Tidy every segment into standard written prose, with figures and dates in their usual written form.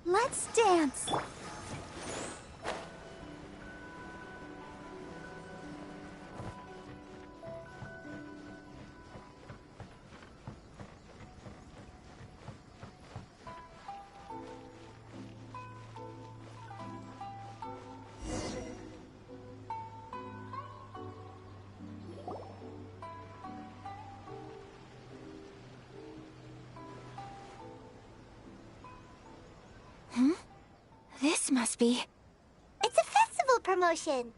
Let's dance! This must be... It's a festival promotion.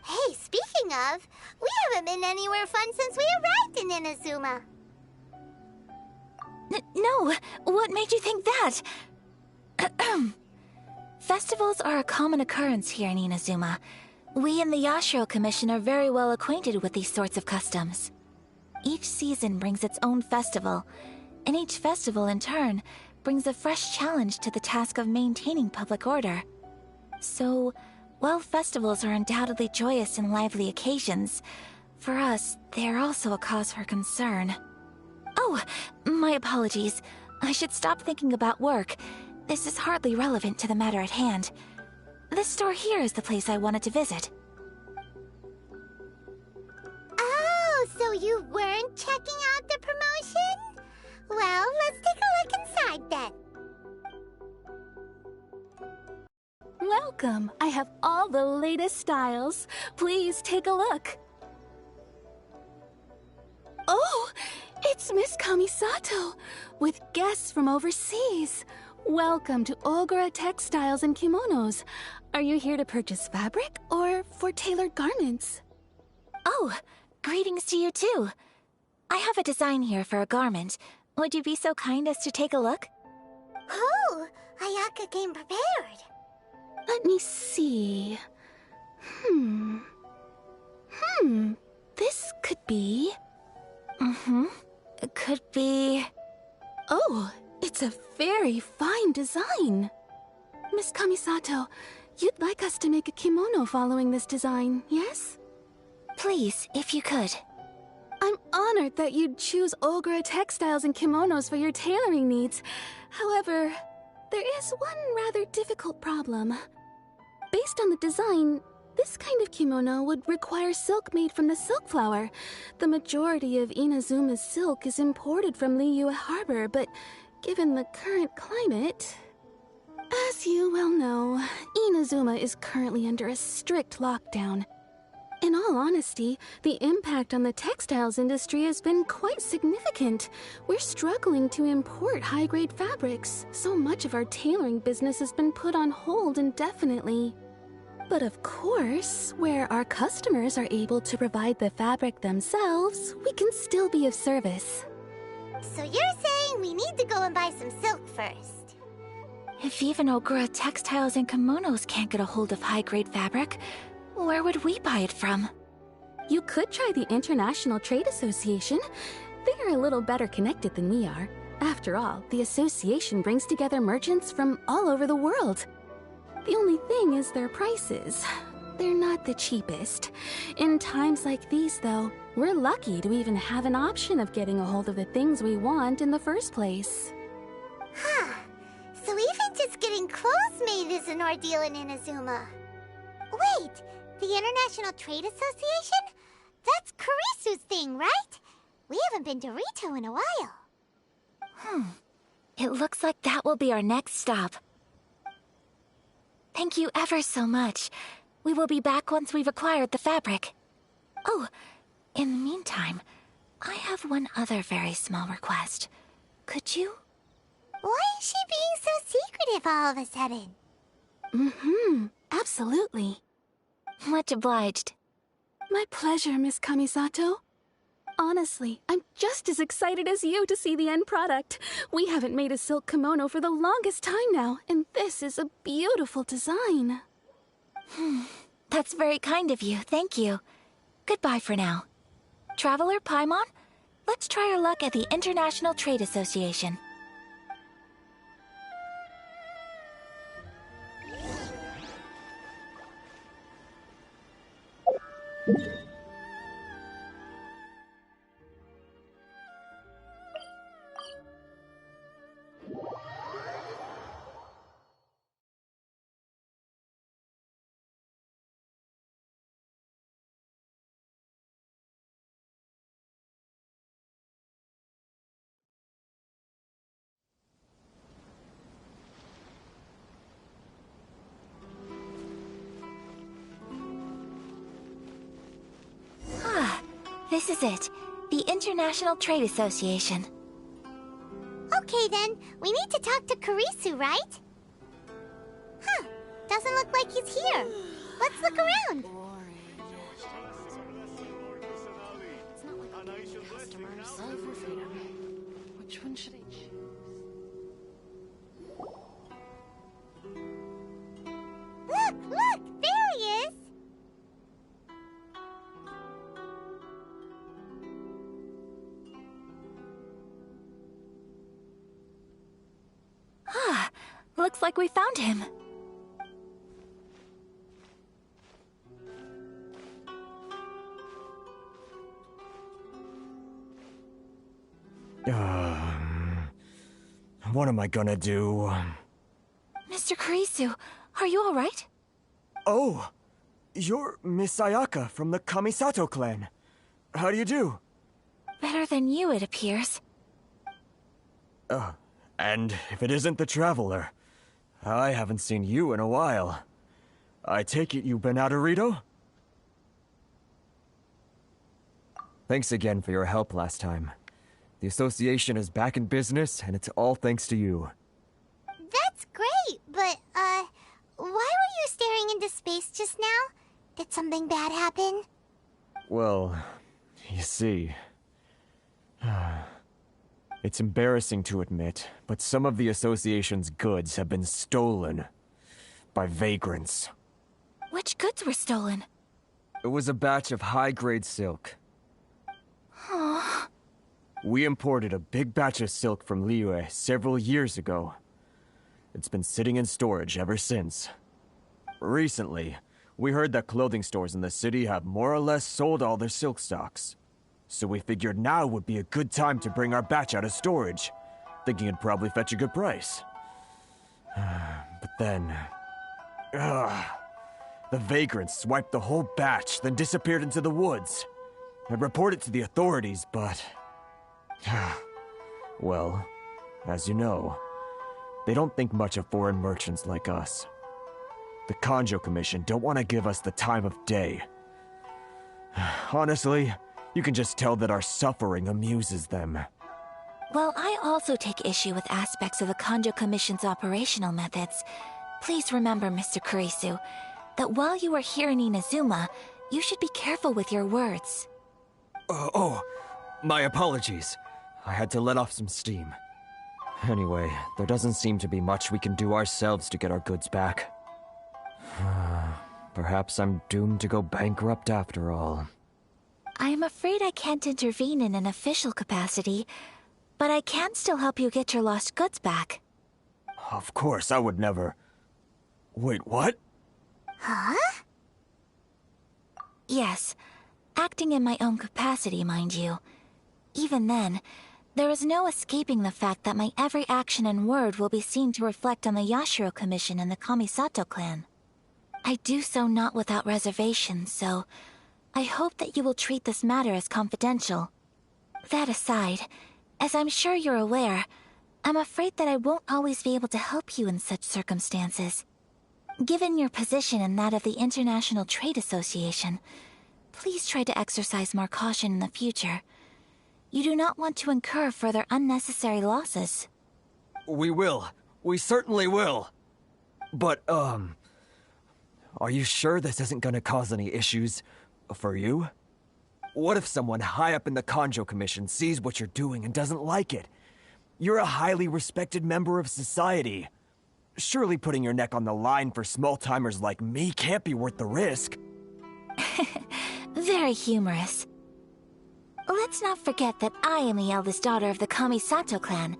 Hey, speaking of, we haven't been anywhere fun since we arrived in Inazuma. No! What made you think that? Festivals are a common occurrence here in Inazuma. We in the Yashiro Commission are very well acquainted with these sorts of customs. Each season brings its own festival, and each festival, in turn, brings a fresh challenge to the task of maintaining public order. So, while festivals are undoubtedly joyous and lively occasions, for us, they are also a cause for concern. Oh, my apologies. I should stop thinking about work. This is hardly relevant to the matter at hand. This store here is the place I wanted to visit. Oh, so you weren't checking out the promotion? Well, let's take a look inside then. Welcome! I have all the latest styles. Please take a look. Oh, it's Miss Kamisato, with guests from overseas. Welcome to Ogura Textiles and Kimonos. Are you here to purchase fabric or for tailored garments? Oh, greetings to you too. I have a design here for a garment. Would you be so kind as to take a look? Oh, Ayaka came prepared. Let me see. This could be... It could be... Oh, it's a very fine design. Miss Kamisato, you'd like us to make a kimono following this design, yes? Please, if you could. I'm honored that you'd choose Ogura Textiles and Kimonos for your tailoring needs. However, there is one rather difficult problem. Based on the design, this kind of kimono would require silk made from the silk flower. The majority of Inazuma's silk is imported from Liyue Harbor, but given the current climate... As you well know, Inazuma is currently under a strict lockdown. In all honesty, the impact on the textiles industry has been quite significant. We're struggling to import high-grade fabrics. So much of our tailoring business has been put on hold indefinitely. But of course, where our customers are able to provide the fabric themselves, we can still be of service. So you're saying we need to go and buy some silk first? If even Ogura Textiles and Kimonos can't get a hold of high-grade fabric, where would we buy it from? You could try the International Trade Association. They are a little better connected than we are. After all, the association brings together merchants from all over the world. The only thing is their prices. They're not the cheapest. In times like these, though, we're lucky to even have an option of getting a hold of the things we want in the first place. Huh. So even just getting clothes made is an ordeal in Inazuma. Wait, the International Trade Association? That's Kurisu's thing, right? We haven't been to Rito in a while. It looks like that will be our next stop. Thank you ever so much. We will be back once we've acquired the fabric. Oh, in the meantime, I have one other very small request. Could you? Why is she being so secretive all of a sudden? Absolutely. Much obliged. My pleasure, Miss Kamisato. Honestly, I'm just as excited as you to see the end product. We haven't made a silk kimono for the longest time now, and this is a beautiful design. That's very kind of you, thank you. Goodbye for now. Traveler Paimon, let's try our luck at the International Trade Association. This is it. The International Trade Association. Okay then, we need to talk to Kurisu, right? Huh, doesn't look like he's here. Let's look around. It's not like I gave customers for freedom. Which one should I choose? Look, there he is. Looks like we found him. What am I gonna do? Mr. Kurisu, are you alright? Oh, you're Miss Ayaka from the Kamisato clan. How do you do? Better than you, it appears. And if it isn't the Traveler, I haven't seen you in a while. I take it you've been out of Rito? Thanks again for your help last time. The association is back in business, and it's all thanks to you. That's great, but, why were you staring into space just now? Did something bad happen? Well, you see... It's embarrassing to admit, but some of the association's goods have been stolen by vagrants. Which goods were stolen? It was a batch of high-grade silk. We imported a big batch of silk from Liyue several years ago. It's been sitting in storage ever since. Recently, we heard that clothing stores in the city have more or less sold all their silk stocks. So we figured now would be a good time to bring our batch out of storage, thinking it'd probably fetch a good price. But then... the vagrants swiped the whole batch, then disappeared into the woods. I'd report it to the authorities, but... well, as you know, they don't think much of foreign merchants like us. The Kanjo Commission don't want to give us the time of day. Honestly, you can just tell that our suffering amuses them. Well, I also take issue with aspects of the Kanjo Commission's operational methods. Please remember, Mr. Kurisu, that while you are here in Inazuma, you should be careful with your words. My apologies. I had to let off some steam. Anyway, there doesn't seem to be much we can do ourselves to get our goods back. Perhaps I'm doomed to go bankrupt after all. I am afraid I can't intervene in an official capacity, but I can still help you get your lost goods back. Of course, I would never... Wait, what? Huh? Yes, acting in my own capacity, mind you. Even then, there is no escaping the fact that my every action and word will be seen to reflect on the Yashiro Commission and the Kamisato clan. I do so not without reservation, so I hope that you will treat this matter as confidential. That aside, as I'm sure you're aware, I'm afraid that I won't always be able to help you in such circumstances. Given your position and that of the International Trade Association, please try to exercise more caution in the future. You do not want to incur further unnecessary losses. We will. We certainly will. But, are you sure this isn't gonna cause any issues for you? What if someone high up in the Kanjo Commission sees what you're doing and doesn't like it? You're a highly respected member of society. Surely putting your neck on the line for small-timers like me can't be worth the risk. Very humorous. Let's not forget that I am the eldest daughter of the Kamisato clan.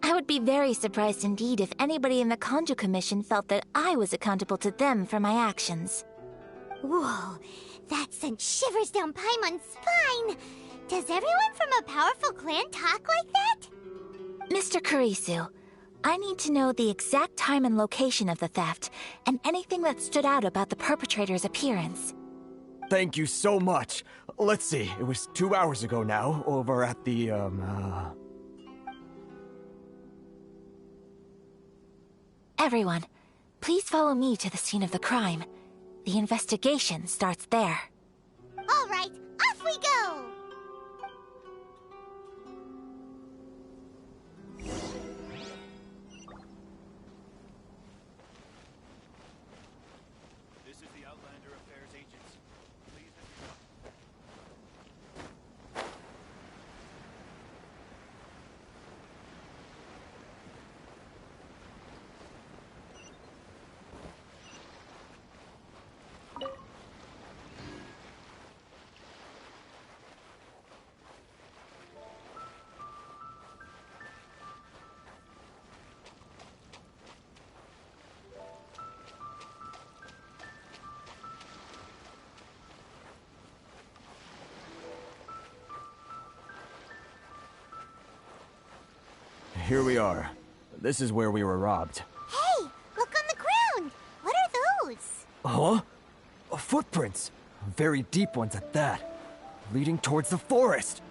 I would be very surprised indeed if anybody in the Kanjo Commission felt that I was accountable to them for my actions. Whoa, that sent shivers down Paimon's spine! Does everyone from a powerful clan talk like that? Mr. Kurisu, I need to know the exact time and location of the theft, and anything that stood out about the perpetrator's appearance. Thank you so much. Let's see, it was 2 hours ago now, over at the, Everyone, please follow me to the scene of the crime. The investigation starts there. All right, off we go! This is the Outlander Affairs agents. Please enter. here we are. This is where we were robbed. Hey, look on the ground! What are those? Huh? Footprints. Very deep ones at that. Leading towards the forest.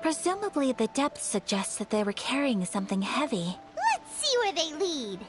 Presumably the depth suggests that they were carrying something heavy. Let's see where they lead.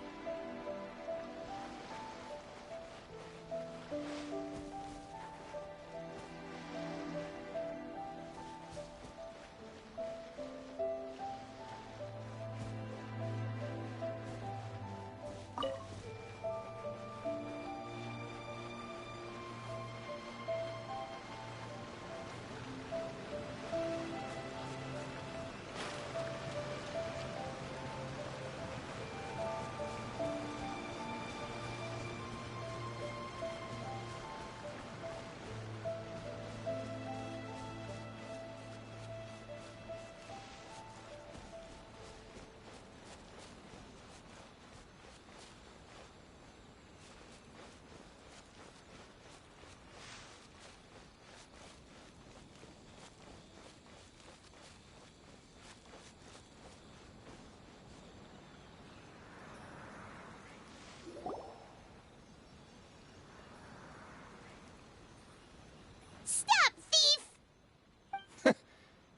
Stop, thief!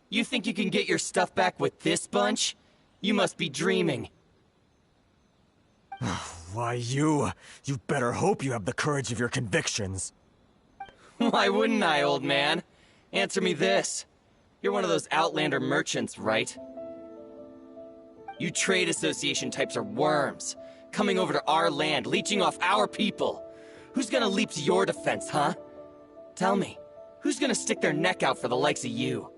You think you can get your stuff back with this bunch? You must be dreaming. Why, you better hope you have the courage of your convictions. Why wouldn't I, old man? Answer me this. You're one of those Outlander merchants, right? You trade association types are worms, coming over to our land, leeching off our people. Who's gonna leap to your defense, huh? Tell me, who's gonna stick their neck out for the likes of you?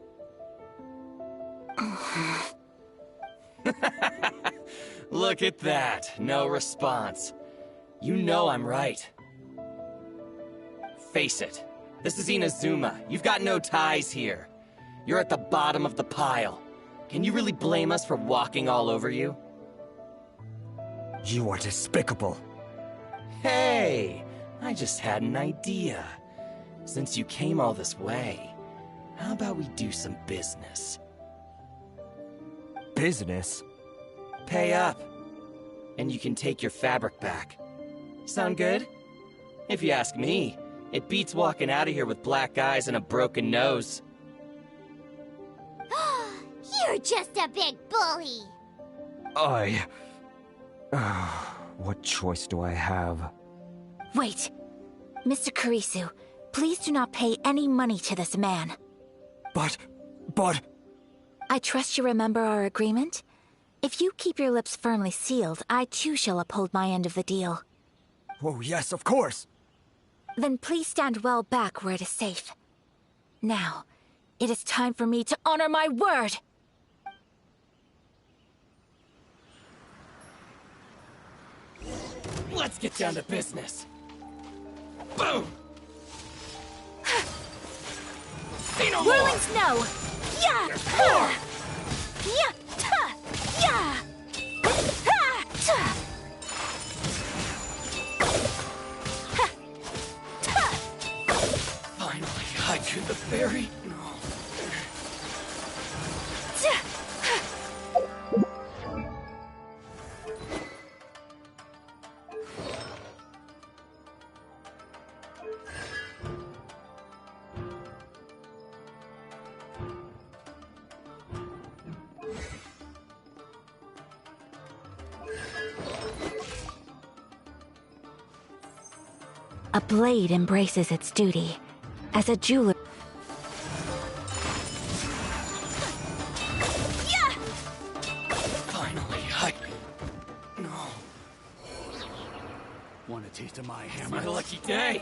Look at that, no response. You know I'm right. Face it, this is Inazuma. You've got no ties here. You're at the bottom of the pile. Can you really blame us for walking all over you? You are despicable. Hey, I just had an idea. Since you came all this way, how about we do some business? Business? Pay up, and you can take your fabric back. Sound good? If you ask me, it beats walking out of here with black eyes and a broken nose. You're just a big bully! What choice do I have? Wait! Mr. Kurisu, please do not pay any money to this man. But... I trust you remember our agreement? If you keep your lips firmly sealed, I too shall uphold my end of the deal. Oh, yes, of course. Then please stand well back where it is safe. Now, it is time for me to honor my word! Let's get down to business. Boom! Say no more! Whirling snow! Yeah! Ha! Yeah! Ta! Yeah! Ha! Ta! Ha! Ta! Finally, I drew the berry. No. Ta! A blade embraces its duty. As a jeweler... Yeah! Finally, No. Want a taste of my It's hammer? my lucky day!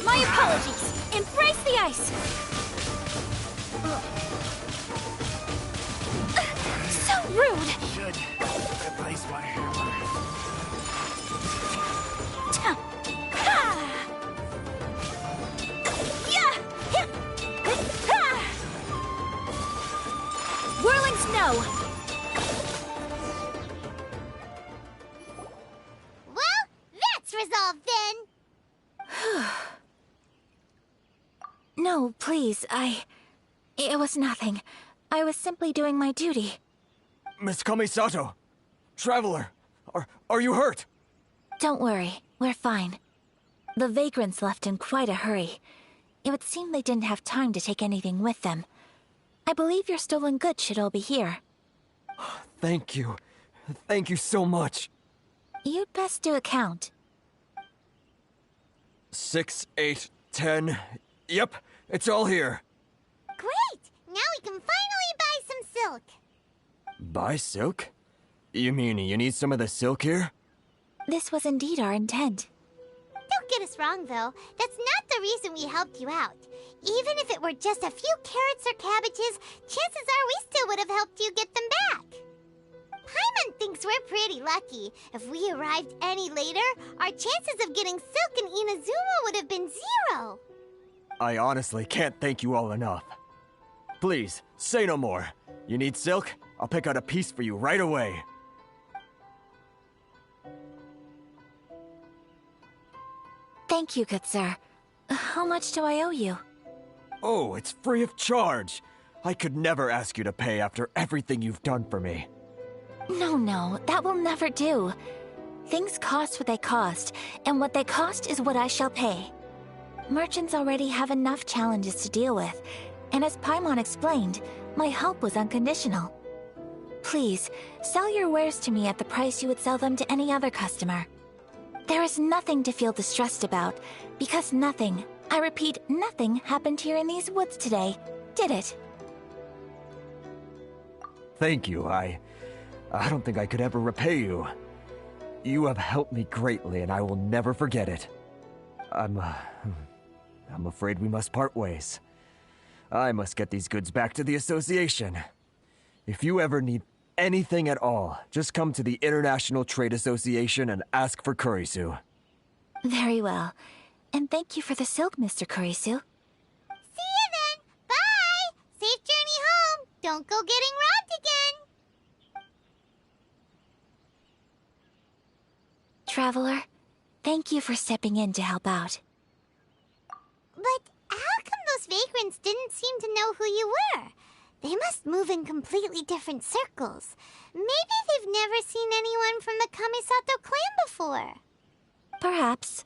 My apologies! Embrace the ice! So rude! Should replace my hammer. Ha! Yeah! Ha! Whirling snow! Well, that's resolved then. No, please, It was nothing. I was simply doing my duty. Miss Kamisato! Traveler! Are you hurt? Don't worry, we're fine. The vagrants left in quite a hurry. It would seem they didn't have time to take anything with them. I believe your stolen goods should all be here. Thank you. Thank you so much. You'd best do a count. 6, 8, 10. Yep, it's all here. Great! Now we can finally buy some silk. Buy silk? You mean you need some of the silk here? This was indeed our intent. Don't get us wrong, though. That's not the reason we helped you out. Even if it were just a few carrots or cabbages, chances are we still would have helped you get them back. Paimon thinks we're pretty lucky. If we arrived any later, our chances of getting silk in Inazuma would have been 0. I honestly can't thank you all enough. Please, say no more. You need silk? I'll pick out a piece for you right away. Thank you, good sir. How much do I owe you? Oh, it's free of charge. I could never ask you to pay after everything you've done for me. No, that will never do. Things cost what they cost, and what they cost is what I shall pay. Merchants already have enough challenges to deal with, and as Paimon explained, my help was unconditional. Please, sell your wares to me at the price you would sell them to any other customer. There is nothing to feel distressed about, because nothing, I repeat, nothing happened here in these woods today, did it? Thank you. I don't think I could ever repay you. You have helped me greatly, and I will never forget it. I'm afraid we must part ways. I must get these goods back to the association. If you ever need anything at all, just come to the International Trade Association and ask for Kurisu. Very well. And thank you for the silk, Mr. Kurisu. See you then! Bye! Safe journey home! Don't go getting robbed again! Traveler, thank you for stepping in to help out. But how come those vagrants didn't seem to know who you were? They must move in completely different circles. Maybe they've never seen anyone from the Kamisato clan before. Perhaps.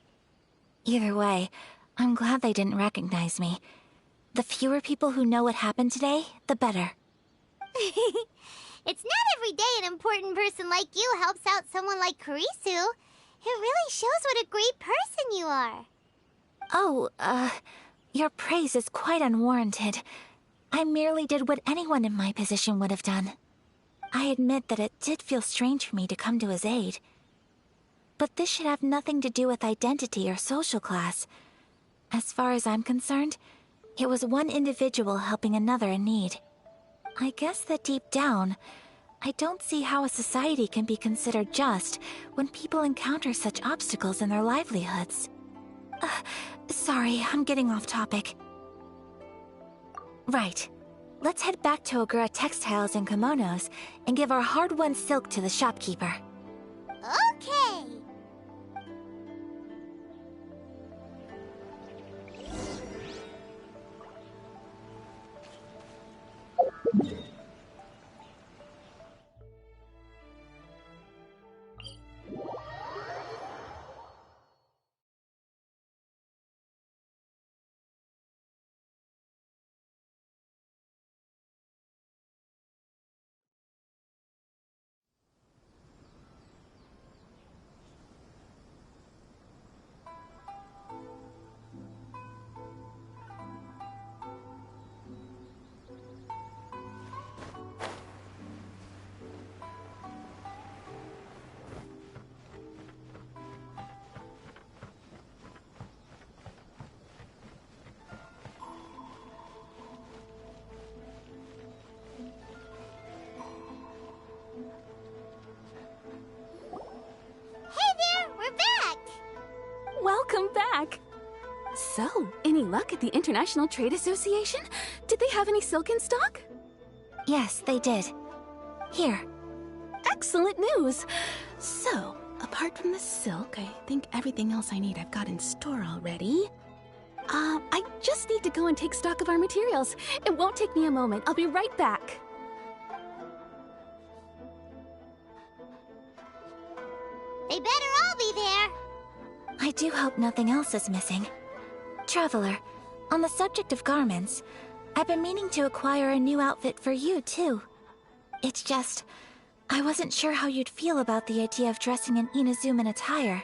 Either way, I'm glad they didn't recognize me. The fewer people who know what happened today, the better. It's not every day an important person like you helps out someone like Kurisu. It really shows what a great person you are. Oh, your praise is quite unwarranted. I merely did what anyone in my position would have done. I admit that it did feel strange for me to come to his aid. But this should have nothing to do with identity or social class. As far as I'm concerned, it was one individual helping another in need. I guess that deep down, I don't see how a society can be considered just when people encounter such obstacles in their livelihoods. Sorry, I'm getting off topic. Right. Let's head back to Ogura Textiles and Kimonos and give our hard-won silk to the shopkeeper. Okay. Welcome back! So, any luck at the International Trade Association? Did they have any silk in stock? Yes, they did. Here. Excellent news! So, apart from the silk, I think everything else I need I've got in store already. I just need to go and take stock of our materials. It won't take me a moment. I'll be right back. They better all be there. I do hope nothing else is missing. Traveler, on the subject of garments, I've been meaning to acquire a new outfit for you, too. It's just, I wasn't sure how you'd feel about the idea of dressing in Inazuman attire.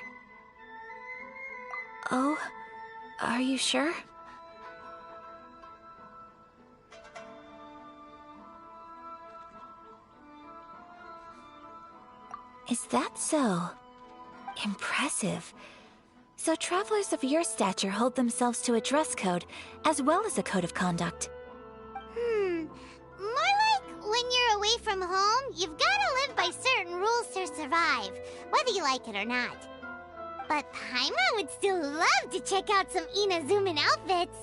Oh, are you sure? Is that so? Impressive. So travelers of your stature hold themselves to a dress code, as well as a code of conduct. More like when you're away from home, you've gotta live by certain rules to survive, whether you like it or not. But Paimon would still love to check out some Inazuman outfits.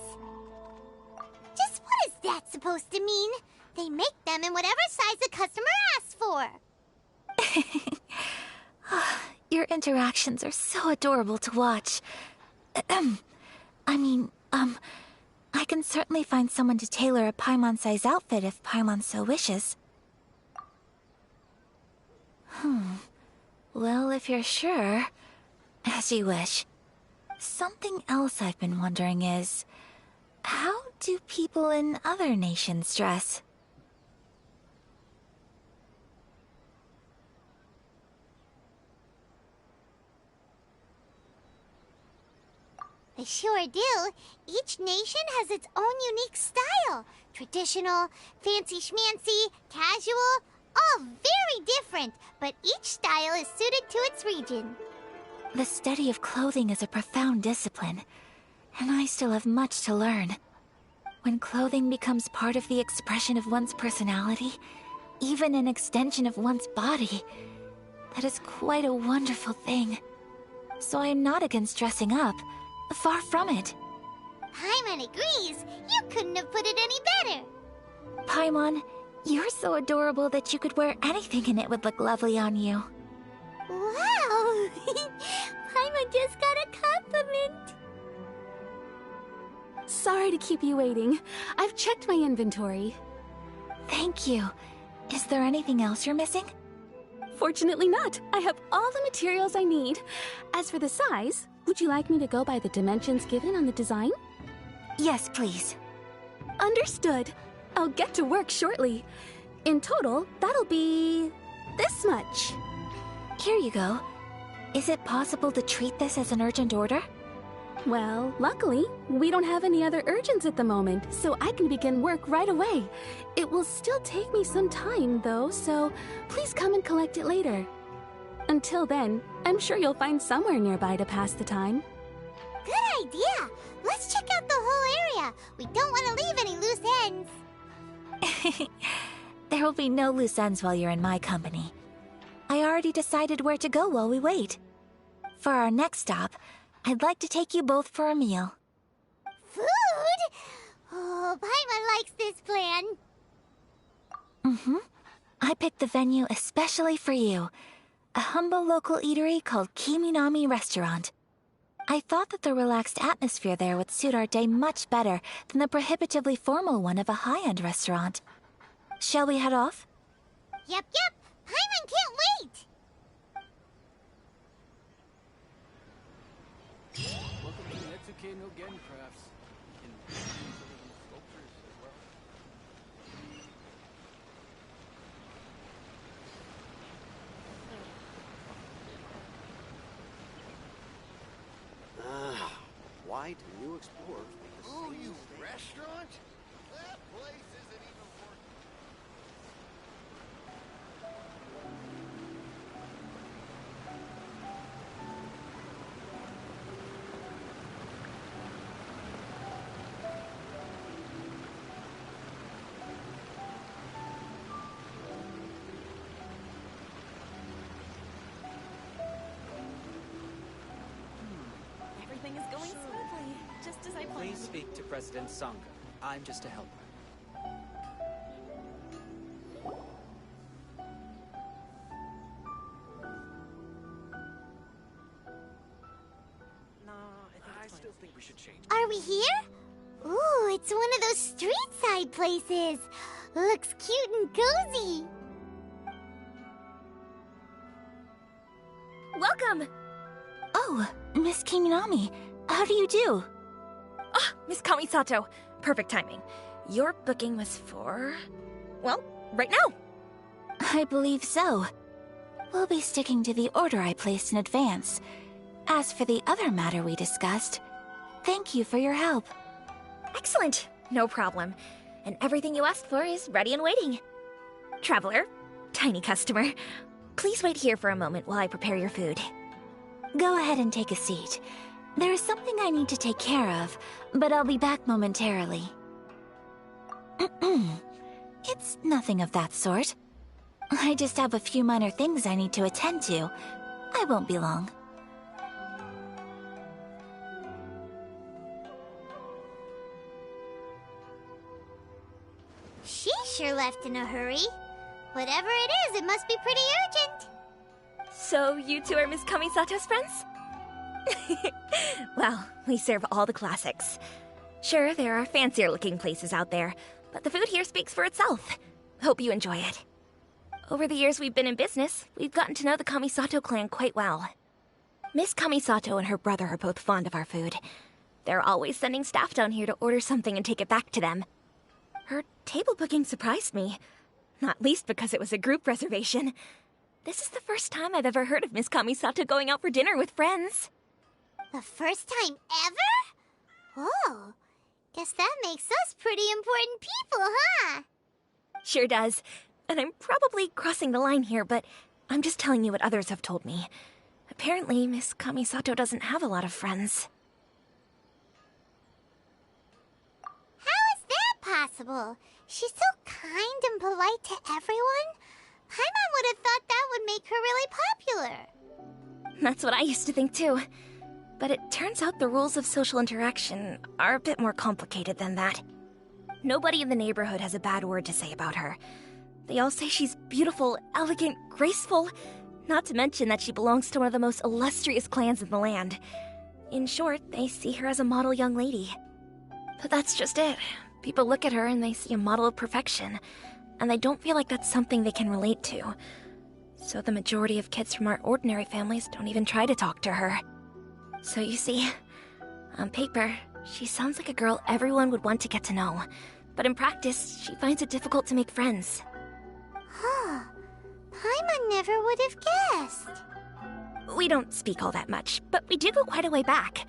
Just what is that supposed to mean? They make them in whatever size the customer asks for. Your interactions are so adorable to watch. I can certainly find someone to tailor a Paimon-size outfit if Paimon so wishes. Well, if you're sure, as you wish. Something else I've been wondering is, how do people in other nations dress? They sure do. Each nation has its own unique style. Traditional, fancy schmancy, casual, all very different, but each style is suited to its region. The study of clothing is a profound discipline, and I still have much to learn. When clothing becomes part of the expression of one's personality, even an extension of one's body, that is quite a wonderful thing. So I am not against dressing up. Far from it. Paimon agrees. You couldn't have put it any better. Paimon, you're so adorable that you could wear anything and it would look lovely on you. Wow! Paimon just got a compliment. Sorry to keep you waiting. I've checked my inventory. Thank you. Is there anything else you're missing? Fortunately not. I have all the materials I need. As for the size, would you like me to go by the dimensions given on the design? Yes, please. Understood. I'll get to work shortly. In total, that'll be this much. Here you go. Is it possible to treat this as an urgent order? Well, luckily, we don't have any other urgents at the moment, so I can begin work right away. It will still take me some time, though, so please come and collect it later. Until then, I'm sure you'll find somewhere nearby to pass the time. Good idea! Let's check out the whole area! We don't want to leave any loose ends! There will be no loose ends while you're in my company. I already decided where to go while we wait. For our next stop, I'd like to take you both for a meal. Food? Oh, Paimon likes this plan. I picked the venue especially for you. A humble local eatery called Kiminami Restaurant. I thought that the relaxed atmosphere there would suit our day much better than the prohibitively formal one of a high-end restaurant. Shall we head off? Yep. Paimon can't wait! Welcome to Netsuke no Gen Crafts. In sculptures as well. Why do new explorers make the same You mistake? restaurant? That place isn't even worth. Everything is going smoothly, just as I planned. Please speak to President Sangha. I'm just a helper. No, I still think we should change. Are we here? Ooh, it's one of those street side places. Looks cute and cozy. Welcome! Oh, Miss Kiminami, how do you do? Ah, Miss Kamisato. Perfect timing. Your booking was for... well, right now. I believe so. We'll be sticking to the order I placed in advance. As for the other matter we discussed, thank you for your help. Excellent. No problem. And everything you asked for is ready and waiting. Traveler, tiny customer, please wait here for a moment while I prepare your food. Go ahead and take a seat. There is something I need to take care of, but I'll be back momentarily. It's nothing of that sort. I just have a few minor things I need to attend to. I won't be long. She sure left in a hurry. Whatever it is, it must be pretty urgent. So, you two are Miss Kamisato's friends? Well, we serve all the classics. Sure, there are fancier looking places out there, but the food here speaks for itself. Hope you enjoy it. Over the years we've been in business, we've gotten to know the Kamisato clan quite well. Miss Kamisato and her brother are both fond of our food. They're always sending staff down here to order something and take it back to them. Her table booking surprised me, not least because it was a group reservation. This is the first time I've ever heard of Miss Kamisato going out for dinner with friends. The first time ever? Oh, guess that makes us pretty important people, huh? Sure does. And I'm probably crossing the line here, but I'm just telling you what others have told me. Apparently, Miss Kamisato doesn't have a lot of friends. How is that possible? She's so kind and polite to everyone. Paimon would have thought that would make her really popular. That's what I used to think too. But it turns out the rules of social interaction are a bit more complicated than that. Nobody in the neighborhood has a bad word to say about her. They all say she's beautiful, elegant, graceful, not to mention that she belongs to one of the most illustrious clans in the land. In short, they see her as a model young lady. But that's just it. People look at her and they see a model of perfection, and they don't feel like that's something they can relate to. So the majority of kids from our ordinary families don't even try to talk to her. So you see, on paper, she sounds like a girl everyone would want to get to know. But in practice, she finds it difficult to make friends. Huh. Paimon never would have guessed. We don't speak all that much, but we do go quite a way back.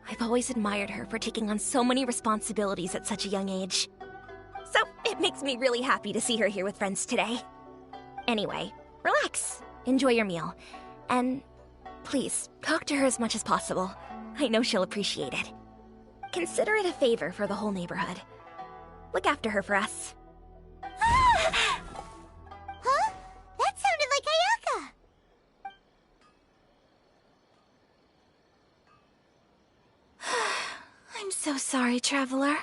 I've always admired her for taking on so many responsibilities at such a young age. So it makes me really happy to see her here with friends today. Anyway, relax. Enjoy your meal. And please, talk to her as much as possible. I know she'll appreciate it. Consider it a favor for the whole neighborhood. Look after her for us. Huh? That sounded like Ayaka! I'm so sorry, Traveler.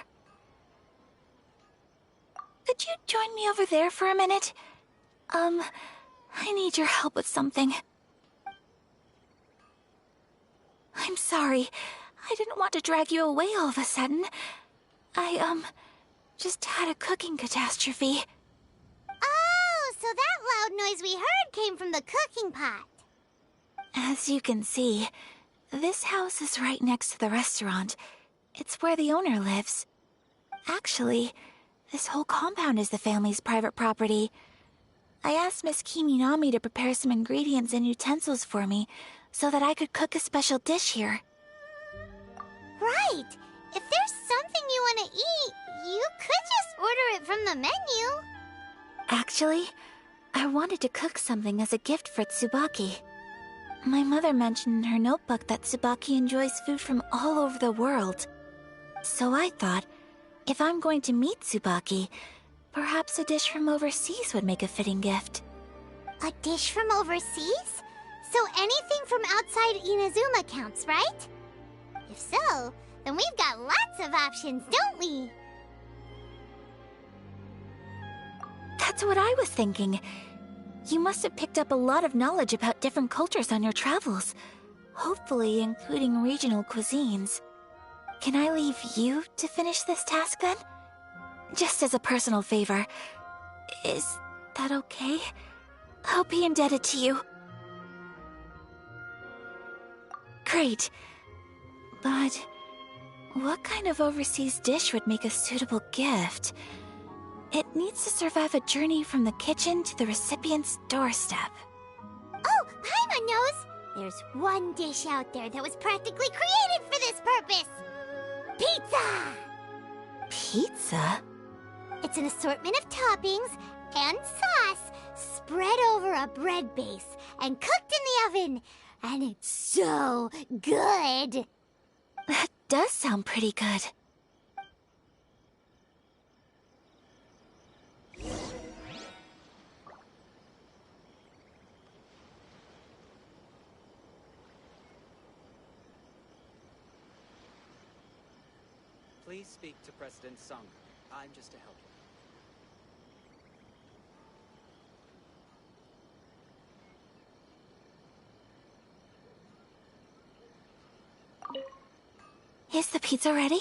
Could you join me over there for a minute? I need your help with something. I'm sorry. I didn't want to drag you away all of a sudden. I, just had a cooking catastrophe. Oh, so that loud noise we heard came from the cooking pot. As you can see, this house is right next to the restaurant. It's where the owner lives. Actually, this whole compound is the family's private property. I asked Miss Kiminami to prepare some ingredients and utensils for me so that I could cook a special dish here. Right! If there's something you want to eat, you could just order it from the menu. Actually, I wanted to cook something as a gift for Tsubaki. My mother mentioned in her notebook that Tsubaki enjoys food from all over the world. So I thought, if I'm going to meet Tsubaki, perhaps a dish from overseas would make a fitting gift. A dish from overseas? So anything from outside Inazuma counts, right? If so, then we've got lots of options, don't we? That's what I was thinking. You must have picked up a lot of knowledge about different cultures on your travels, hopefully including regional cuisines. Can I leave you to finish this task then? Just as a personal favor. Is that okay? I'll be indebted to you. Great. But what kind of overseas dish would make a suitable gift? It needs to survive a journey from the kitchen to the recipient's doorstep. Oh, Paimon knows! There's one dish out there that was practically created for this purpose! Pizza! Pizza? It's an assortment of toppings and sauce spread over a bread base and cooked in the oven. And it's so good! That does sound pretty good. Please speak to President Sangha. I'm just a helper. Is the pizza ready?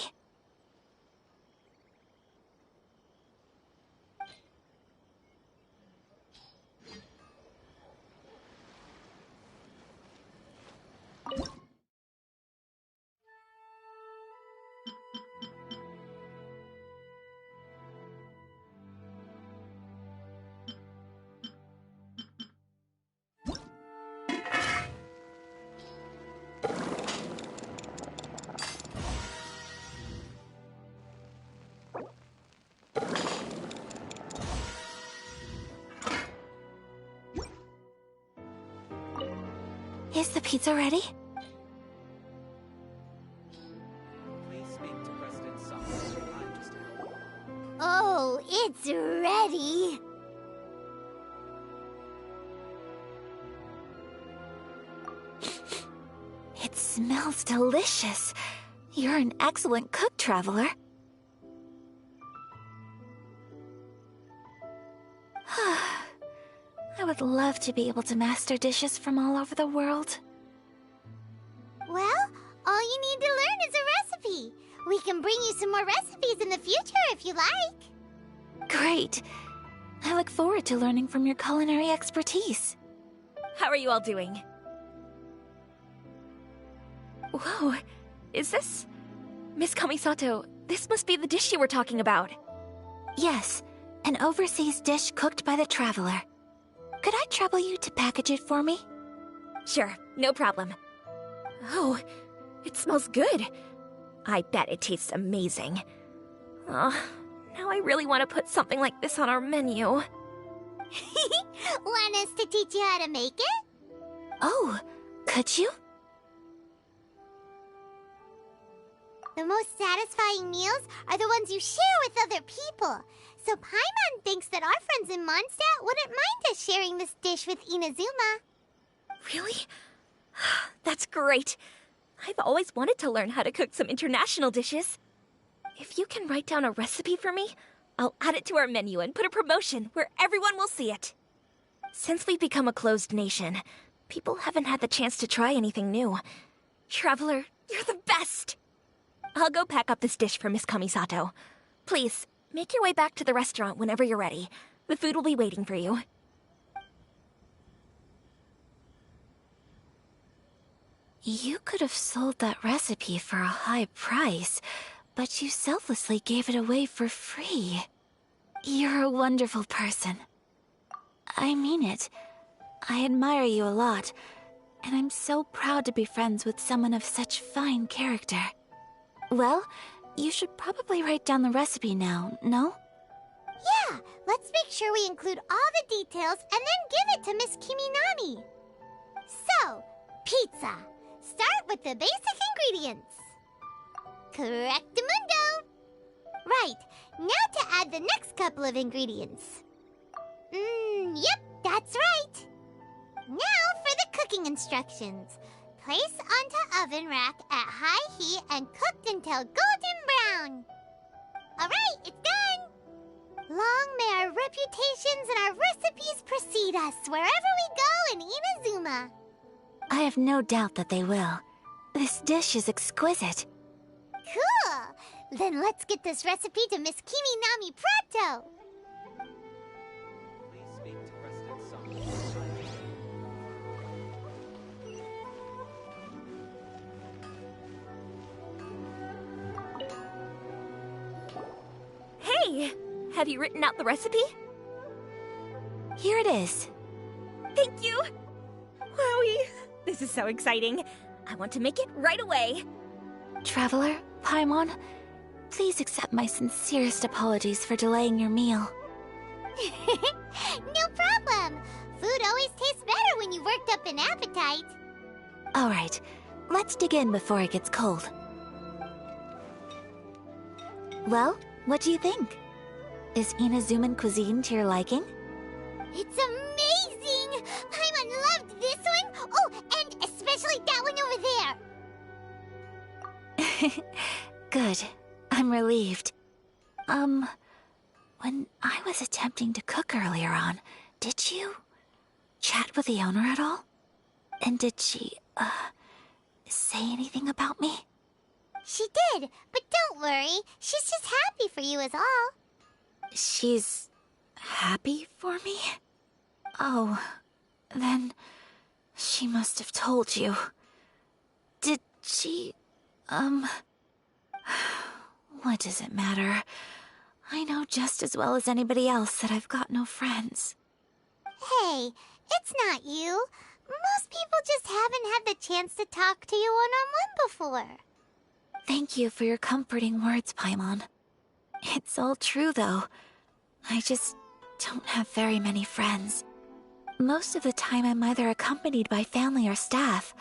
Is the pizza ready? Please speak to President Sangha. I'm just a helper. Oh, it's ready! It smells delicious. You're an excellent cook, Traveler. I would love to be able to master dishes from all over the world. Well, all you need to learn is a recipe. We can bring you some more recipes in the future if you like. Great. I look forward to learning from your culinary expertise. How are you all doing? Whoa, is this... Miss Kamisato, this must be the dish you were talking about. Yes, an overseas dish cooked by the Traveler. Could I trouble you to package it for me? Sure, no problem. Oh, it smells good. I bet it tastes amazing. Oh, now I really want to put something like this on our menu. Want us to teach you how to make it? Oh, could you? The most satisfying meals are the ones you share with other people. So Paimon thinks that our friends in Mondstadt wouldn't mind us sharing this dish with Inazuma. Really? That's great. I've always wanted to learn how to cook some international dishes. If you can write down a recipe for me, I'll add it to our menu and put a promotion where everyone will see it. Since we've become a closed nation, people haven't had the chance to try anything new. Traveler, you're the best! I'll go pack up this dish for Miss Kamisato. Please, make your way back to the restaurant whenever you're ready. The food will be waiting for you. You could have sold that recipe for a high price, but you selflessly gave it away for free. You're a wonderful person. I mean it. I admire you a lot, and I'm so proud to be friends with someone of such fine character. Well, you should probably write down the recipe now, no? Yeah, let's make sure we include all the details and then give it to Miss Kiminami. So, pizza. Start with the basic ingredients. Correctamundo! Right, now to add the next couple of ingredients. Yep, that's right. Now for the cooking instructions. Place onto oven rack at high heat and cooked until golden brown. Alright, it's done! Long may our reputations and our recipes precede us wherever we go in Inazuma. I have no doubt that they will. This dish is exquisite. Cool! Then let's get this recipe to Miss Kiminami pronto! Please speak to President Summer. Hey! Have you written out the recipe? Here it is. Thank you! Wowie! This is so exciting. I want to make it right away. Traveler, Paimon, please accept my sincerest apologies for delaying your meal. No problem! Food always tastes better when you've worked up an appetite. Alright, let's dig in before it gets cold. Well, what do you think? Is Inazuman cuisine to your liking? It's amazing! Paimon loved this one! Oh, and especially that one over there! Good. I'm relieved. When I was attempting to cook earlier on, did you chat with the owner at all? And did she, say anything about me? She did, but don't worry. She's just happy for you is all. She's happy for me? Oh, then she must have told you. Did she, what does it matter? I know just as well as anybody else that I've got no friends. Hey, it's not you. Most people just haven't had the chance to talk to you one-on-one before. Thank you for your comforting words, Paimon. It's all true, though. I just don't have very many friends. Most of the time I'm either accompanied by family or staff,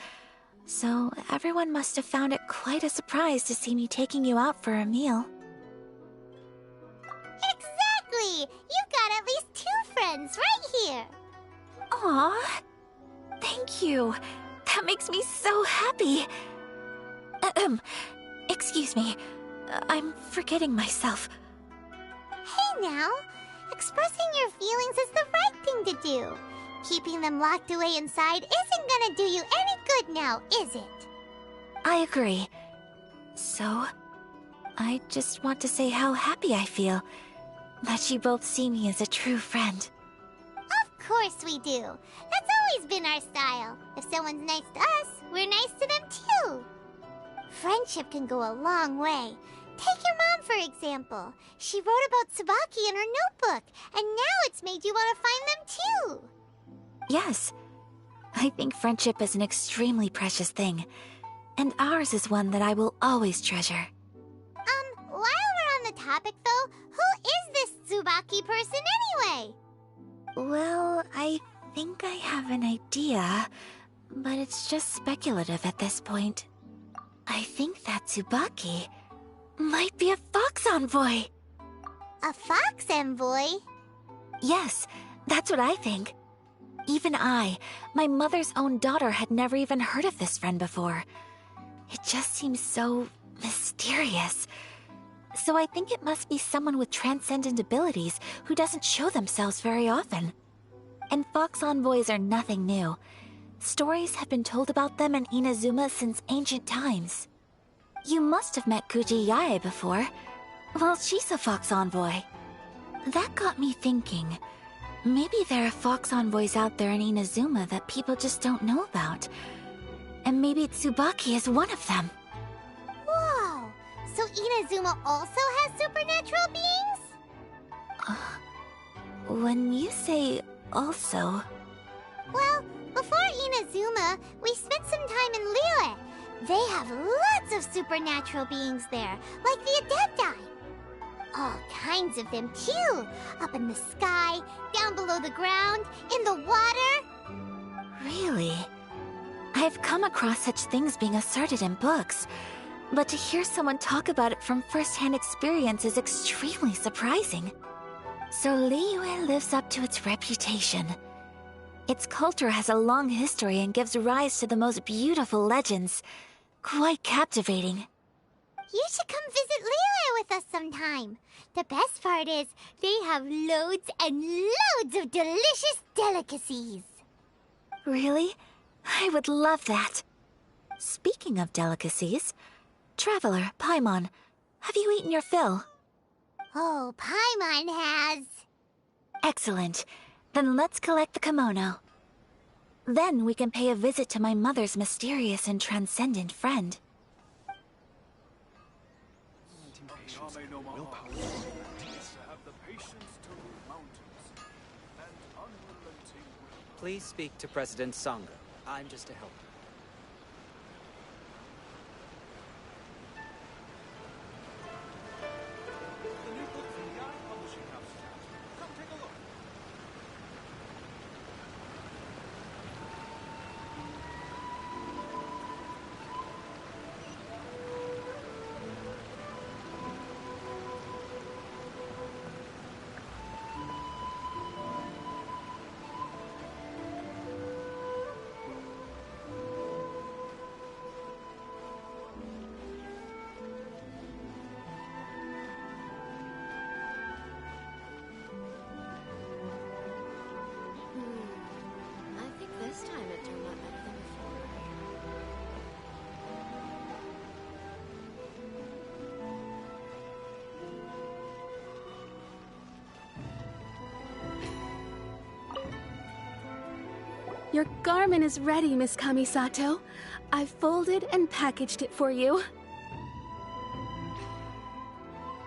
so everyone must have found it quite a surprise to see me taking you out for a meal. Exactly! You've got at least 2 friends right here. Aw, thank you. That makes me so happy. Excuse me. I'm forgetting myself. Hey now, expressing your feelings is the right thing to do. Keeping them locked away inside isn't gonna do you any good now, is it? I agree. So, I just want to say how happy I feel that you both see me as a true friend. Of course we do. That's always been our style. If someone's nice to us, we're nice to them too. Friendship can go a long way. Take your mom, for example. She wrote about Tsubaki in her notebook, and now it's made you want to find them too. Yes. I think friendship is an extremely precious thing, and ours is one that I will always treasure. While we're on the topic though, who is this Tsubaki person anyway? Well, I think I have an idea, but it's just speculative at this point. I think that Tsubaki might be a fox envoy. A fox envoy? Yes, that's what I think. Even I, my mother's own daughter, had never even heard of this friend before. It just seems so mysterious. So I think it must be someone with transcendent abilities who doesn't show themselves very often. And fox envoys are nothing new. Stories have been told about them in Inazuma since ancient times. You must have met Kuji Yae before. Well, she's a fox envoy. That got me thinking. Maybe there are fox envoys out there in Inazuma that people just don't know about. And maybe Tsubaki is one of them. Whoa! So Inazuma also has supernatural beings? When you say also... Well, before Inazuma, we spent some time in Liyue. They have lots of supernatural beings there, like the Adepti. All kinds of them, too. Up in the sky, down below the ground, in the water. Really? I've come across such things being asserted in books, but to hear someone talk about it from first-hand experience is extremely surprising. So Liyue lives up to its reputation. Its culture has a long history and gives rise to the most beautiful legends. Quite captivating. You should come visit Liyue with us sometime. The best part is, they have loads and loads of delicious delicacies. Really? I would love that. Speaking of delicacies, Traveler, Paimon, have you eaten your fill? Oh, Paimon has. Excellent. Then let's collect the kimono. Then we can pay a visit to my mother's mysterious and transcendent friend. Please speak to President Sangha. I'm just a helper. The new book from the Eye Publishing House is out. Come take a look. I think this time it turned out better than before. Your garment is ready, Miss Kamisato. I've folded and packaged it for you.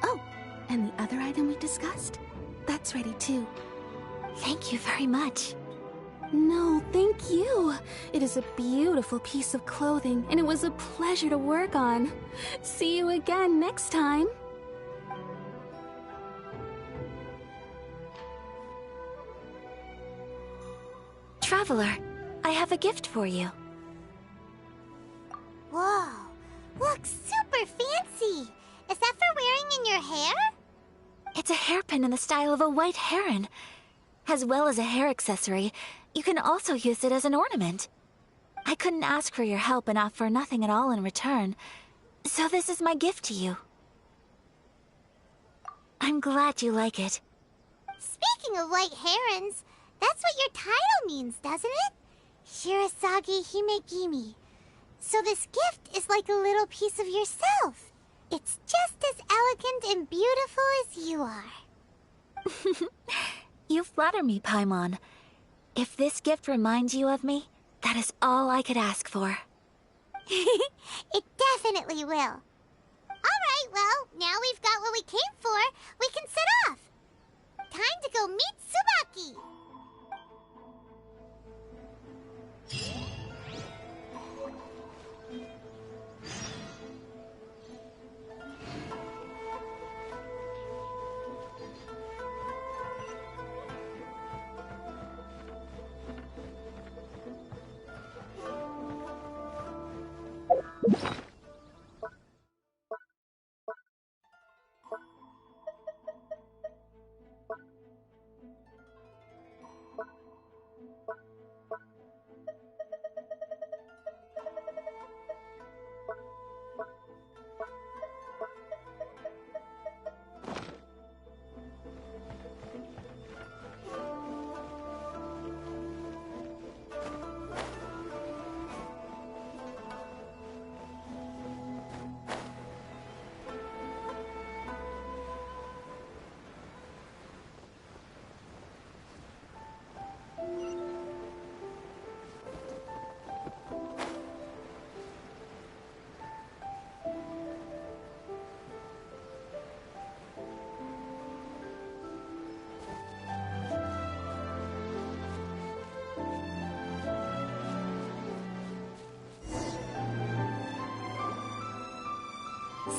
Oh, and the other item we discussed? That's ready too. Thank you very much. No, thank you. It is a beautiful piece of clothing, and it was a pleasure to work on. See you again next time. Traveler, I have a gift for you. Whoa, looks super fancy. Is that for wearing in your hair? It's a hairpin in the style of a white heron. As well as a hair accessory, you can also use it as an ornament. I couldn't ask for your help and offer nothing at all in return, so this is my gift to you. I'm glad you like it. Speaking of white herons, that's what your title means, doesn't it? Shirasagi Himegimi. So this gift is like a little piece of yourself. It's just as elegant and beautiful as you are. You flatter me, Paimon. If this gift reminds you of me, that is all I could ask for. It definitely will. Alright, well, now we've got what we came for. We can set off. Time to go meet Tsubaki.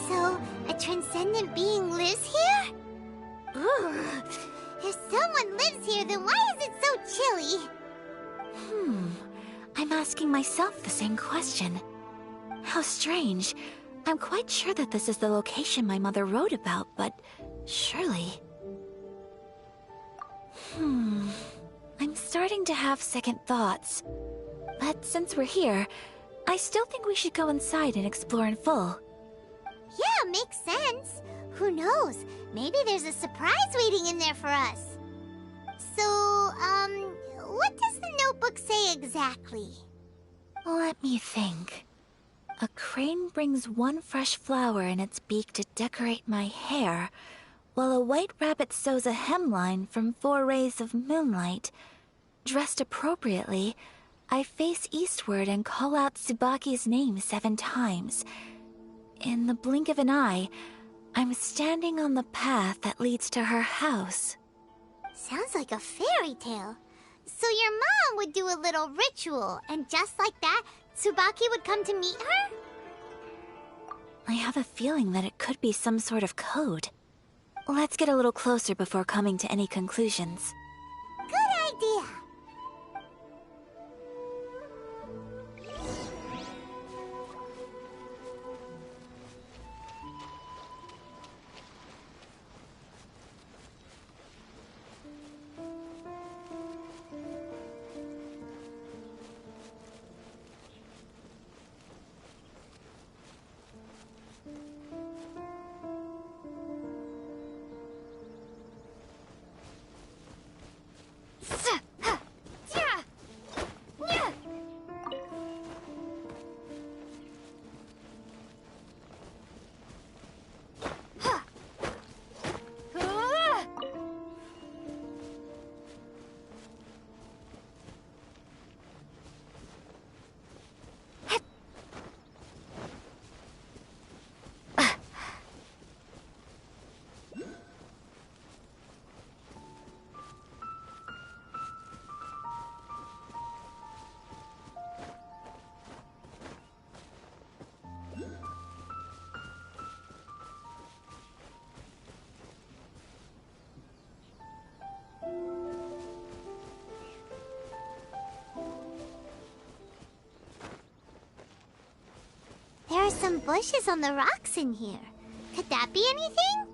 So, a transcendent being lives here? Ugh. If someone lives here, then why is it so chilly? I'm asking myself the same question. How strange. I'm quite sure that this is the location my mother wrote about, but surely... I'm starting to have second thoughts. But since we're here, I still think we should go inside and explore in full. Yeah, makes sense. Who knows? Maybe there's a surprise waiting in there for us. So, what does the notebook say exactly? Let me think. A crane brings one fresh flower in its beak to decorate my hair, while a white rabbit sews a hemline from 4 rays of moonlight. Dressed appropriately, I face eastward and call out Tsubaki's name 7 times. In the blink of an eye, I'm standing on the path that leads to her house. Sounds like a fairy tale. So your mom would do a little ritual, and just like that, Tsubaki would come to meet her? I have a feeling that it could be some sort of code. Let's get a little closer before coming to any conclusions. Good idea. There are some bushes on the rocks in here. Could that be anything?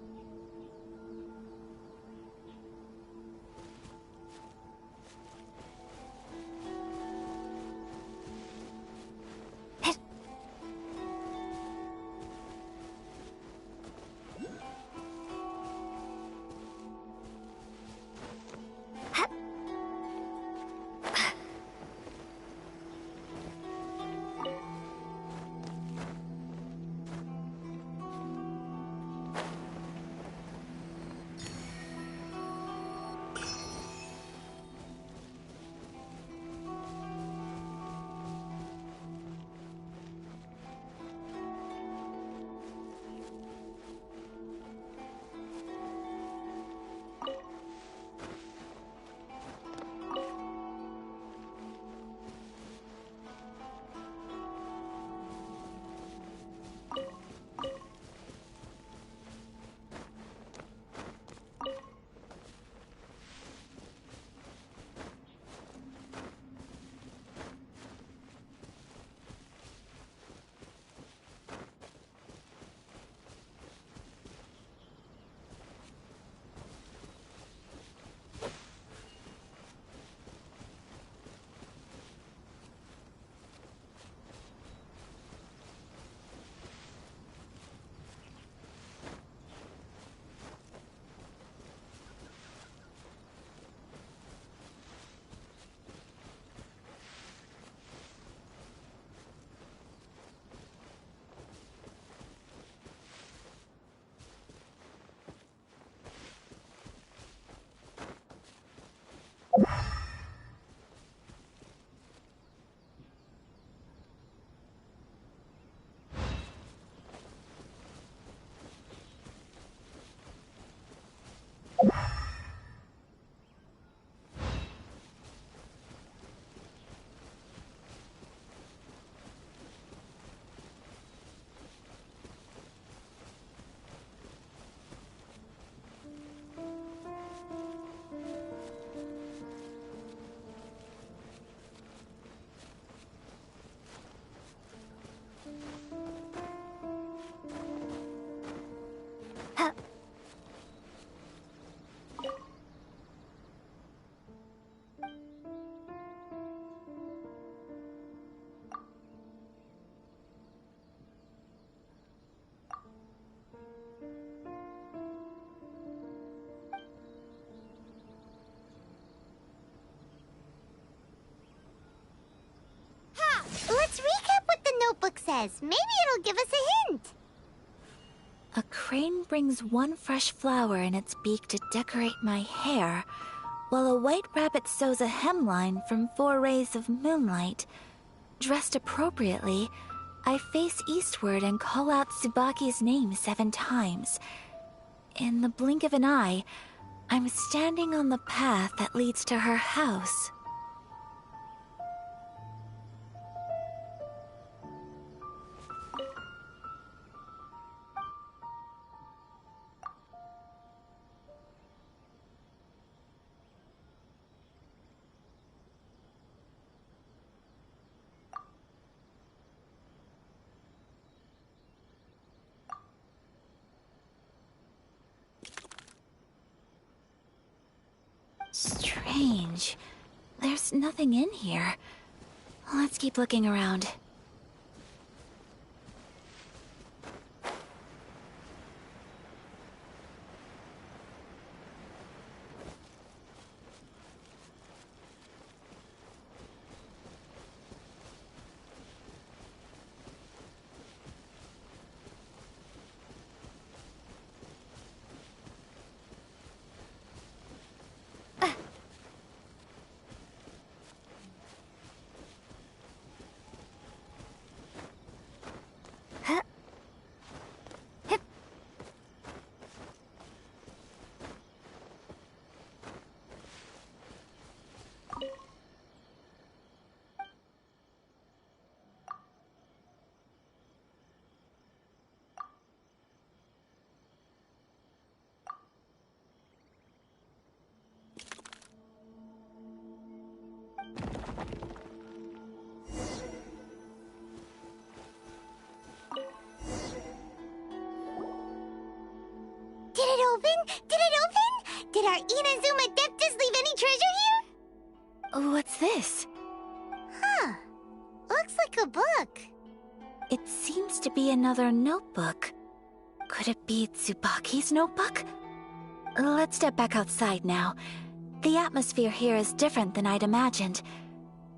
says. Maybe it'll give us a hint. A crane brings one fresh flower in its beak to decorate my hair, while a white rabbit sews a hemline from 4 rays of moonlight. Dressed appropriately, I face eastward and call out Tsubaki's name 7 times. In the blink of an eye, I'm standing on the path that leads to her house. Strange. There's nothing in here. Let's keep looking around. Did it open? Did it open? Did our Inazuma Adeptus leave any treasure here? What's this? Huh. Looks like a book. It seems to be another notebook. Could it be Tsubaki's notebook? Let's step back outside now. The atmosphere here is different than I'd imagined.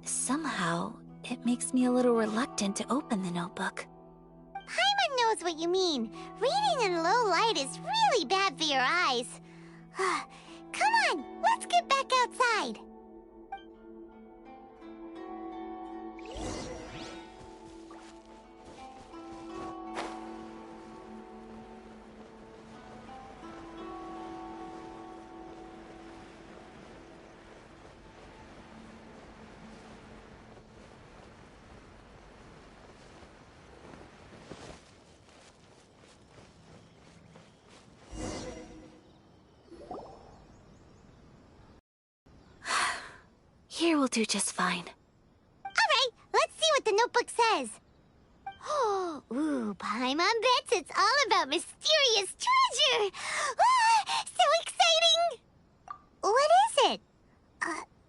Somehow, it makes me a little reluctant to open the notebook. Paimon knows what you mean. Reading in low light is really bad for your eyes. Come on, let's get back outside. Here will do just fine. Alright, let's see what the notebook says. Ooh, Paimon bets it's all about mysterious treasure. So exciting! What is it?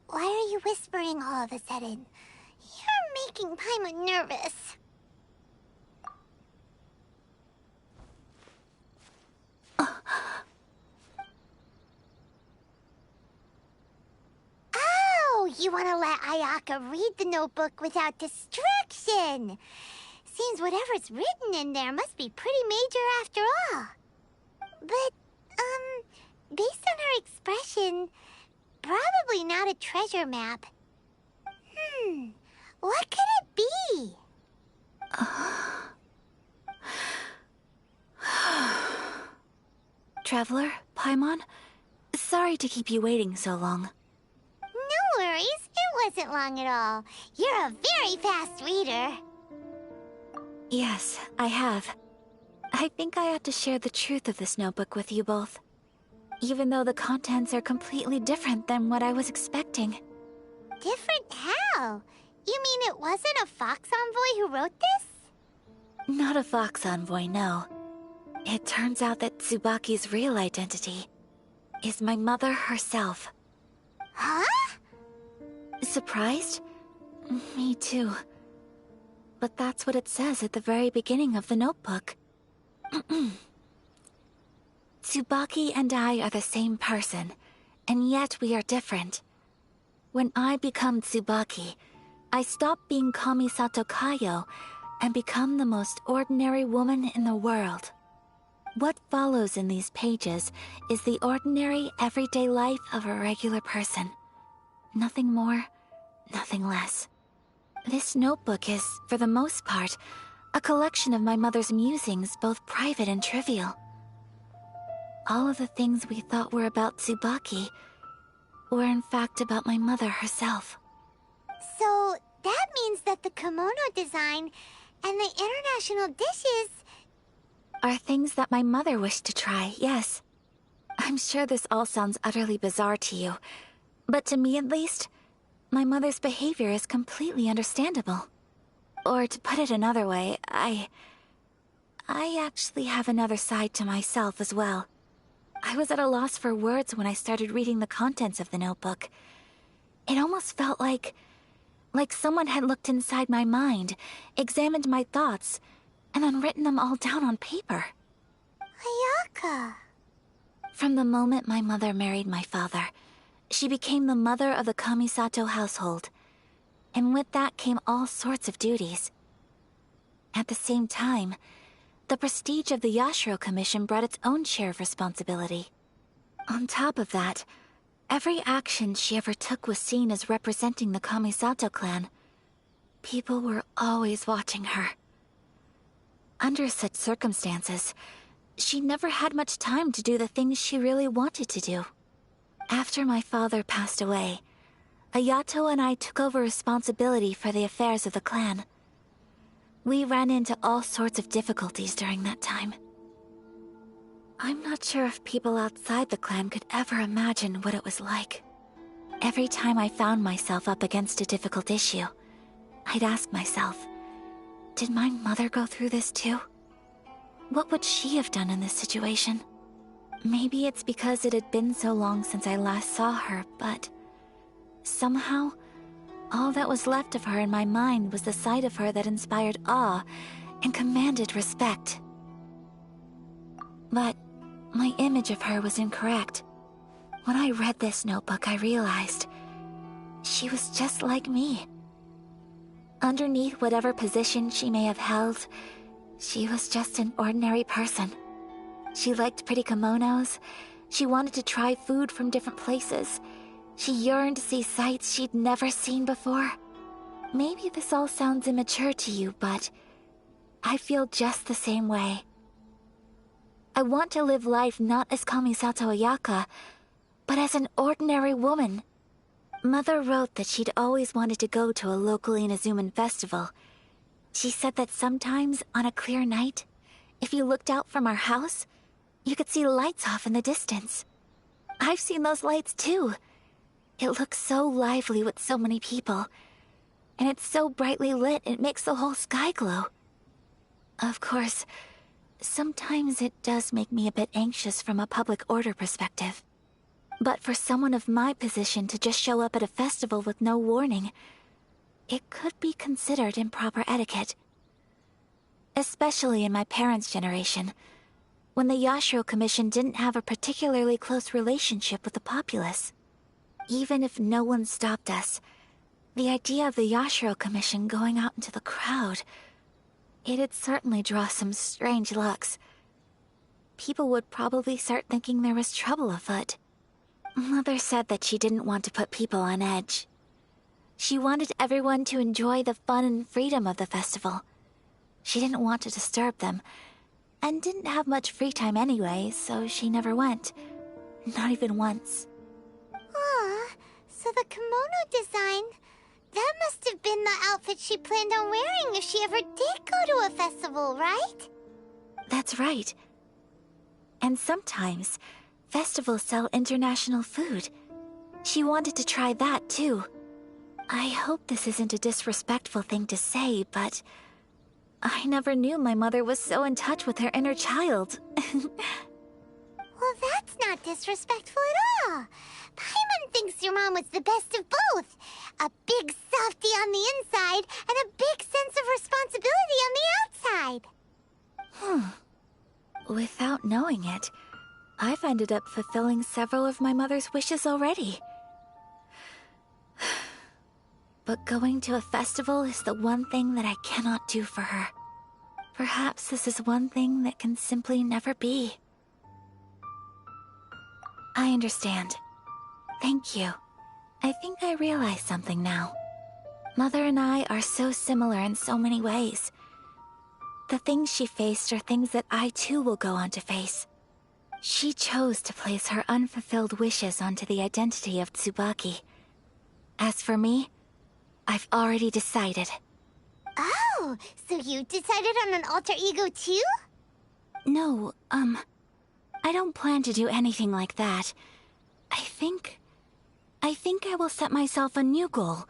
Why are you whispering all of a sudden? You're making Paimon nervous. You want to let Ayaka read the notebook without distraction. Seems whatever's written in there must be pretty major after all. But, based on her expression, probably not a treasure map. What could it be? Traveler, Paimon, sorry to keep you waiting so long. No worries, it wasn't long at all. You're a very fast reader. Yes, I have. I think I ought to share the truth of this notebook with you both. Even though the contents are completely different than what I was expecting. Different how? You mean it wasn't a Fox Envoy who wrote this? Not a Fox Envoy, no. It turns out that Tsubaki's real identity is my mother herself. Huh? Surprised? Me too. But that's what it says at the very beginning of the notebook. Tsubaki and I are the same person, and yet we are different. When I become Tsubaki, I stop being Kamisato Kayo and become the most ordinary woman in the world. What follows in these pages is the ordinary, everyday life of a regular person. Nothing more, nothing less. This notebook is, for the most part, a collection of my mother's musings, both private and trivial. All of the things we thought were about Tsubaki were in fact about my mother herself. So, that means that the kimono design and the international dishes are things that my mother wished to try, yes. I'm sure this all sounds utterly bizarre to you, but to me at least, my mother's behavior is completely understandable. Or to put it another way, I actually have another side to myself as well. I was at a loss for words when I started reading the contents of the notebook. It almost felt like someone had looked inside my mind, examined my thoughts, and then written them all down on paper. Ayaka. From the moment my mother married my father, she became the mother of the Kamisato household. And with that came all sorts of duties. At the same time, the prestige of the Yashiro Commission brought its own share of responsibility. On top of that, every action she ever took was seen as representing the Kamisato clan. People were always watching her. Under such circumstances, she never had much time to do the things she really wanted to do. After my father passed away, Ayato and I took over responsibility for the affairs of the clan. We ran into all sorts of difficulties during that time. I'm not sure if people outside the clan could ever imagine what it was like. Every time I found myself up against a difficult issue, I'd ask myself, did my mother go through this too? What would she have done in this situation? Maybe it's because it had been so long since I last saw her, but somehow, all that was left of her in my mind was the side of her that inspired awe and commanded respect. But my image of her was incorrect. When I read this notebook, I realized she was just like me. Underneath whatever position she may have held, she was just an ordinary person. She liked pretty kimonos. She wanted to try food from different places. She yearned to see sights she'd never seen before. Maybe this all sounds immature to you, but I feel just the same way. I want to live life not as Kamisato Ayaka, but as an ordinary woman. Mother wrote that she'd always wanted to go to a local Inazuman festival. She said that sometimes, on a clear night, if you looked out from our house, you could see lights off in the distance. I've seen those lights too. It looks so lively with so many people, and it's so brightly lit it makes the whole sky glow. Of course, sometimes it does make me a bit anxious from a public order perspective. But for someone of my position to just show up at a festival with no warning, it could be considered improper etiquette. Especially in my parents' generation, when the Yashiro Commission didn't have a particularly close relationship with the populace. Even if no one stopped us, the idea of the Yashiro Commission going out into the crowd, it'd certainly draw some strange looks. People would probably start thinking there was trouble afoot. Mother said that she didn't want to put people on edge. She wanted everyone to enjoy the fun and freedom of the festival. She didn't want to disturb them, and didn't have much free time anyway, so she never went. Not even once. Aw, so the kimono design, that must have been the outfit she planned on wearing if she ever did go to a festival, right? That's right. And sometimes, festivals sell international food. She wanted to try that too. I hope this isn't a disrespectful thing to say, but I never knew my mother was so in touch with her inner child. Well, that's not disrespectful at all. Paimon thinks your mom was the best of both. A big softie on the inside and a big sense of responsibility on the outside. Without knowing it, I've ended up fulfilling several of my mother's wishes already. but going to a festival is the one thing that I cannot do for her. Perhaps this is one thing that can simply never be. I understand. Thank you. I think I realize something now. Mother and I are so similar in so many ways. The things she faced are things that I too will go on to face. She chose to place her unfulfilled wishes onto the identity of Tsubaki. As for me, I've already decided. Oh, so you decided on an alter ego too? No, I don't plan to do anything like that. I think I will set myself a new goal.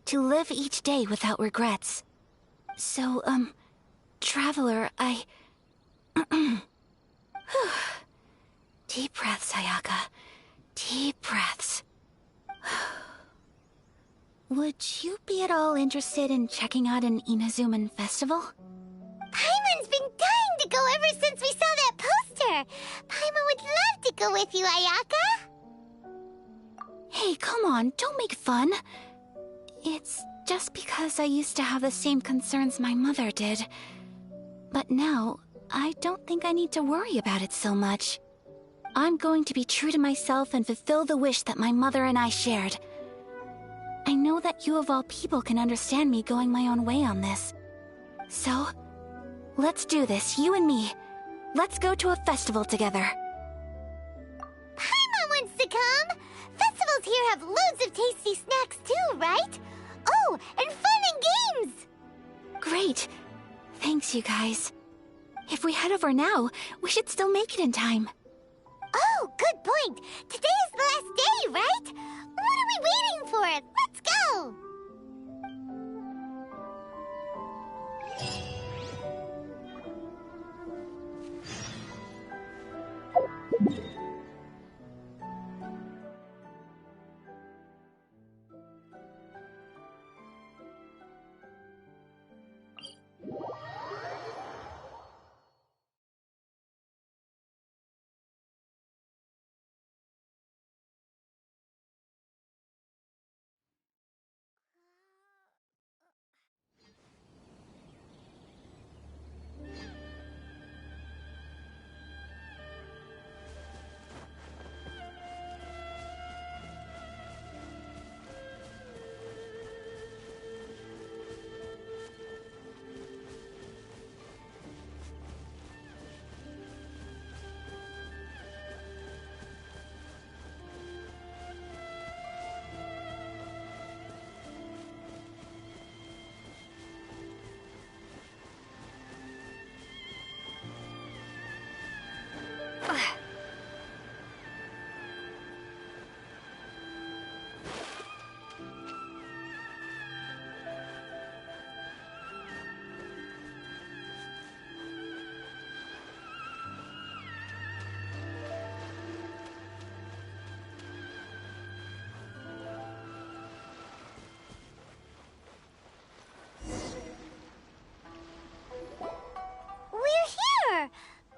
To live each day without regrets. So, Traveler, Deep breaths, Ayaka. Deep breaths. Would you be at all interested in checking out an Inazuman festival? Paimon's been dying to go ever since we saw that poster! Paimon would love to go with you, Ayaka! Hey, come on, don't make fun. It's just because I used to have the same concerns my mother did. But now, I don't think I need to worry about it so much. I'm going to be true to myself and fulfill the wish that my mother and I shared. I know that you of all people can understand me going my own way on this. So, let's do this, you and me. Let's go to a festival together. Paimon wants to come! Festivals here have loads of tasty snacks too, right? Oh, and fun and games! Great. Thanks, you guys. If we head over now, we should still make it in time. Oh, good point! Today is the last day, right? What are we waiting for? Let's go!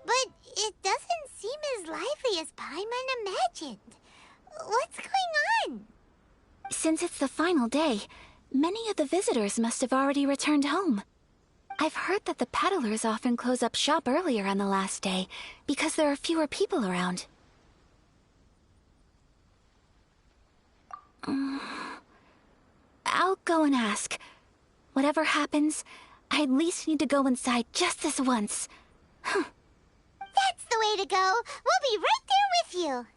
But it doesn't seem as lively as Paimon imagined. What's going on? Since it's the final day, many of the visitors must have already returned home. I've heard that the peddlers often close up shop earlier on the last day because there are fewer people around. I'll go and ask. Whatever happens, I at least need to go inside just this once. That's the way to go. We'll be right there with you.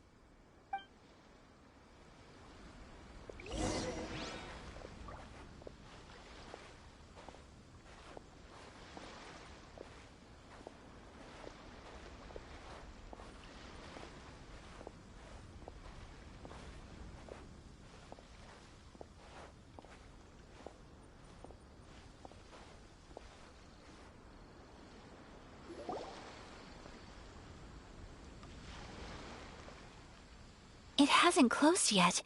It hasn't closed yet.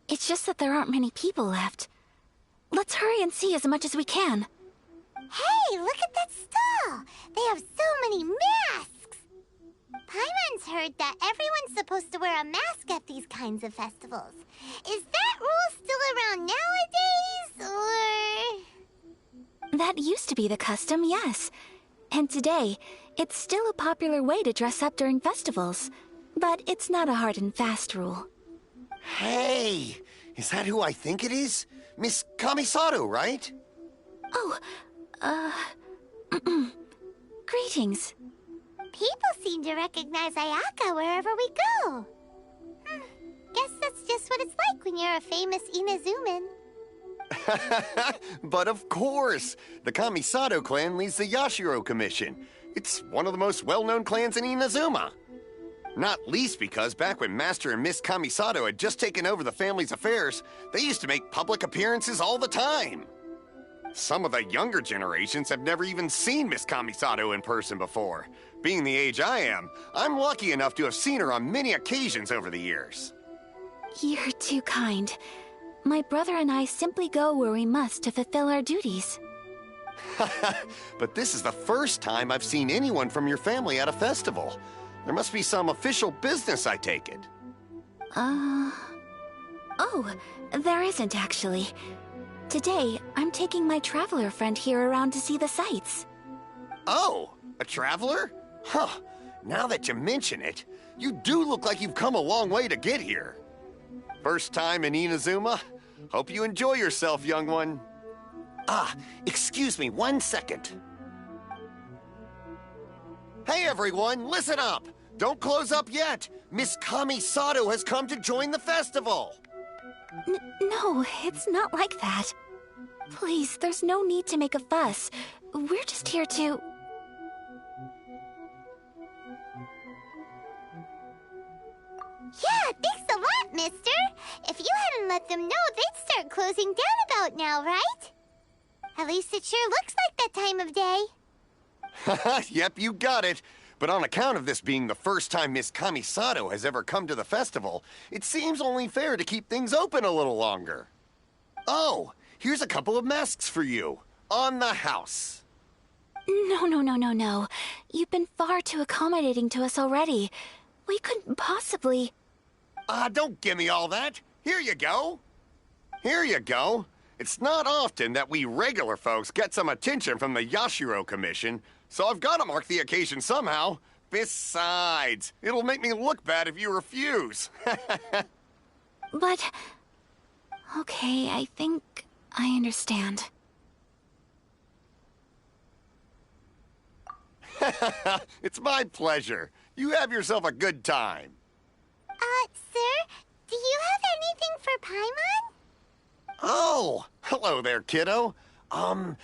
It's just that there aren't many people left. Let's hurry and see as much as we can. Hey, look at that stall! They have so many masks! Paimon's heard that everyone's supposed to wear a mask at these kinds of festivals. Is that rule still around nowadays, or...? That used to be the custom, yes. And today, it's still a popular way to dress up during festivals. But it's not a hard and fast rule. Hey! Is that who I think it is? Miss Kamisato, right? Oh, greetings. People seem to recognize Ayaka wherever we go. Guess that's just what it's like when you're a famous Inazuman. But of course! The Kamisato clan leads the Yashiro Commission. It's one of the most well-known clans in Inazuma. Not least because back when Master and Miss Kamisato had just taken over the family's affairs, they used to make public appearances all the time. Some of the younger generations have never even seen Miss Kamisato in person before. Being the age I am, I'm lucky enough to have seen her on many occasions over the years. You're too kind. My brother and I simply go where we must to fulfill our duties. But this is the first time I've seen anyone from your family at a festival. There must be some official business, I take it. Oh, there isn't actually. Today, I'm taking my traveler friend here around to see the sights. Oh, a traveler? Huh. Now that you mention it, you do look like you've come a long way to get here. First time in Inazuma? Hope you enjoy yourself, young one. Ah, excuse me 1 second. Hey everyone, listen up! Don't close up yet! Miss Kamisato has come to join the festival! No, it's not like that. Please, there's no need to make a fuss. We're just here to... Yeah, thanks a lot, mister. If you hadn't let them know, they'd start closing down about now, right? At least it sure looks like that time of day. Yep, you got it. But on account of this being the first time Miss Kamisato has ever come to the festival, it seems only fair to keep things open a little longer. Oh, here's a couple of masks for you. On the house. No. You've been far too accommodating to us already. We couldn't possibly... Don't give me all that. Here you go. Here you go. It's not often that we regular folks get some attention from the Yashiro Commission, so I've got to mark the occasion somehow. Besides, it'll make me look bad if you refuse. But... Okay, I think I understand. It's my pleasure. You have yourself a good time. Sir, do you have anything for Paimon? Oh, hello there, kiddo. I'm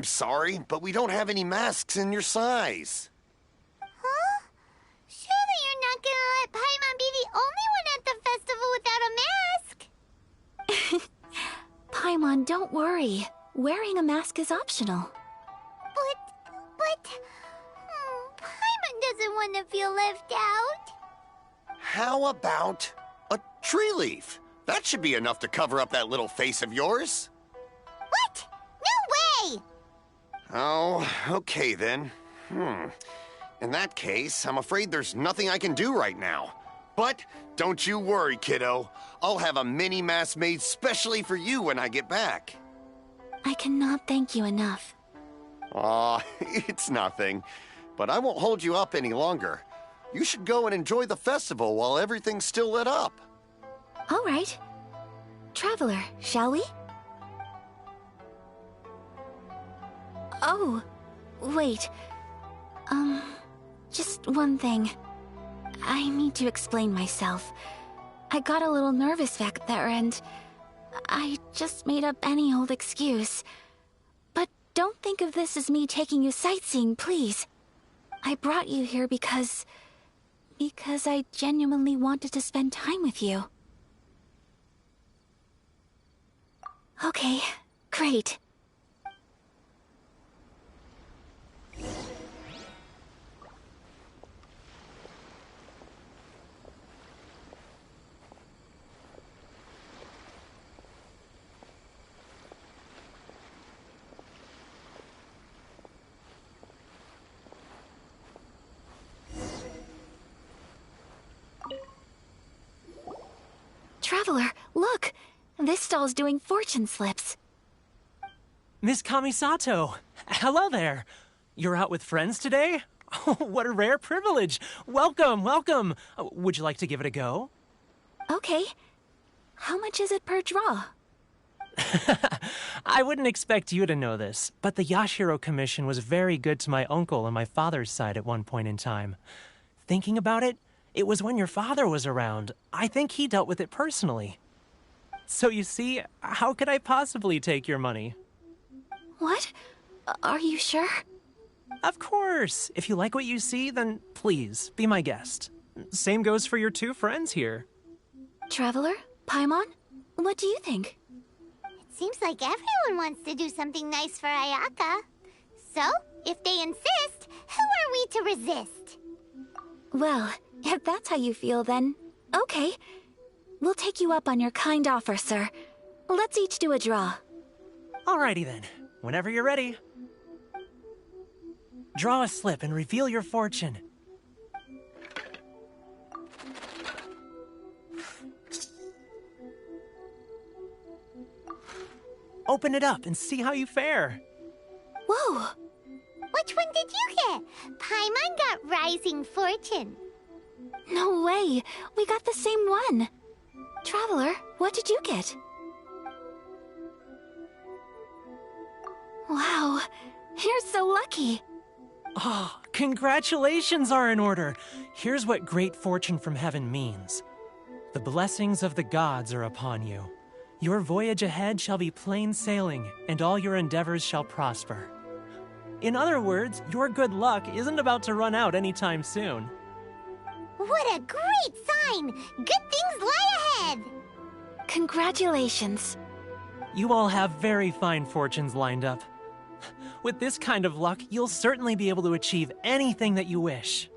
sorry, but we don't have any masks in your size. Huh? Surely you're not gonna let Paimon be the only one at the festival without a mask? Paimon, don't worry. Wearing a mask is optional. But... Paimon doesn't want to feel left out. How about a tree leaf? That should be enough to cover up that little face of yours. What? No way! Oh, okay then. In that case, I'm afraid there's nothing I can do right now. But don't you worry, kiddo. I'll have a mini mask made specially for you when I get back. I cannot thank you enough. Aw, it's nothing. But I won't hold you up any longer. You should go and enjoy the festival while everything's still lit up. All right. Traveler, shall we? Oh, wait. Just one thing. I need to explain myself. I got a little nervous back there and I just made up any old excuse. But don't think of this as me taking you sightseeing, please. I brought you here because I genuinely wanted to spend time with you. Okay, great. This stall's doing fortune slips. Miss Kamisato, hello there. You're out with friends today? Oh, what a rare privilege. Welcome, welcome. Would you like to give it a go? Okay. How much is it per draw? I wouldn't expect you to know this, but the Yashiro Commission was very good to my uncle on my father's side at one point in time. Thinking about it, it was when your father was around. I think he dealt with it personally. So you see, how could I possibly take your money? What? Are you sure? Of course. If you like what you see, then please, be my guest. Same goes for your two friends here. Traveler? Paimon? What do you think? It seems like everyone wants to do something nice for Ayaka. So, if they insist, who are we to resist? Well, if that's how you feel, then okay. We'll take you up on your kind offer, sir. Let's each do a draw. Alrighty then. Whenever you're ready. Draw a slip and reveal your fortune. Open it up and see how you fare. Whoa! Which one did you get? Paimon got Rising Fortune. No way! We got the same one! Traveler, what did you get? Wow, you're so lucky! Oh, congratulations are in order. Here's what great fortune from heaven means. The blessings of the gods are upon you. Your voyage ahead shall be plain sailing, and all your endeavors shall prosper. In other words, your good luck isn't about to run out anytime soon. What a great sign! Good things lie ahead! Congratulations. You all have very fine fortunes lined up. With this kind of luck, you'll certainly be able to achieve anything that you wish.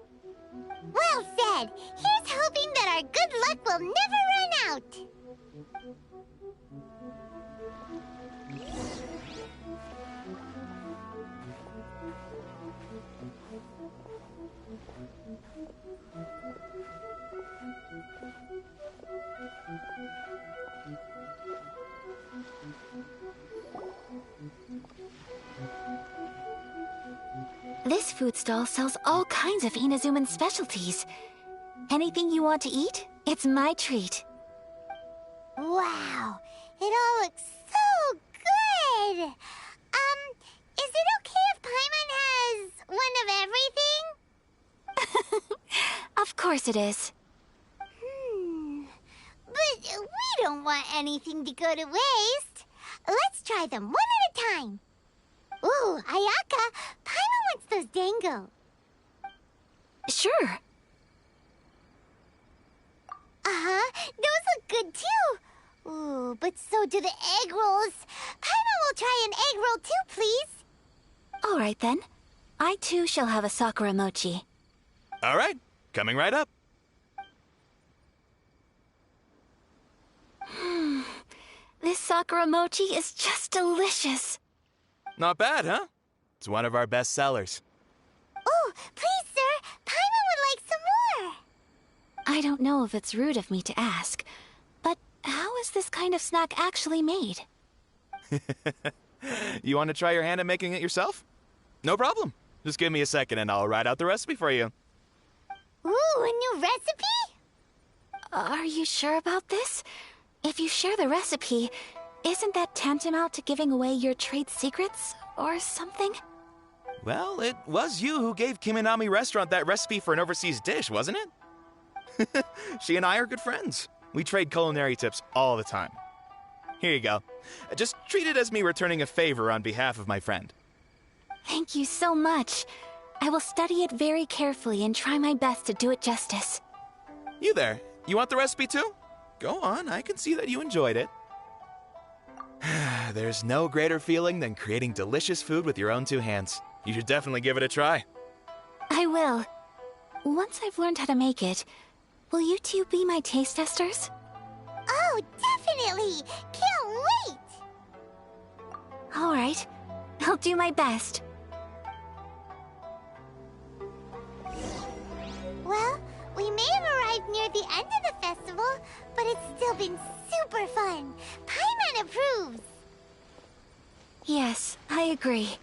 Well said! Here's hoping that our good luck will never run out! This food stall sells all kinds of Inazuman specialties. Anything you want to eat, it's my treat. Wow, it all looks so good! Is it okay if Paimon has one of everything? Of course it is. But we don't want anything to go to waste. Let's try them one at a time. Ooh, Ayaka, Paimon wants those dango. Sure. Uh-huh, those look good too. Ooh, but so do the egg rolls. Paimon will try an egg roll too, please. All right then. I too shall have a sakura mochi. All right, coming right up. This sakura mochi is just delicious. Not bad, huh? It's one of our best sellers. Oh, please, sir. Paimon would like some more. I don't know if it's rude of me to ask, but how is this kind of snack actually made? You want to try your hand at making it yourself? No problem. Just give me a second and I'll write out the recipe for you. Ooh, a new recipe? Are you sure about this? If you share the recipe, isn't that tantamount to giving away your trade secrets or something? Well, it was you who gave Kiminami Restaurant that recipe for an overseas dish, wasn't it? She and I are good friends. We trade culinary tips all the time. Here you go. Just treat it as me returning a favor on behalf of my friend. Thank you so much. I will study it very carefully and try my best to do it justice. You there, you want the recipe too? Go on, I can see that you enjoyed it. There's no greater feeling than creating delicious food with your own two hands. You should definitely give it a try. I will. Once I've learned how to make it, will you two be my taste testers? Oh, definitely! Can't wait! All right. I'll do my best. Well, we may have arrived near the end of the festival, but it's still been super fun. Paimon proves. Yes, I agree.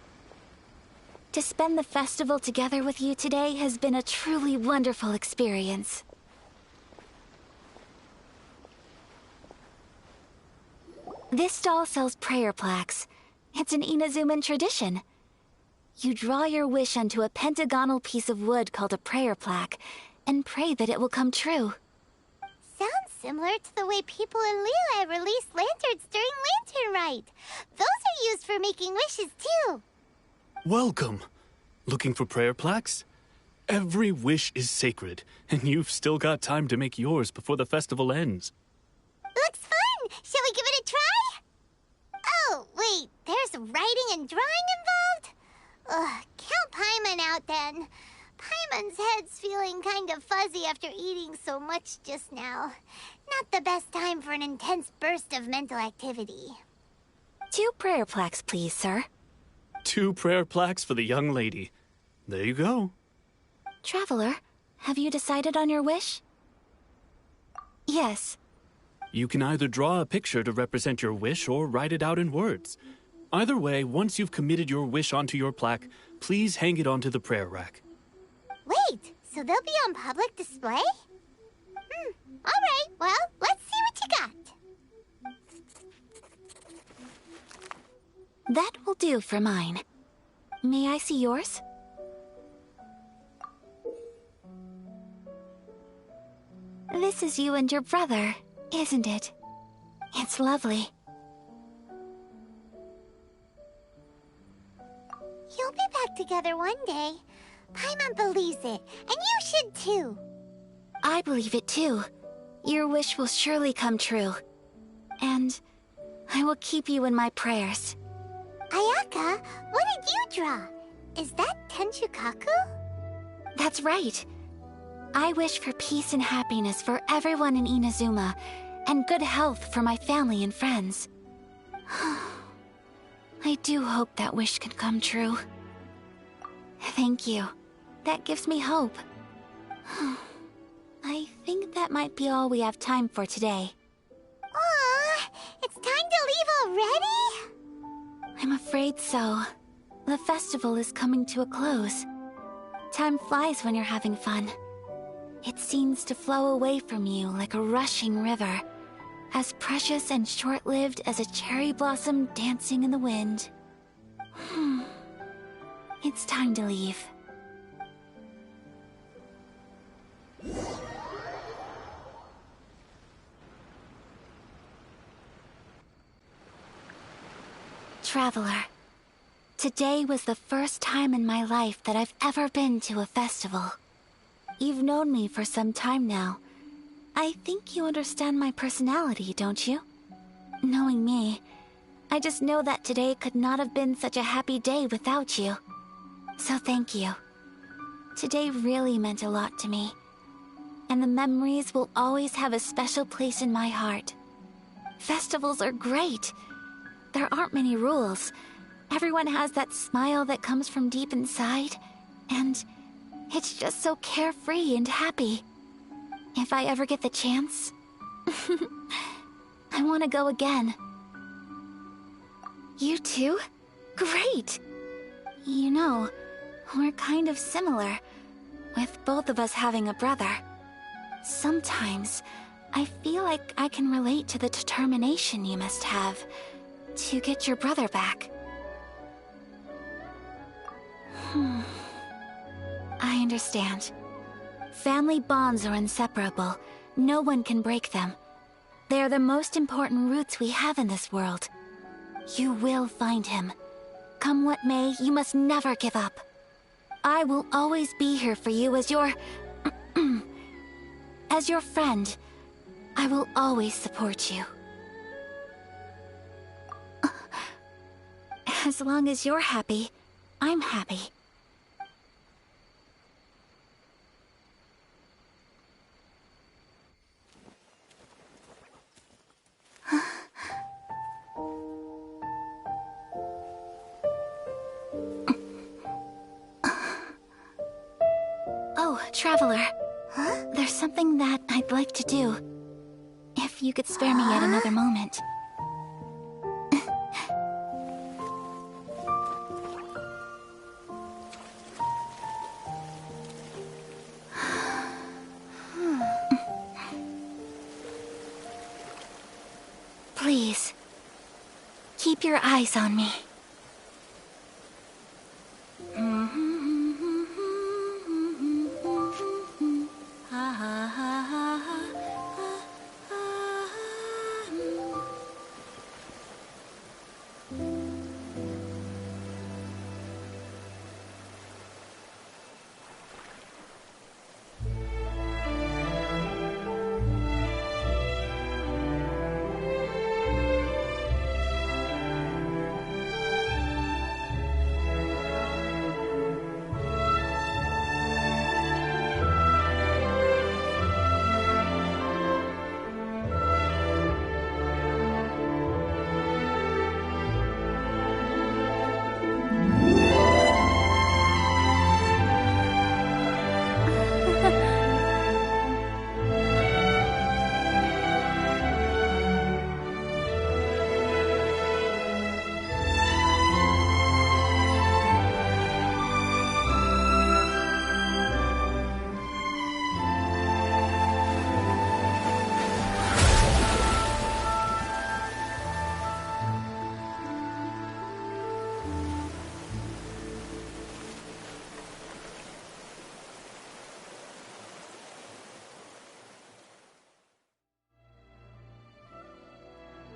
To spend the festival together with you today has been a truly wonderful experience. This stall sells prayer plaques. It's an Inazuman tradition. You draw your wish onto a pentagonal piece of wood called a prayer plaque, and pray that it will come true. Sounds similar to the way people in Liyue release lanterns during Lantern Rite. Those are used for making wishes, too. Welcome. Looking for prayer plaques? Every wish is sacred, and you've still got time to make yours before the festival ends. Looks fun! Shall we give it a try? Oh, wait, there's writing and drawing involved? Ugh, count Paimon out then. Paimon's head's feeling kind of fuzzy after eating so much just now. Not the best time for an intense burst of mental activity. 2 prayer plaques, please, sir. 2 prayer plaques for the young lady. There you go. Traveler, have you decided on your wish? Yes. You can either draw a picture to represent your wish or write it out in words. Either way, once you've committed your wish onto your plaque, please hang it onto the prayer rack. Wait, so they'll be on public display? Alright, well, let's see what you got. That will do for mine. May I see yours? This is you and your brother, isn't it? It's lovely. You'll be back together one day. Paimon believes it, and you should too. I believe it too. Your wish will surely come true. And I will keep you in my prayers. Ayaka, what did you draw? Is that Tenshukaku? That's right. I wish for peace and happiness for everyone in Inazuma, and good health for my family and friends. I do hope that wish can come true. Thank you. That gives me hope. I think that might be all we have time for today. Aw, it's time to leave already? I'm afraid so. The festival is coming to a close. Time flies when you're having fun. It seems to flow away from you like a rushing river, as precious and short-lived as a cherry blossom dancing in the wind. It's time to leave. Traveler, today was the first time in my life that I've ever been to a festival. You've known me for some time now. I think you understand my personality, don't you? Knowing me, I just know that today could not have been such a happy day without you. So thank you. Today really meant a lot to me. And the memories will always have a special place in my heart. Festivals are great. There aren't many rules. Everyone has that smile that comes from deep inside. And it's just so carefree and happy. If I ever get the chance, I want to go again. You too? Great! You know, we're kind of similar, with both of us having a brother. Sometimes, I feel like I can relate to the determination you must have to get your brother back. I understand. Family bonds are inseparable. No one can break them. They are the most important roots we have in this world. You will find him. Come what may, you must never give up. I will always be here for you as your... as your friend. I will always support you. As long as you're happy, I'm happy. Oh, Traveler. Huh? There's something that I'd like to do. If you could spare me yet another moment. Please, keep your eyes on me.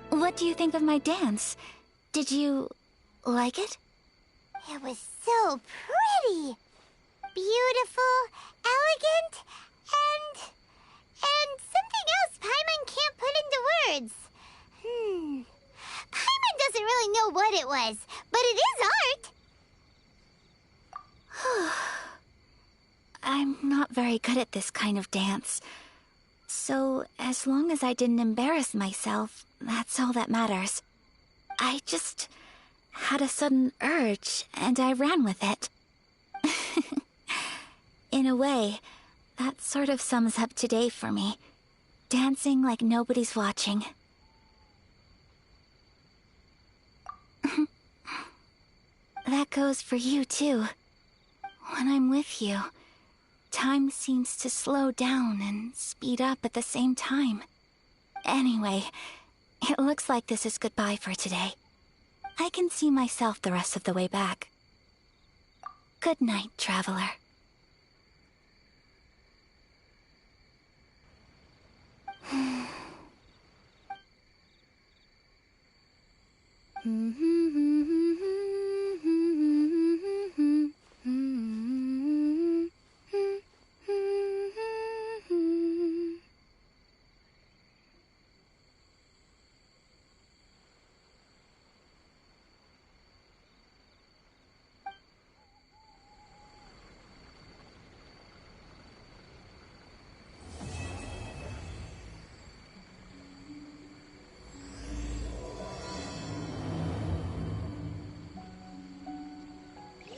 What do you think of my dance? Did you like it? It was so pretty. Beautiful, elegant, and something else Paimon can't put into words. Paimon doesn't really know what it was, but it is art. I'm not very good at this kind of dance. So, as long as I didn't embarrass myself, that's all that matters. I just had a sudden urge, and I ran with it. In a way, that sort of sums up today for me. Dancing like nobody's watching. That goes for you, too. When I'm with you, time seems to slow down and speed up at the same time. Anyway, it looks like this is goodbye for today. I can see myself the rest of the way back. Good night, traveler.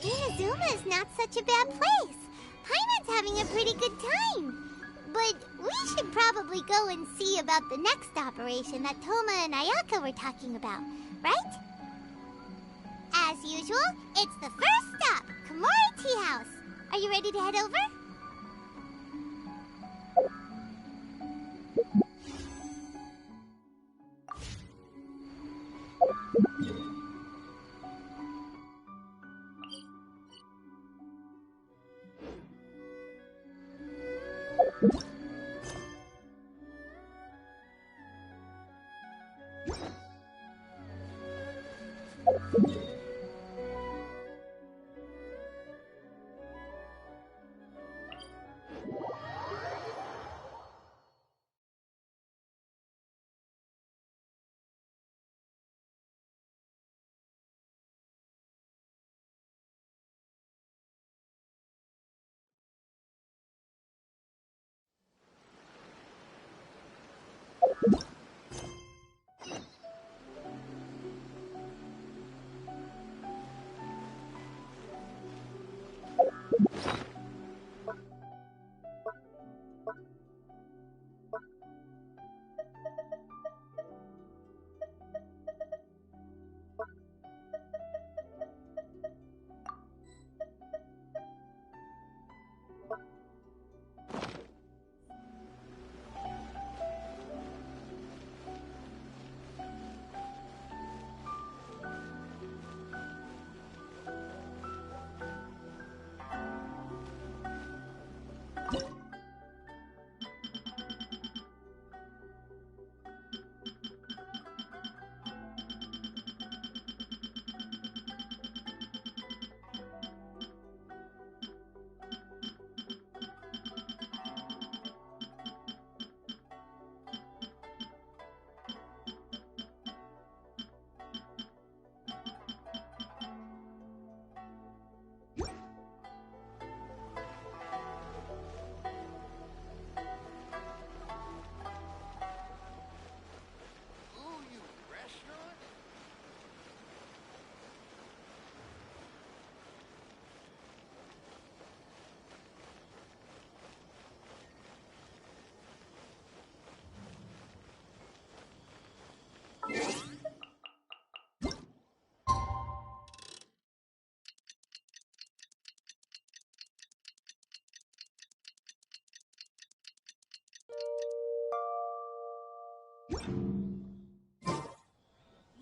Inazuma is not such a bad place. Paimon's having a pretty good time. But we should probably go and see about the next operation that Toma and Ayaka were talking about, right? As usual, it's the first stop, Komori Tea House. Are you ready to head over?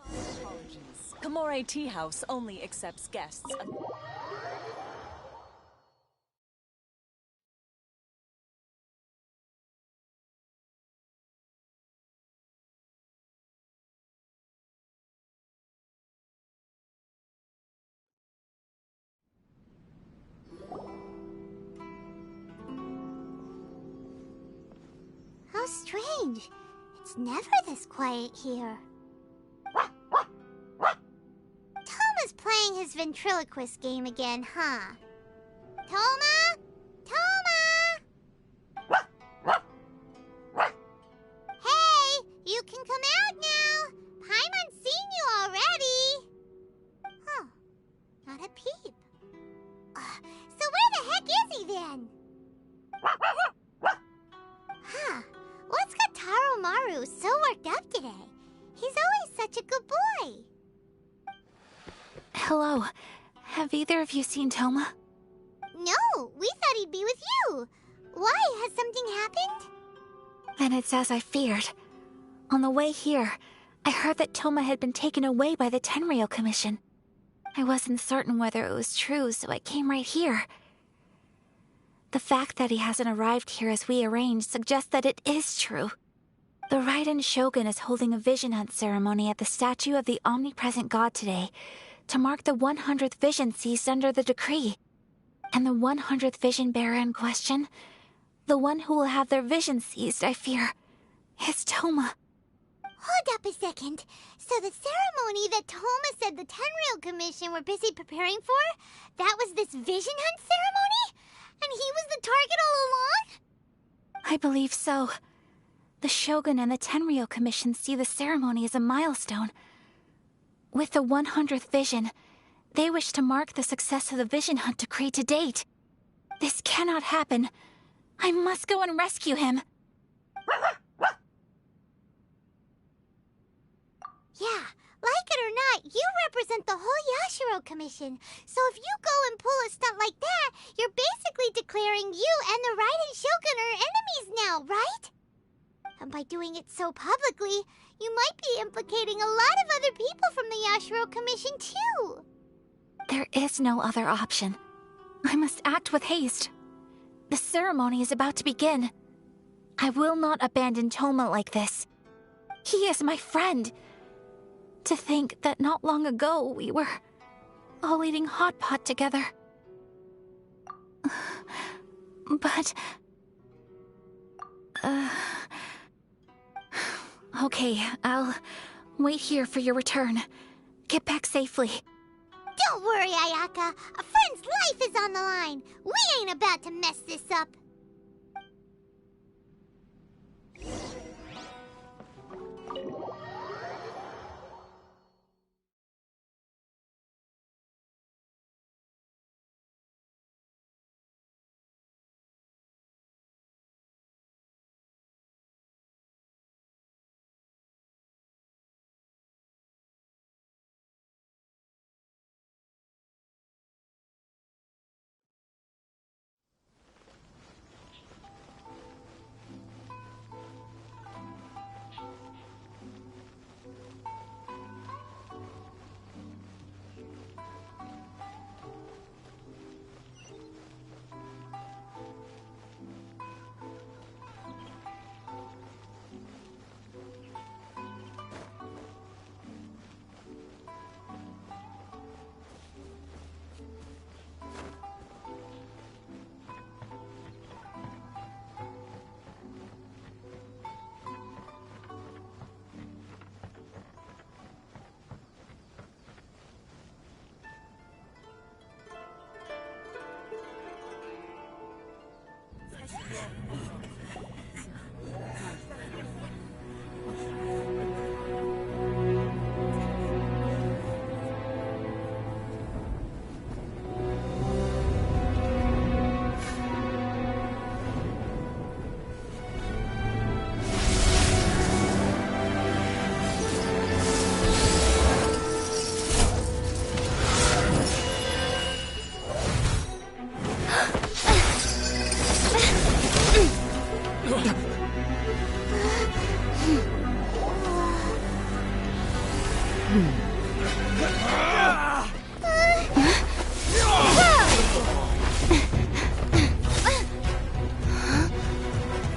Apologies. Kamore Tea House only accepts guests. How strange. It's never this quiet here. Toma's playing his ventriloquist game again, huh? Toma? Toma! Hey, you can come out now. Paimon's seen you already. Huh, not a peep. So where the heck is he then? Huh, what's got Taro Maru so worked up today? He's always such a good boy. Hello. Have either of you seen Toma? No, we thought he'd be with you. Why? Has something happened? Then it's as I feared. On the way here, I heard that Toma had been taken away by the Tenryou Commission. I wasn't certain whether it was true, so I came right here. The fact that he hasn't arrived here as we arranged suggests that it is true. The Raiden Shogun is holding a vision hunt ceremony at the statue of the omnipresent god today to mark the 100th vision seized under the decree. And the 100th vision bearer in question, the one who will have their vision seized, I fear, is Toma. Hold up a second. So the ceremony that Toma said the Tenryou Commission were busy preparing for, that was this vision hunt ceremony? And he was the target all along? I believe so. The Shogun and the Tenryou Commission see the ceremony as a milestone. With the 100th vision, they wish to mark the success of the vision hunt decree to date. This cannot happen. I must go and rescue him. Yeah, like it or not, you represent the whole Yashiro Commission. So if you go and pull a stunt like that, you're basically declaring you and the Raiden Shogun are enemies now, right? And by doing it so publicly, you might be implicating a lot of other people from the Yashiro Commission too. There is no other option. I must act with haste. The ceremony is about to begin. I will not abandon Toma like this. He is my friend. To think that not long ago we were all eating hot pot together. But... Okay, I'll wait here for your return. Get back safely. Don't worry, Ayaka. A friend's life is on the line. We ain't about to mess this up.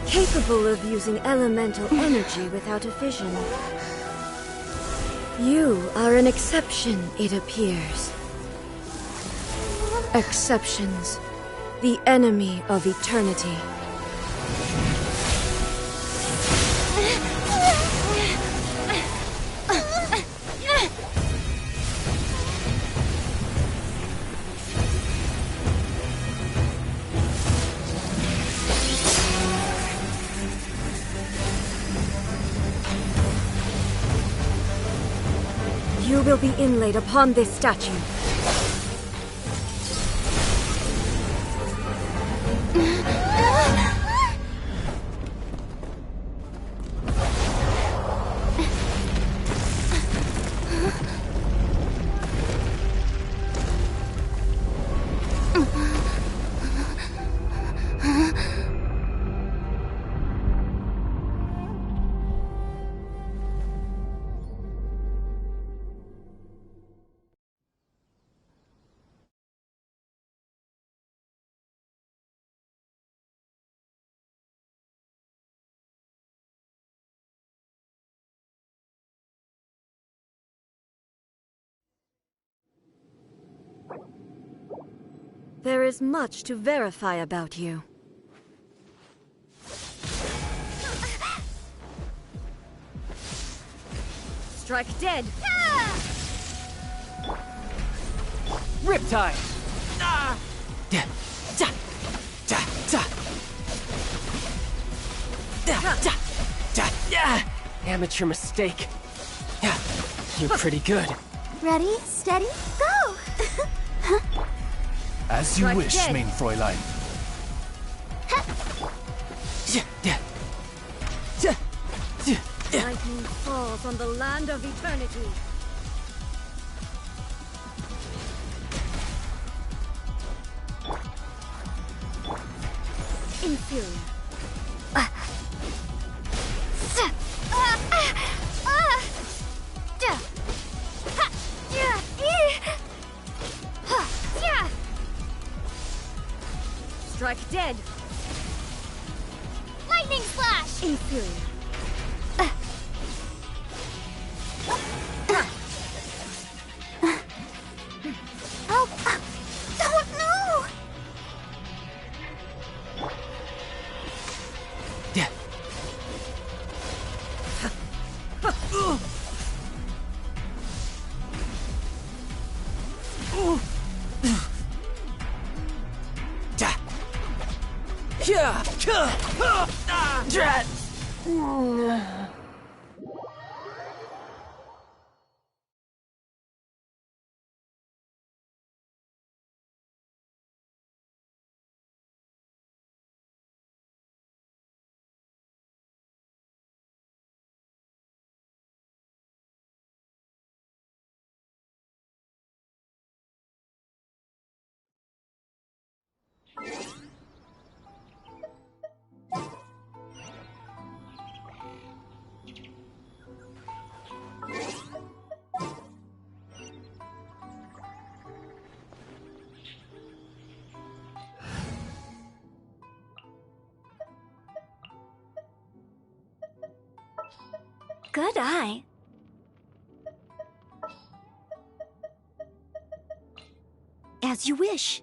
Capable of using elemental energy without a fission. You are an exception, it appears. Exceptions. The enemy of eternity. You will be inlaid upon this statue. There is much to verify about you. Strike dead! Riptide! Ah! Da, da, da, da. Da, da, da, yeah. Amateur mistake. Yeah, you're pretty good. Ready, steady, go! As you wish, mein Fräulein. Lightning falls on the land of eternity. Inferior. Strike dead. Lightning slash! Inferior. Oh, don't know! Drat! Good eye. As you wish.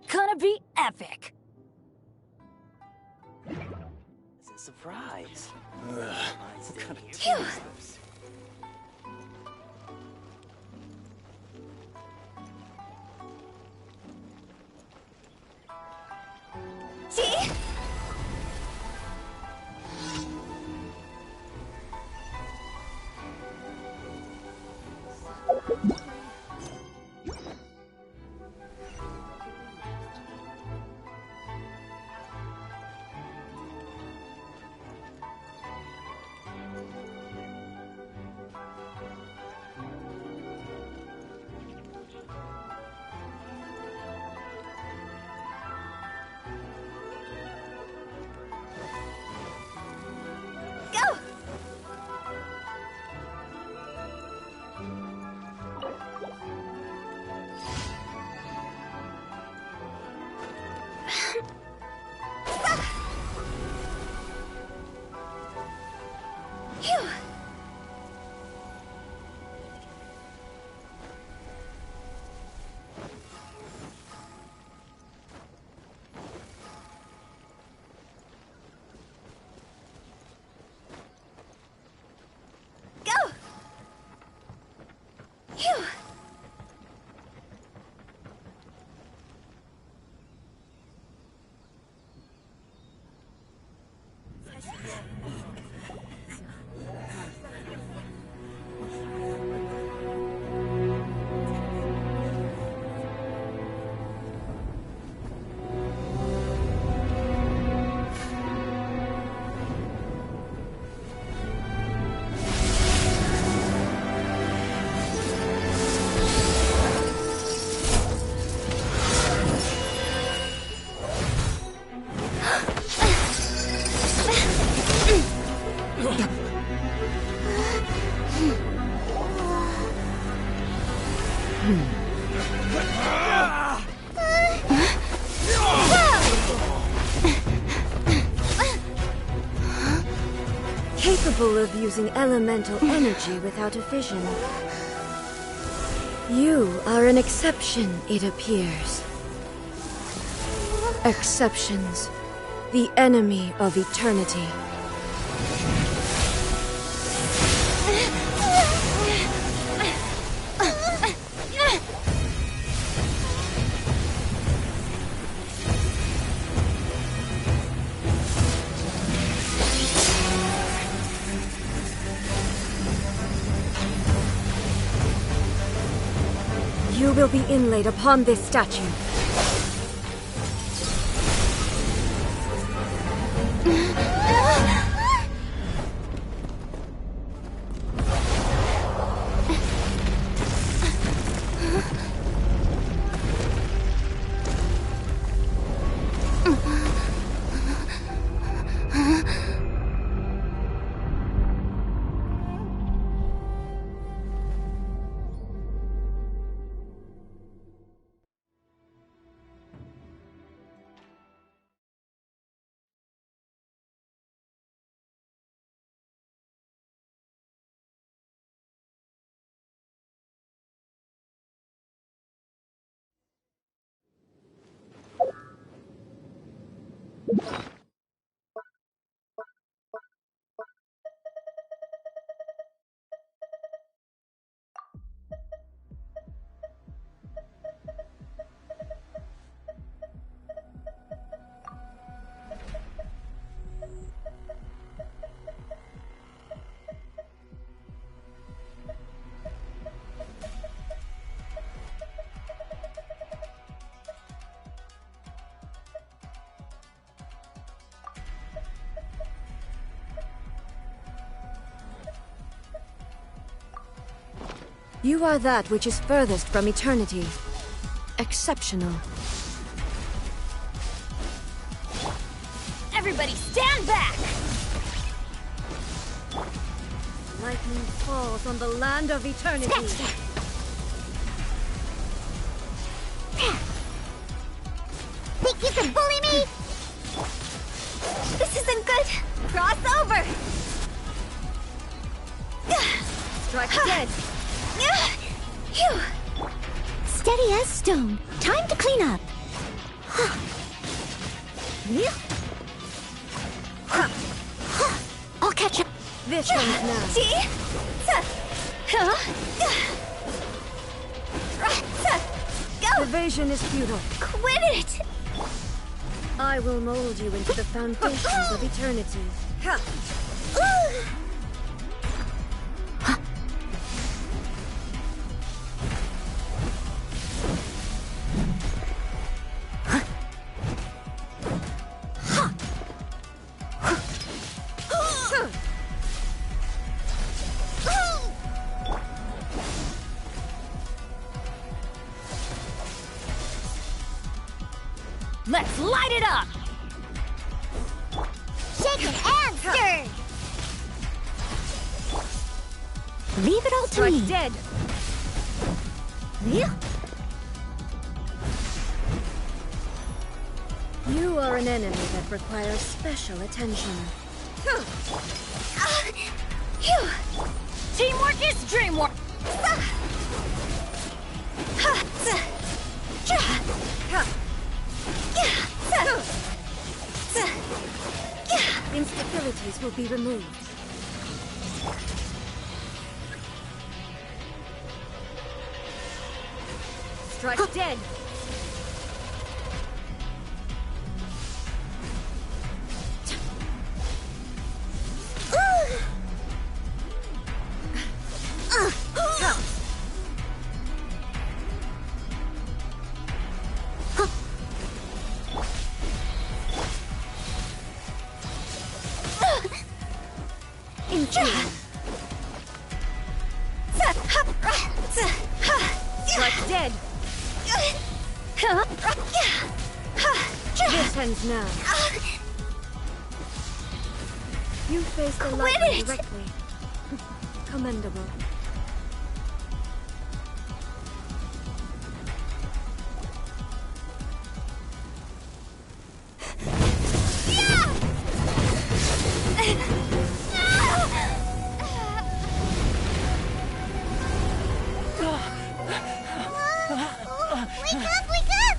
Gonna be epic. It's a surprise. What kind of Phew. is this? See? Phew. Capable of using elemental energy without a fission. You are an exception, it appears. Exceptions. The enemy of eternity. You will be inlaid upon this statue. You are that which is furthest from eternity. Exceptional. Everybody stand back! Lightning falls on the land of eternity. Think you can bully me? This isn't good! Cross over! Strike dead! Phew. Steady as stone. Time to clean up. I'll catch up. This one's now. See? Go! Evasion is futile. Quit it! I will mold you into the foundations of eternity. Let's light it up! Shaken and stirred! Leave it all to Strike me. dead! You are an enemy that requires special attention. Teamwork is dreamwork! Instabilities will be removed. Strike dead! Strike dead! This ends now. You face the light directly. Commendable. Wake up! Wake up!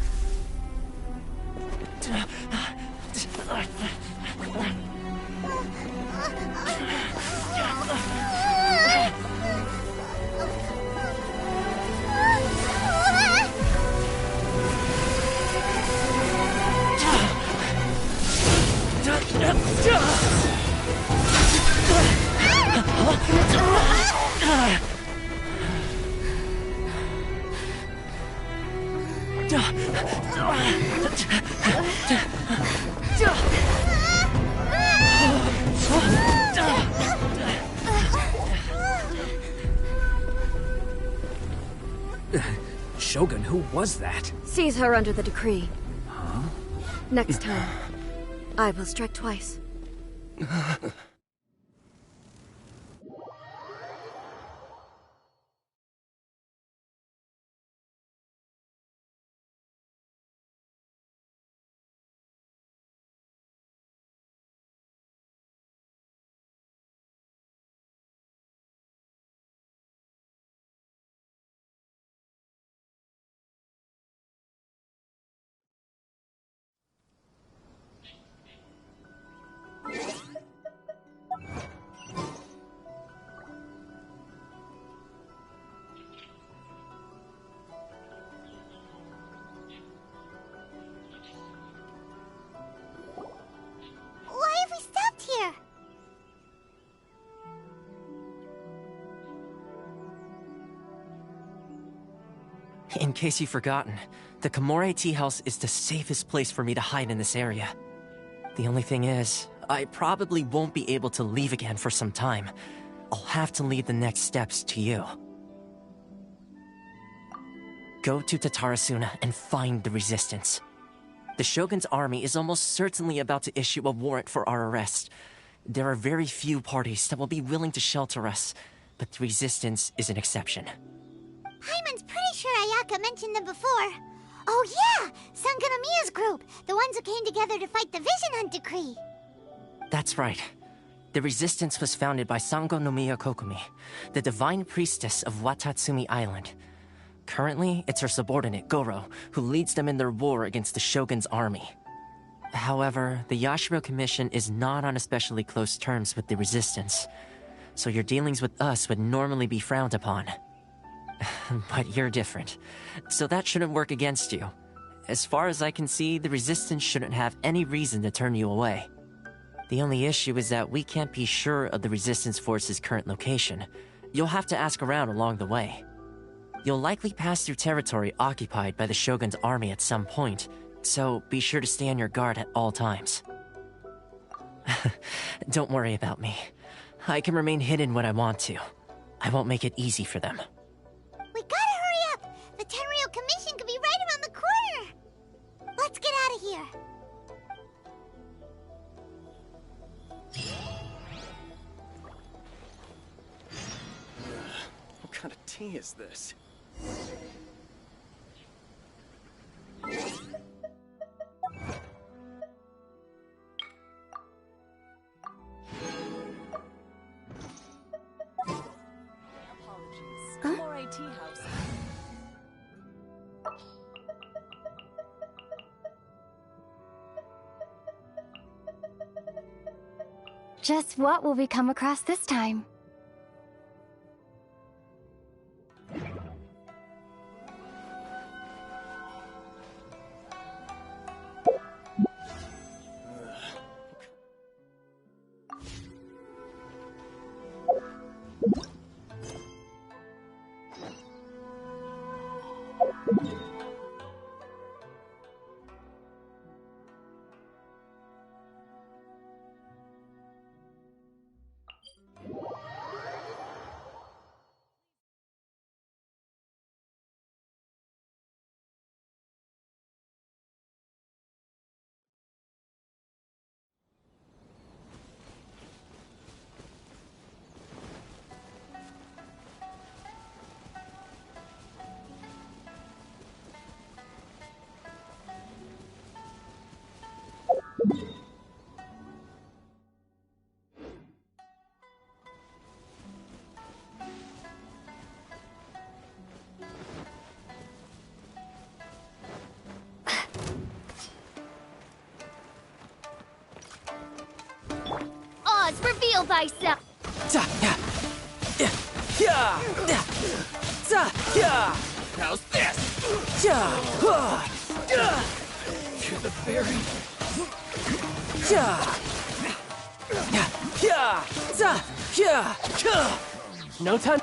Shogun, who was that? Seize her under the decree. Huh? Next time, I will strike twice. Why have we stopped here? In case you've forgotten, the Komore Tea House is the safest place for me to hide in this area. The only thing is, I probably won't be able to leave again for some time. I'll have to leave the next steps to you. Go to Tatarasuna and find the Resistance. The Shogun's army is almost certainly about to issue a warrant for our arrest. There are very few parties that will be willing to shelter us, but the Resistance is an exception. Paimon's pretty sure Ayaka mentioned them before. Oh yeah! Sangonomiya's group! The ones who came together to fight the Vision Hunt Decree! That's right. The Resistance was founded by Sangonomiya Kokumi, the divine priestess of Watatsumi Island. Currently, it's her subordinate, Goro, who leads them in their war against the Shogun's army. However, the Yashiro Commission is not on especially close terms with the Resistance, so your dealings with us would normally be frowned upon. But you're different, so that shouldn't work against you. As far as I can see, the Resistance shouldn't have any reason to turn you away. The only issue is that we can't be sure of the Resistance Force's current location. You'll have to ask around along the way. You'll likely pass through territory occupied by the Shogun's army at some point, so be sure to stay on your guard at all times. Don't worry about me. I can remain hidden when I want to. I won't make it easy for them. We gotta hurry up! The Tenryou Commission could be right around the corner! Let's get out of here! What kind of tea is this? Komore Tea House. Just what will we come across this time? Oz, reveal thyself! How's this? To the berry. No time.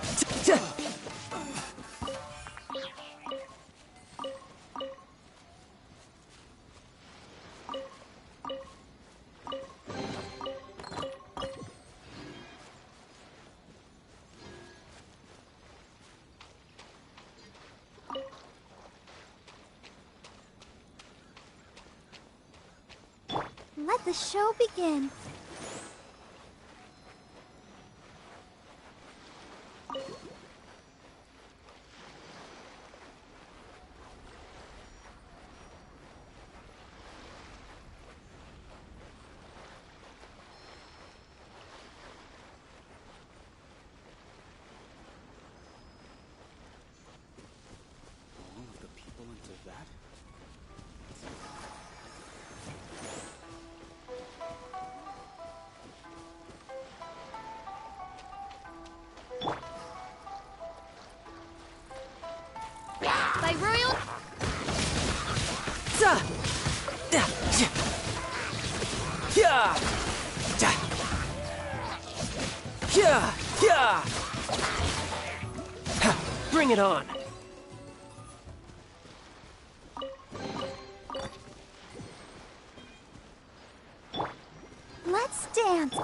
Let the show begin. All of the people into that? By royal... Bring it on. Let's dance.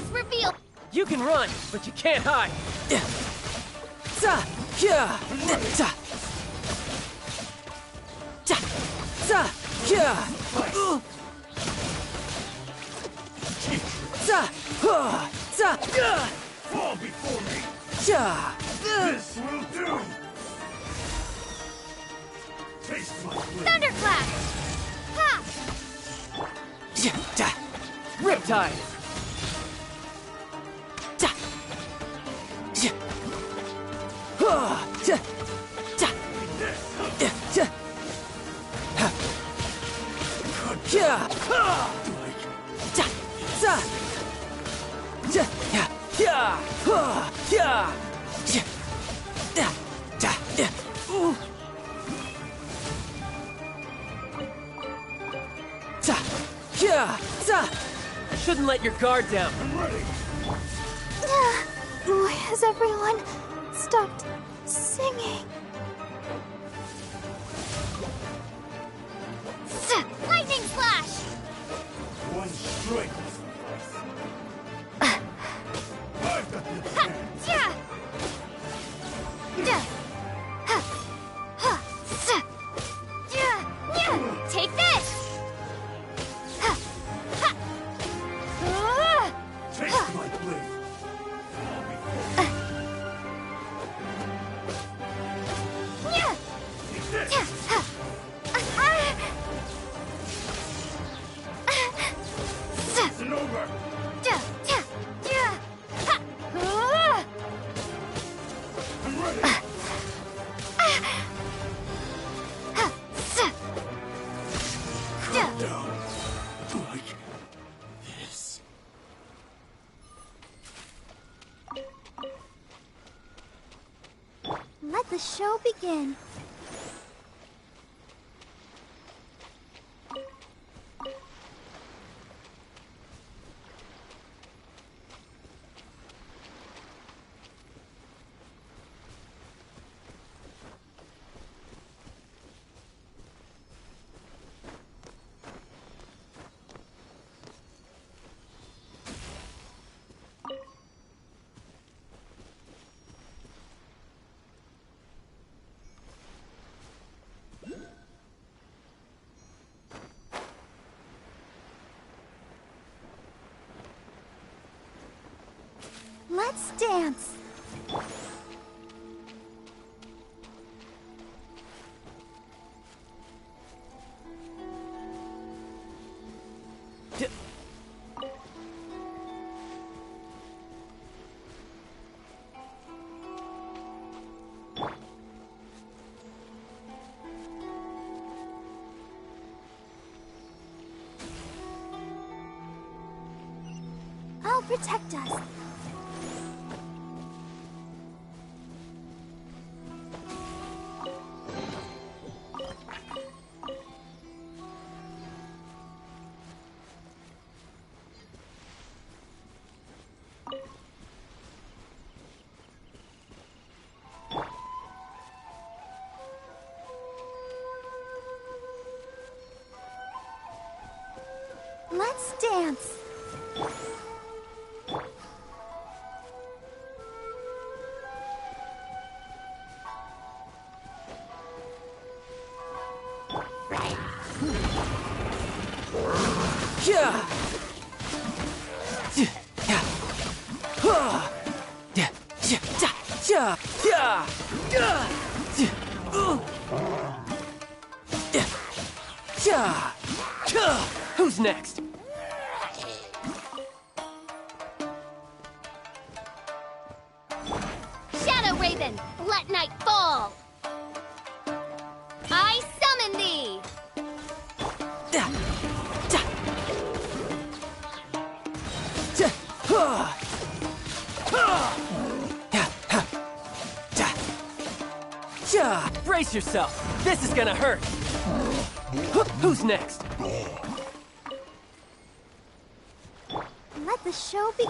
this reveal. You can run, but you can't hide. Fall before me! This will do! Taste my blade! Thunderclap! Ha! Riptide! Shouldn't let your guard down. I'm ready! Why has everyone stopped singing? Lightning slash! One strike will suffice. I've got this chance. Take this! Taste my blade! Take this! Isn't over! I'm ready! Calm down. Like this. Let the show begin. Let's dance. I'll protect us. Let's dance. Who's next? Shadow Raven, let night fall. I summon thee. Brace yourself. This is gonna hurt. Who's next? Let the show be.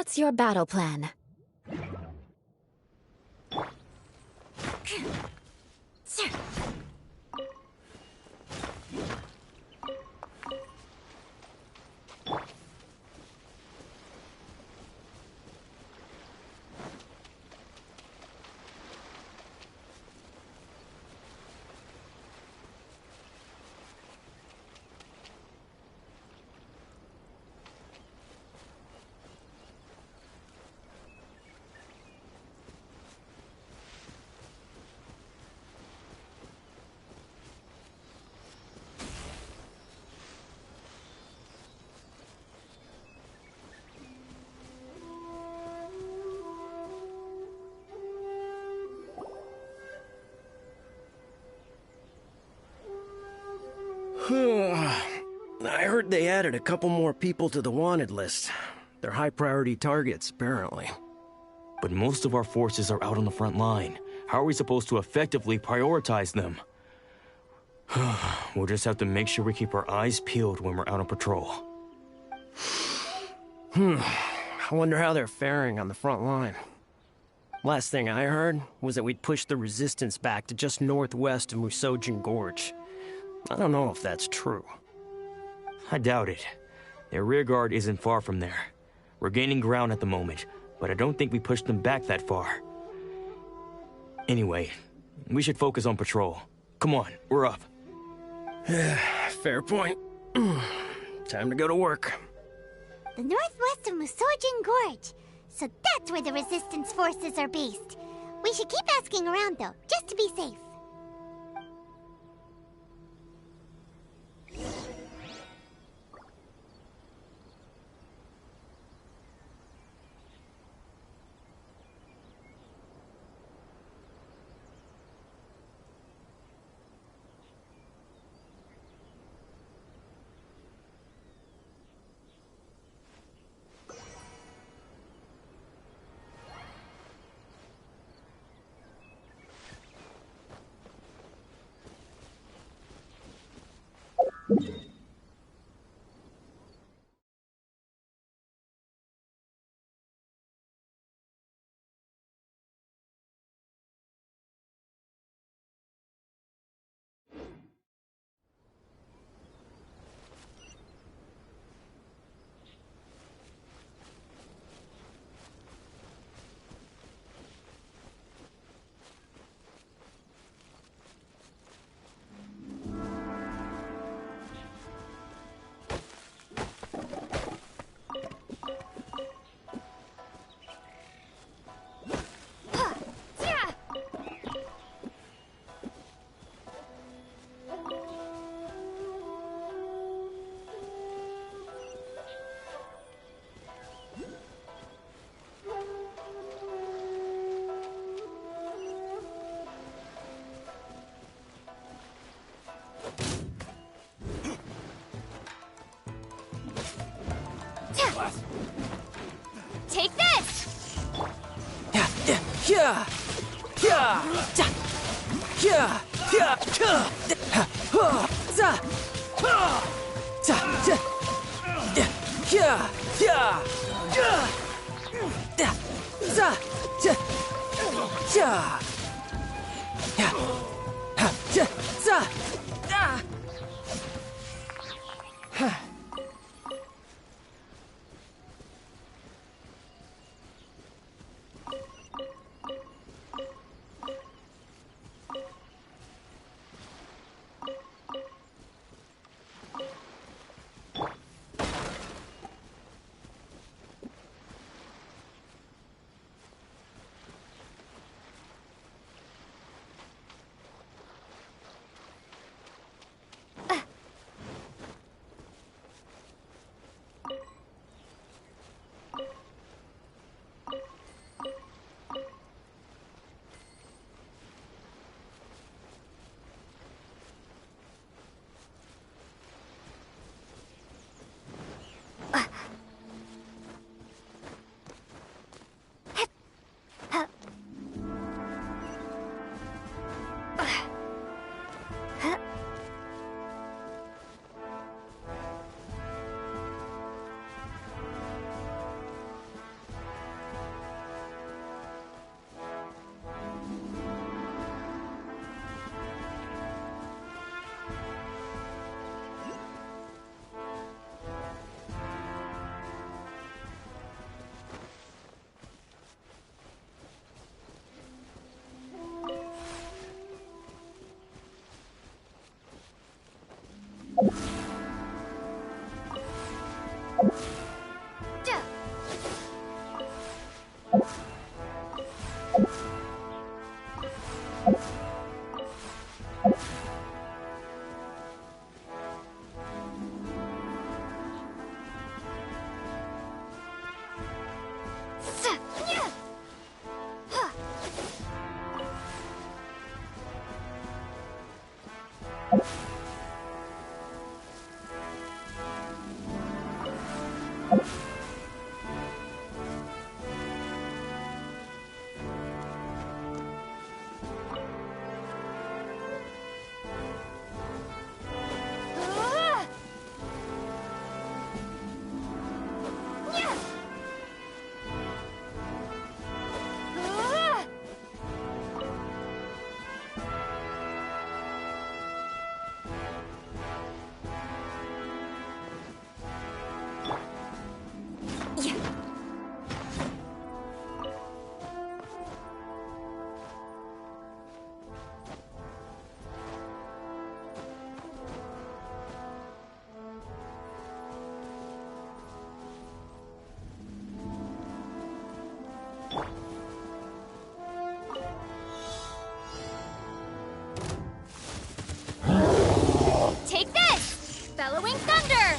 what's your battle plan? I heard they added a couple more people to the wanted list. They're high-priority targets, apparently. But most of our forces are out on the front line. How are we supposed to effectively prioritize them? We'll just have to make sure we keep our eyes peeled when we're out on patrol. I wonder how they're faring on the front line. Last thing I heard was that we'd pushed the resistance back to just northwest of Musojin Gorge. I don't know if that's true. I doubt it. Their rearguard isn't far from there. We're gaining ground at the moment, but I don't think we pushed them back that far. Anyway, we should focus on patrol. Come on, we're up. Fair point. Time to go to work. The northwest of Musojin Gorge. So that's where the resistance forces are based. We should keep asking around though, just to be safe. Take this! Take this! Bellowing thunder!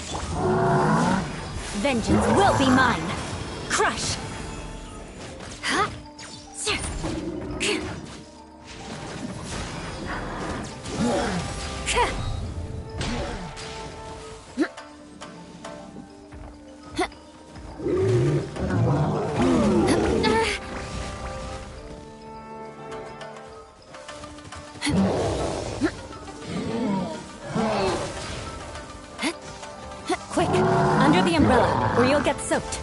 Vengeance will be mine! Crush! Huh? Quick, under the umbrella, or you'll get soaked.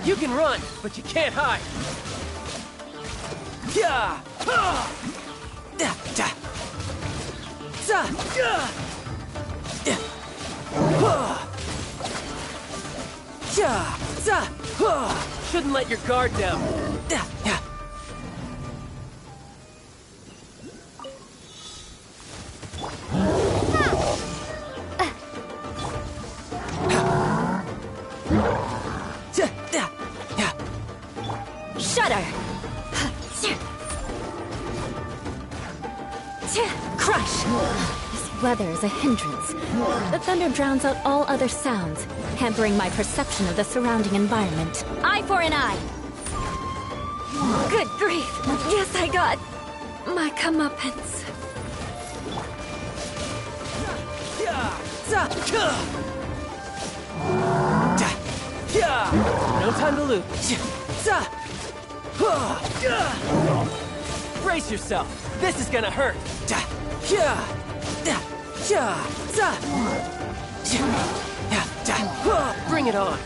You can run, but you can't hide. Yeah! Shouldn't let your guard down. Shudder! Crush! This weather is a hindrance. The thunder drowns out all other sounds, hampering my perception of the surrounding environment. Eye for an eye! Good grief! Yes, I got my comeuppance. No time to lose. Brace yourself. This is gonna hurt. Bring it on.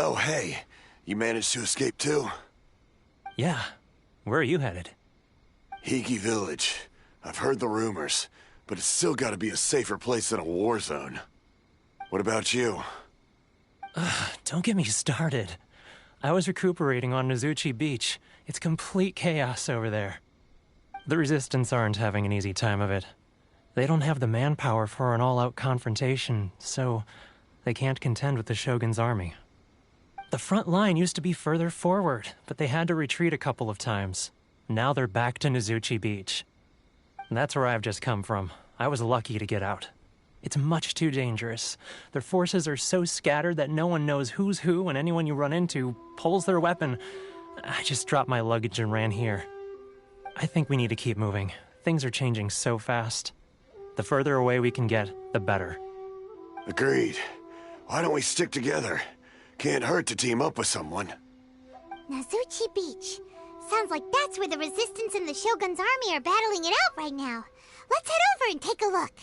Oh, hey. You managed to escape too? Yeah. Where are you headed? Hiki Village. I've heard the rumors, but it's still gotta be a safer place than a war zone. What about you? Don't get me started. I was recuperating on Nozuchi Beach. It's complete chaos over there. The Resistance aren't having an easy time of it. They don't have the manpower for an all-out confrontation, so they can't contend with the Shogun's army. The front line used to be further forward, but they had to retreat a couple of times. Now they're back to Nozuchi Beach. That's where I've just come from. I was lucky to get out. It's much too dangerous. Their forces are so scattered that no one knows who's who, and anyone you run into pulls their weapon. I just dropped my luggage and ran here. I think we need to keep moving. Things are changing so fast. The further away we can get, the better. Agreed. Why don't we stick together? Can't hurt to team up with someone. Nozuchi Beach. Sounds like that's where the Resistance and the Shogun's army are battling it out right now. Let's head over and take a look.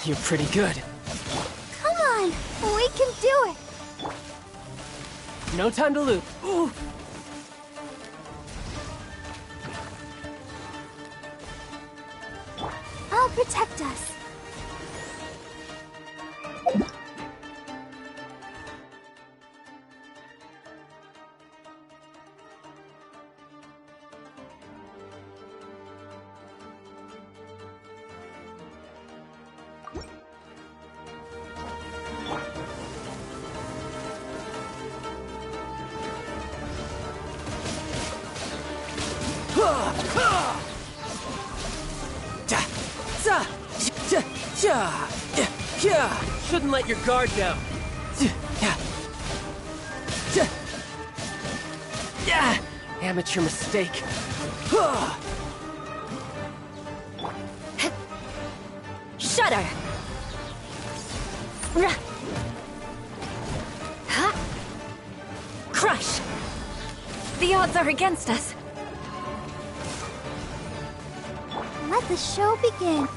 You're pretty good. Come on, we can do it. No time to lose. Ooh. I'll protect us. Shouldn't let your guard down. Amateur mistake. Shudder! Crush! The odds are against us. Let the show begin.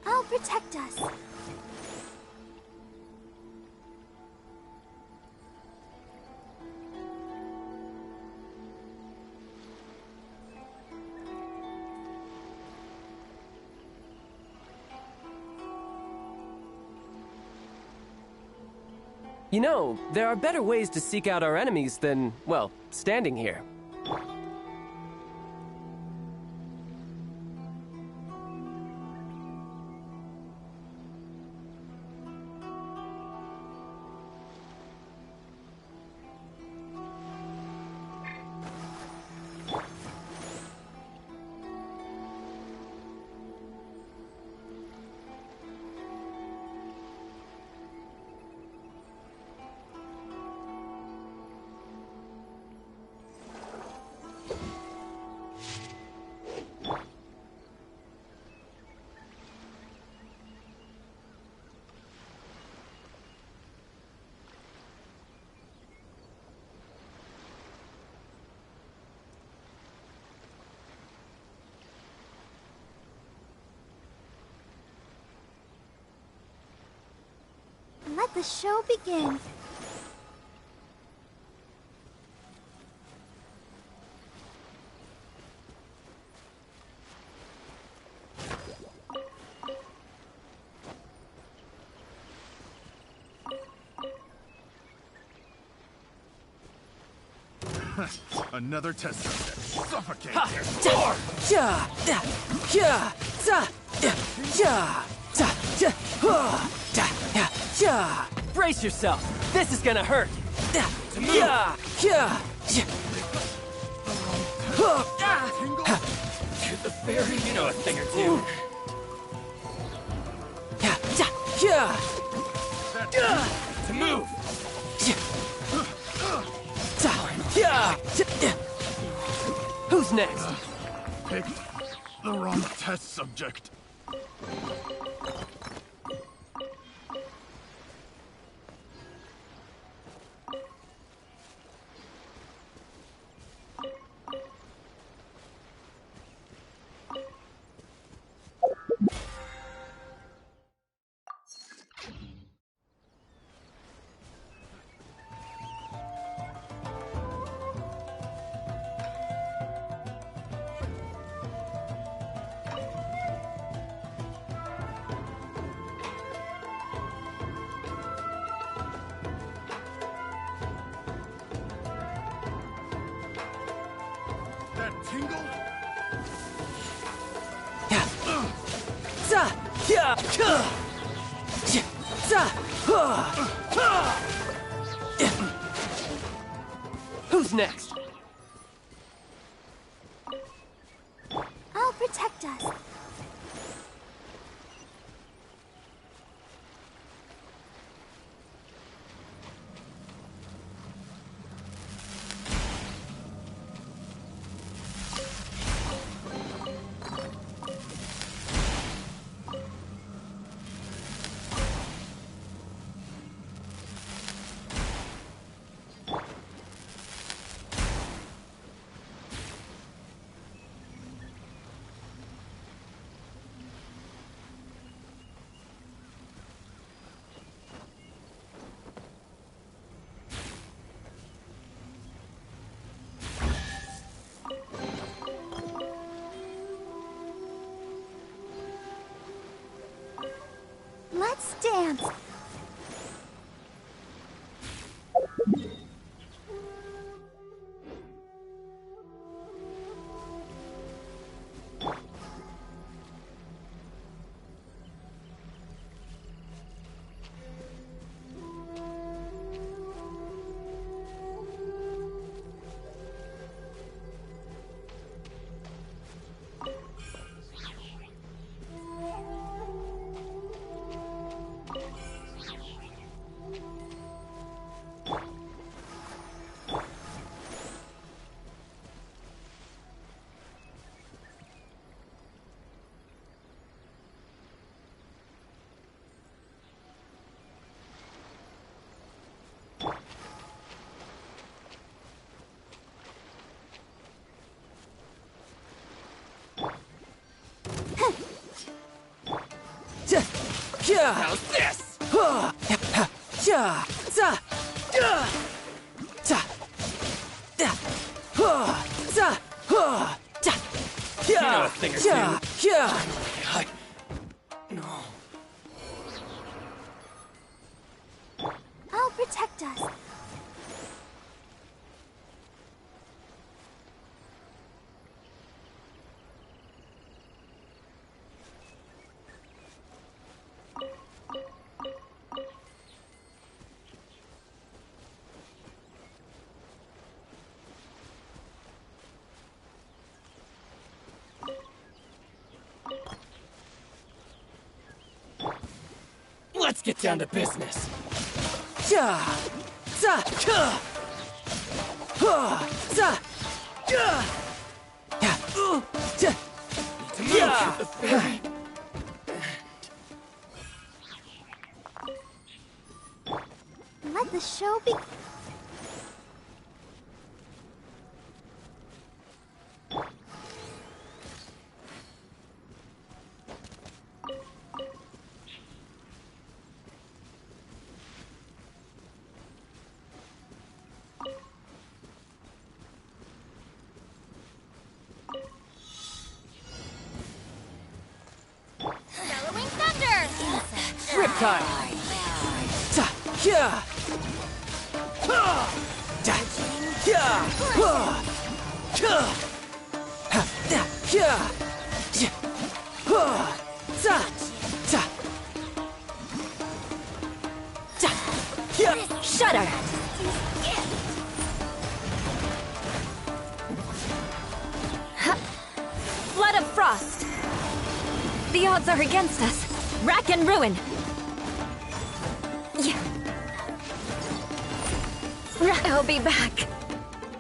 I'll protect us. You know, there are better ways to seek out our enemies than, well, standing here. Let the show begin. Another test subject. Suffocate! Brace yourself. This is gonna hurt. Shoot the fairy. You know a thing or two. To move. Who's next? Picked the wrong test subject. Who's next? I'll protect us. Let's dance. How's this? You know a thing or two. No. I'll protect us. Let's get down to business. To move the fairy. Let the show begin. time. Yeah. Shudder! Flood of frost! The odds are against us. Rack and ruin! Yeah. I'll be back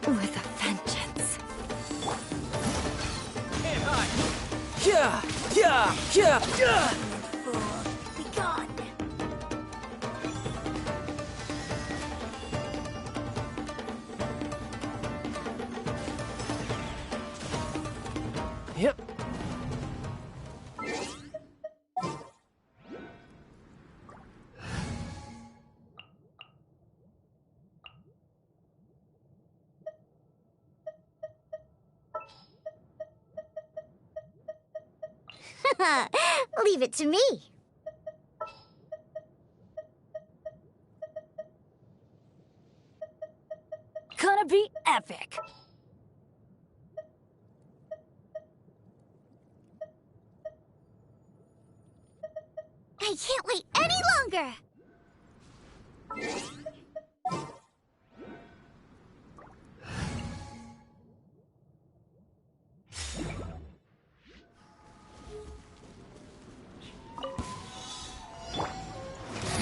with a vengeance. Be gone. Yep. Leave it to me. Gonna be epic! I can't wait any longer.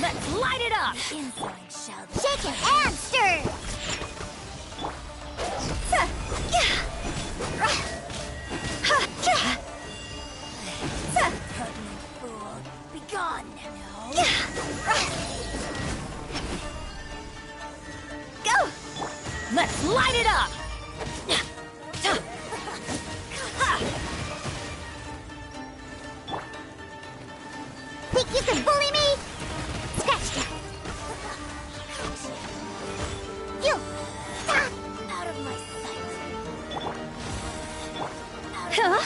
Let's light it up! Shake it and stir. Be gone. Go! Let's light it up! Think you can bully me? Scratch ya. You! Out of my sight. Huh?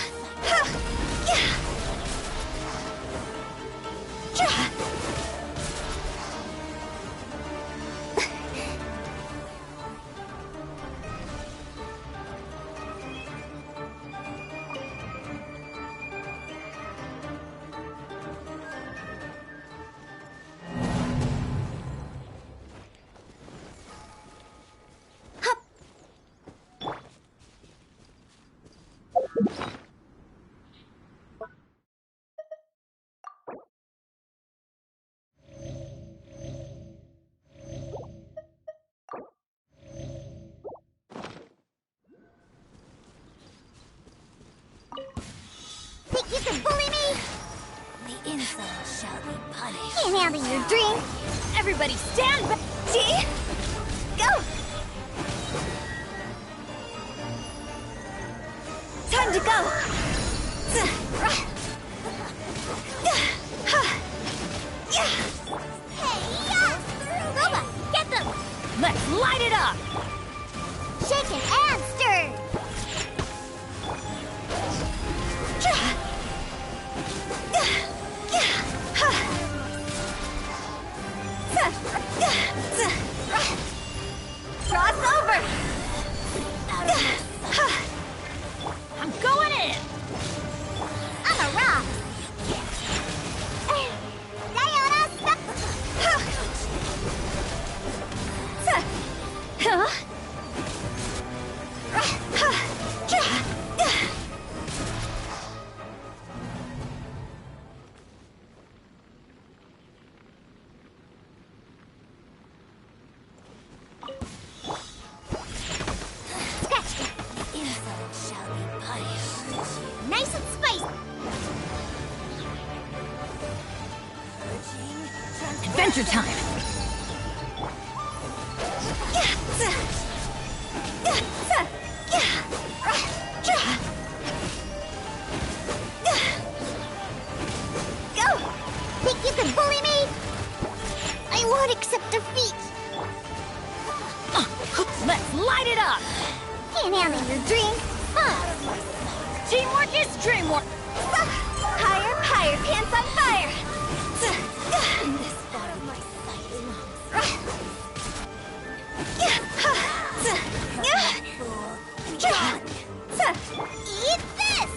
Think you can bully me? The insult shall be punished. Can't handle your drink. Everybody stand back! See? Go! Time to go! Hey, Robot, get them! Let's light it up! Shake it and stir! Cross over! I'm going in! I'm a rock! Huh? Nice and spicy! Adventure time! Go! Think you can bully me? I won't accept defeat! Let's light it up! Can't handle your drink! Teamwork is dreamwork! Higher, higher, pants on fire! This part of my sight Eat this!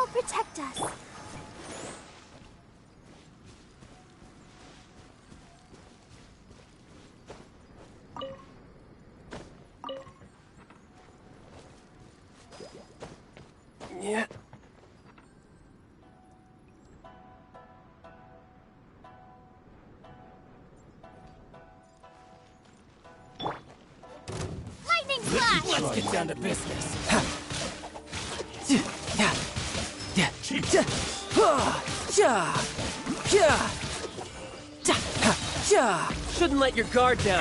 I'll protect us. Yeah. Lightning flash! Let's get down to business. Shouldn't let your guard down.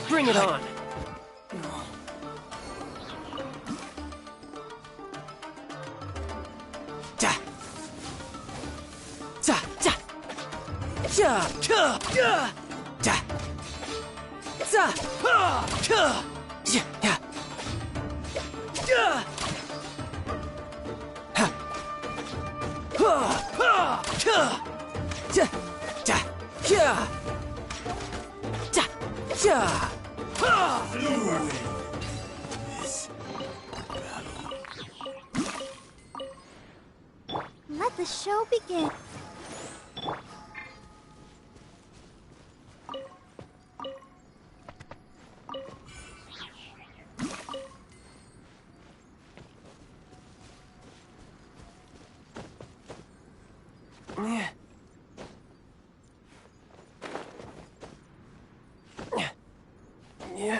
Bring it on. Let the show begin. Yeah.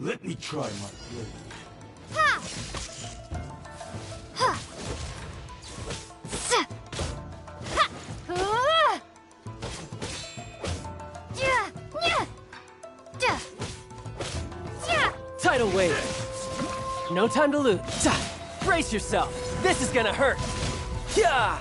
Let me try my blade. Ha! Ha! Ha! Tidal wave. No time to lose. Brace yourself. This is gonna hurt. Yeah.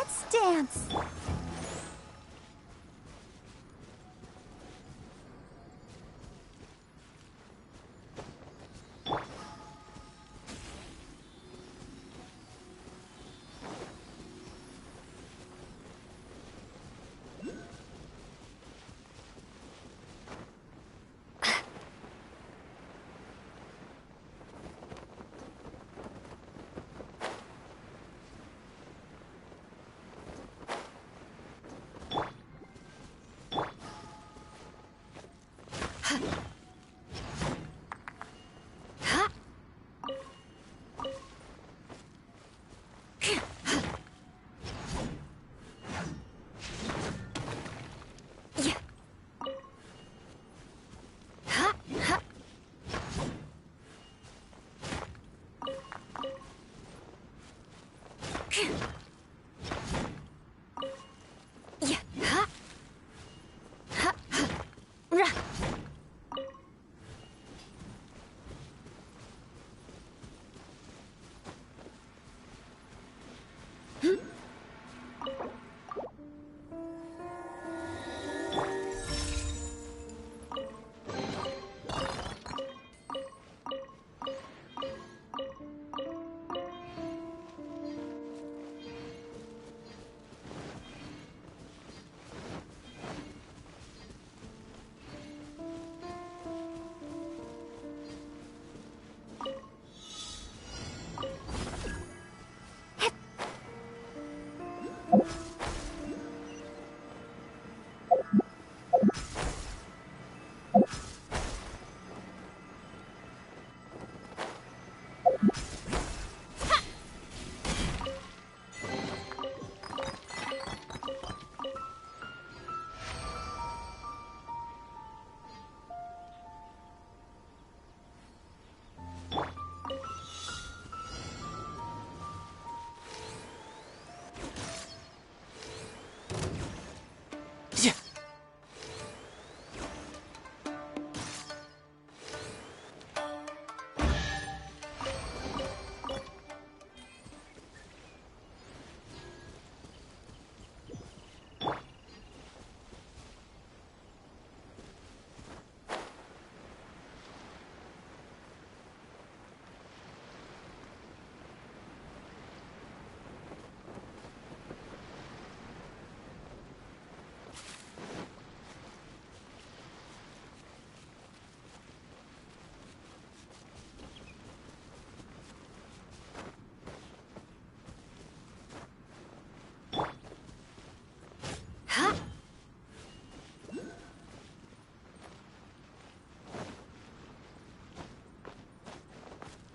Let's dance.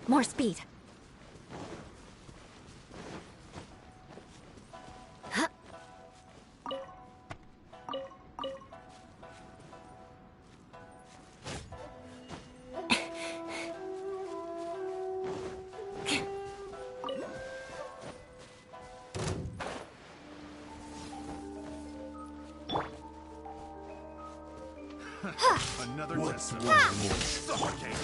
More speed. Huh. Another What's test. one more? Suffocate.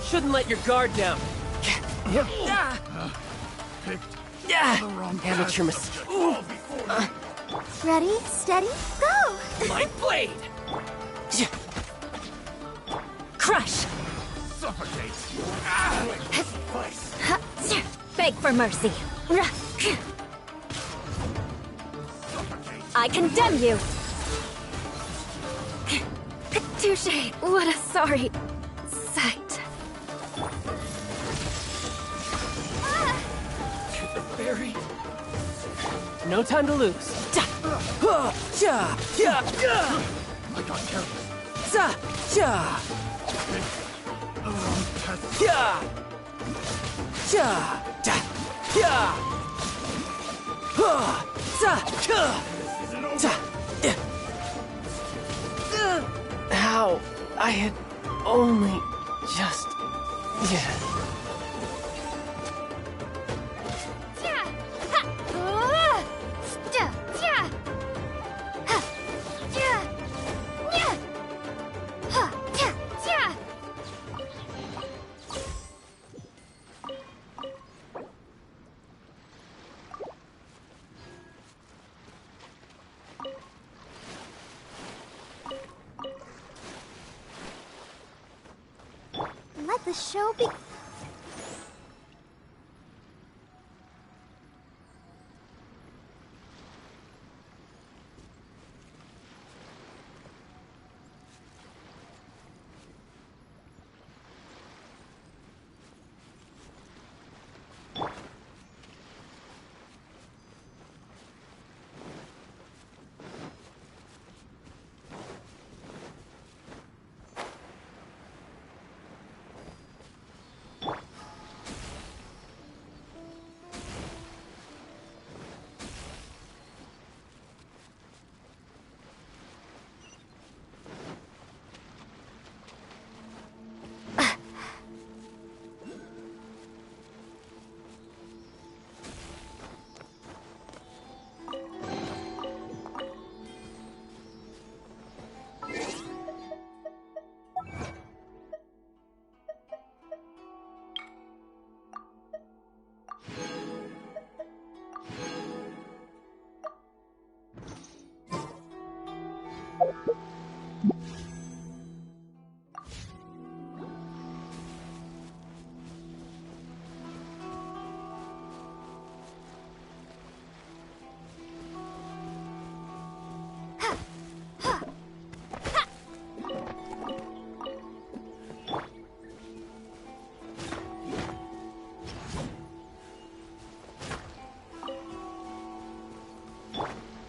Shouldn't let your guard down. Amateur mistake. Ready, steady, go! My blade! Crush! Suffocate. Beg for mercy. I condemn you! Touche! What a sorry sight. The fairy. No time to lose. I got careless. How? I had only just... Ha! the show be...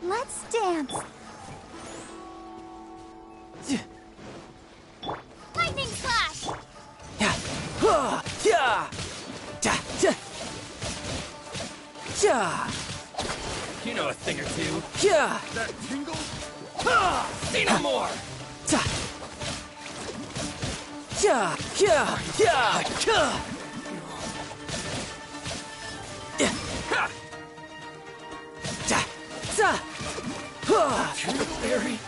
Let's dance! Lightning Slash! Yeah! You know a thing or two. That tingle? Say no more! Berry.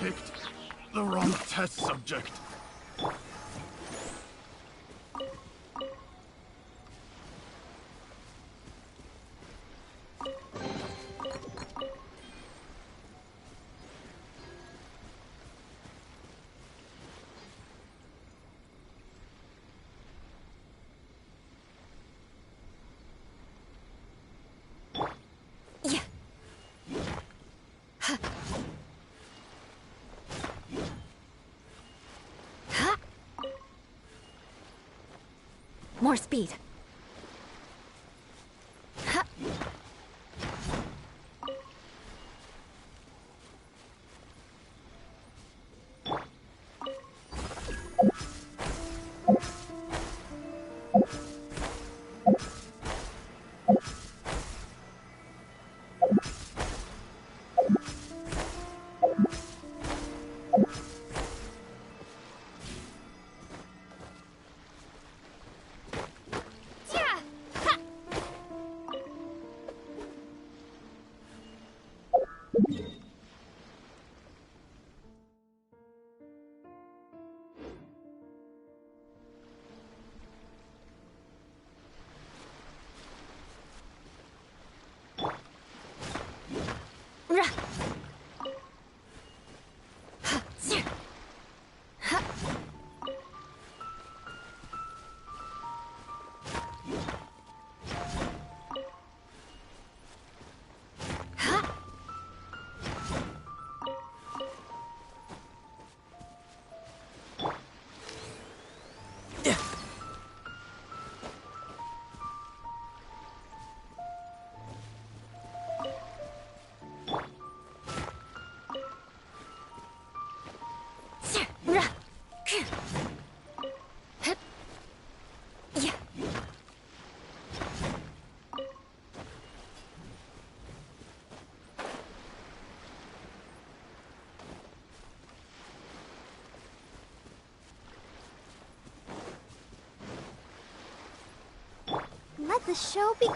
Picked the wrong test subject. More speed. Let the show be...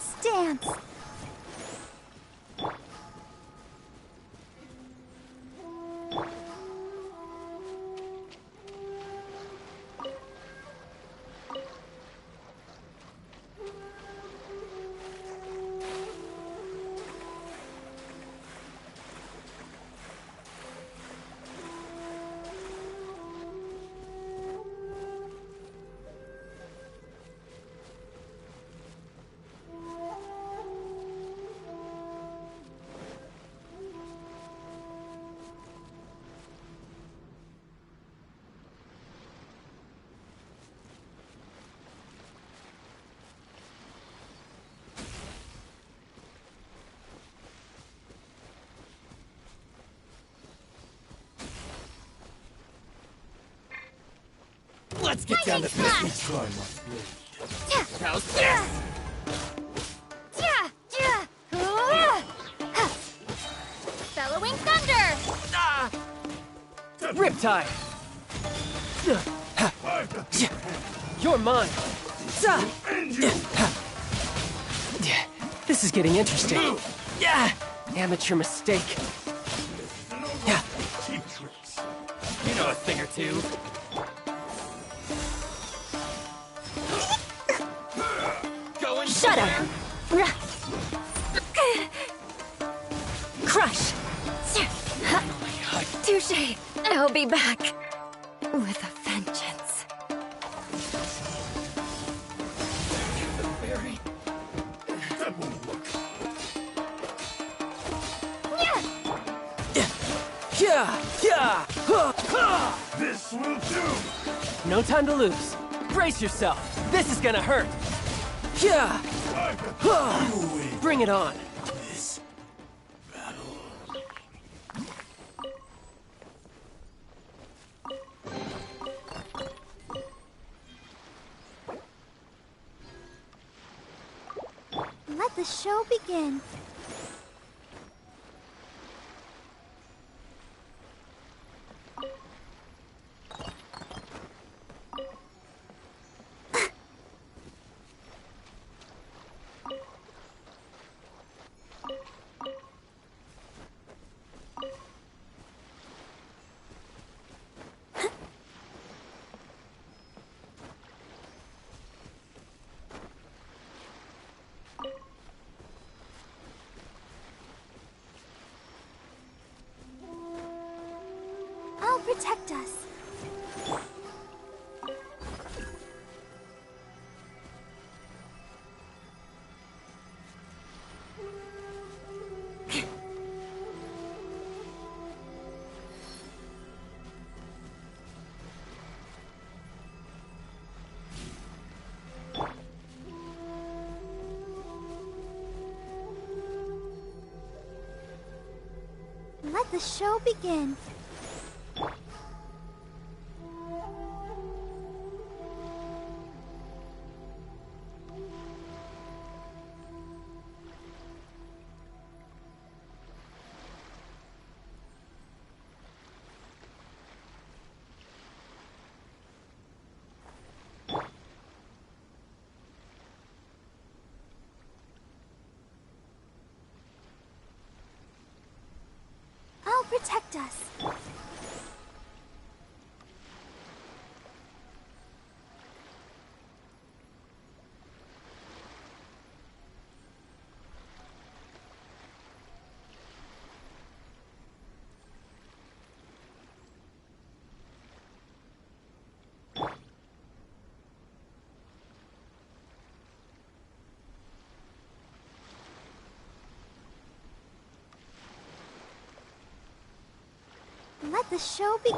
Let's dance. Let's get down to business. How's this? Bellowing thunder! Riptide! You're mine! This is getting interesting. Amateur mistake. You know a thing or two. Shut up! Crush! Touche! I'll be back. With a vengeance. This will do! No time to lose. Brace yourself. This is gonna hurt. Bring it on. This battle. Let the show begin. I'll protect us. Let the show begin. I'll protect us. Let the show be.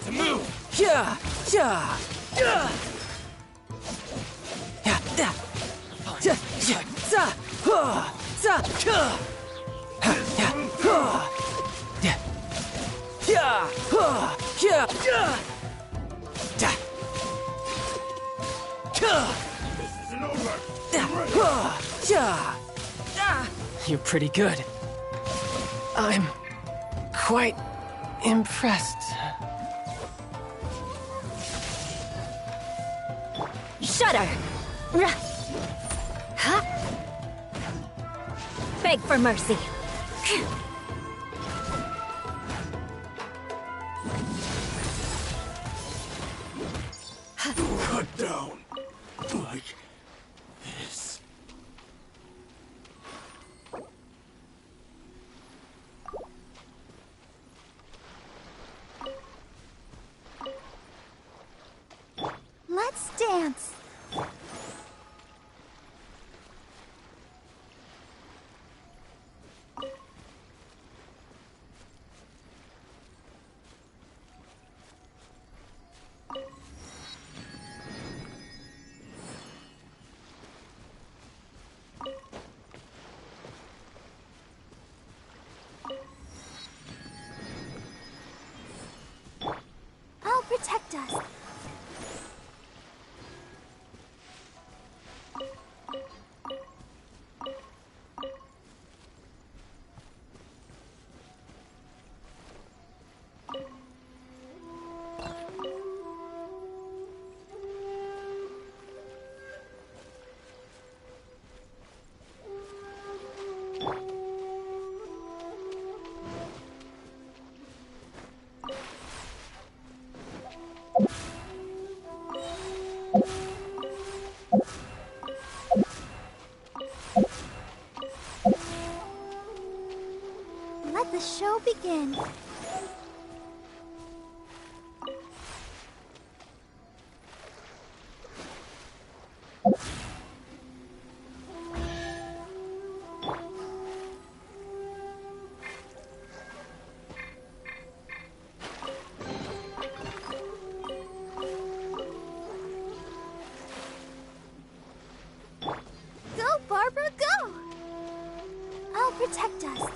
To move! You're pretty good. I'm quite impressed. Shudder! Beg for mercy. Cut down. Like this. Let's dance. I'll protect us. Let the show begin. Go, Barbara, go! I'll protect us.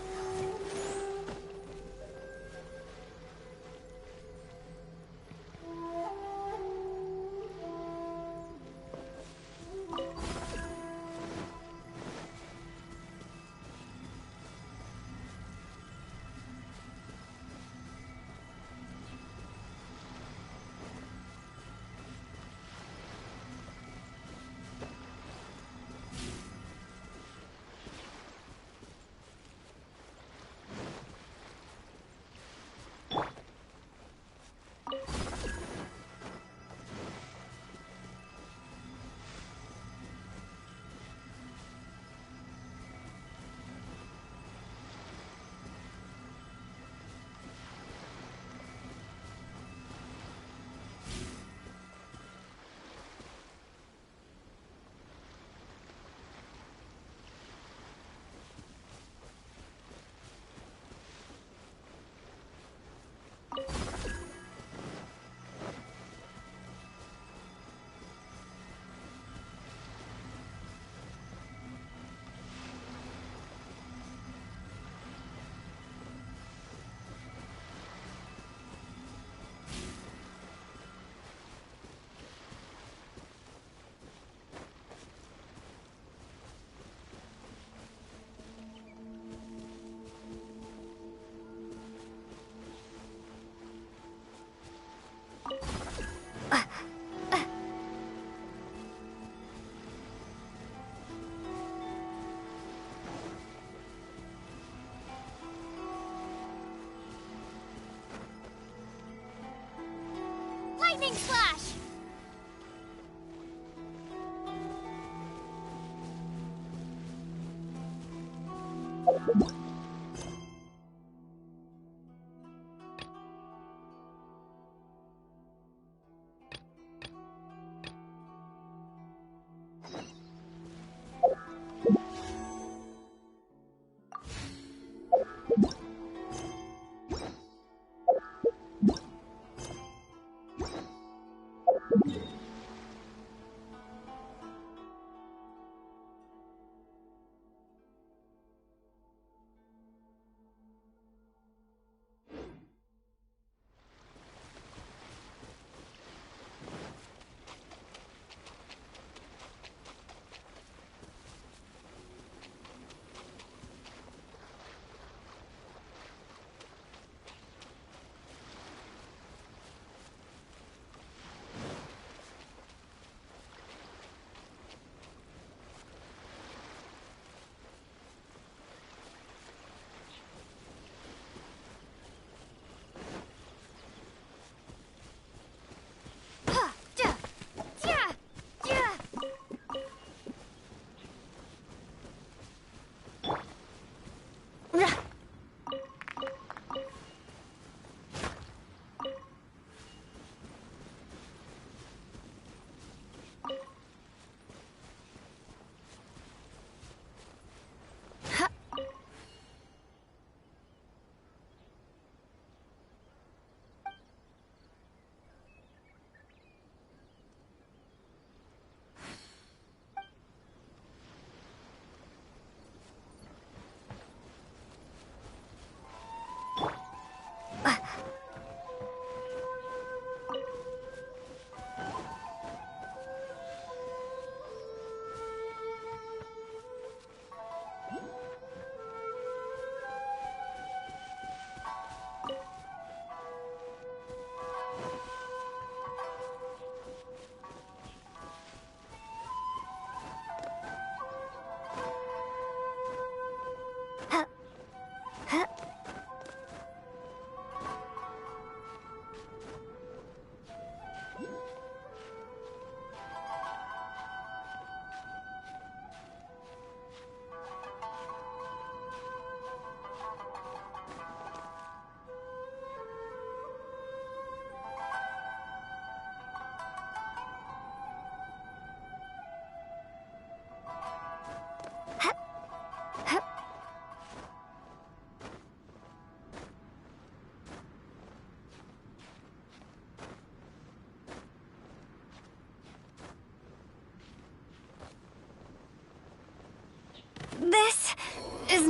Lightning slash!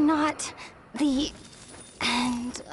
not the end.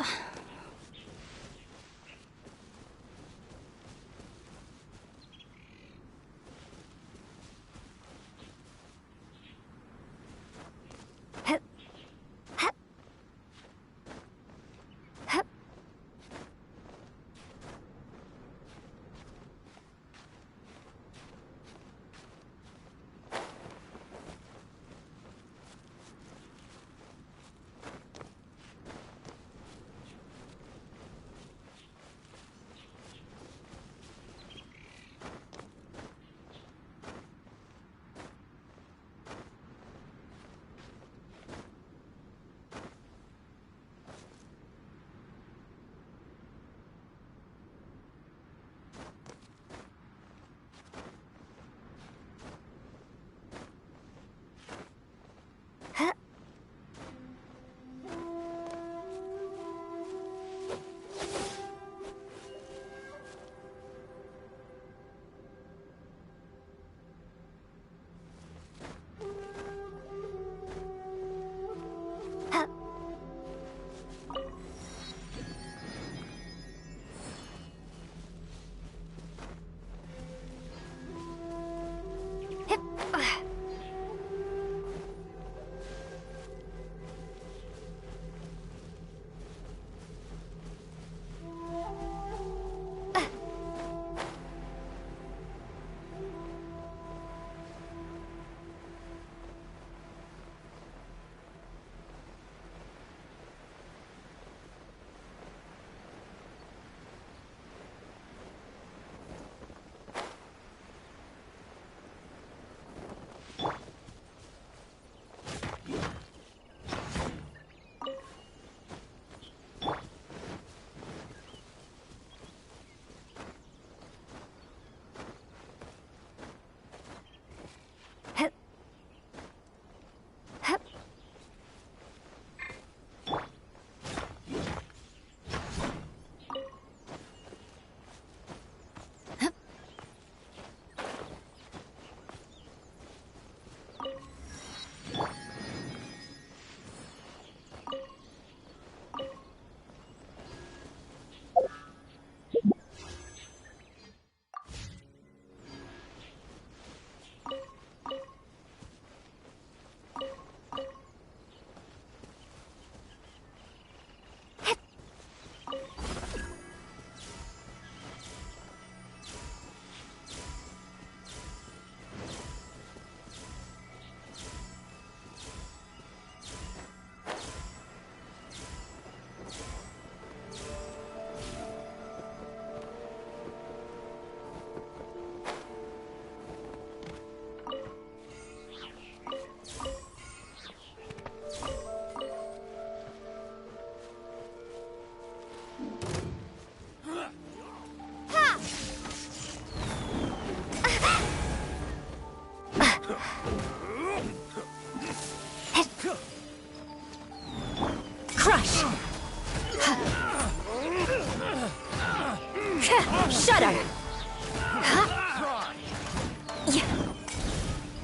Shudder!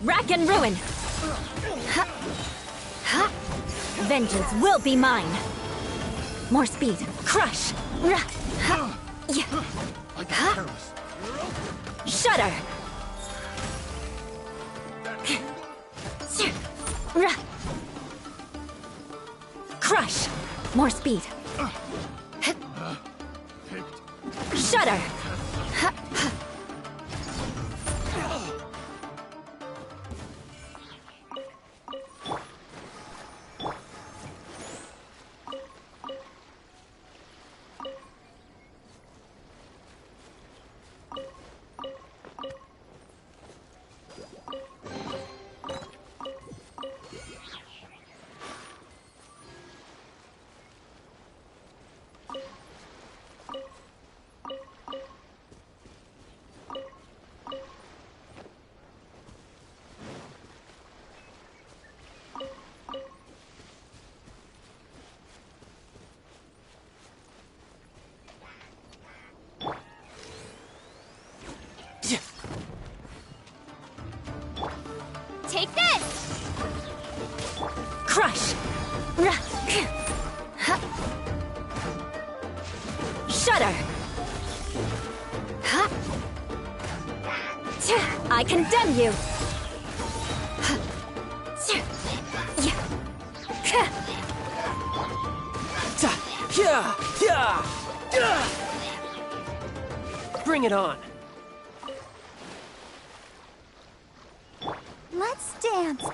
Rack and ruin! Vengeance will be mine! More speed! Crush! Shudder! Crush! More speed! Shudder! Shudder! I condemn you! Bring it on! Let's dance.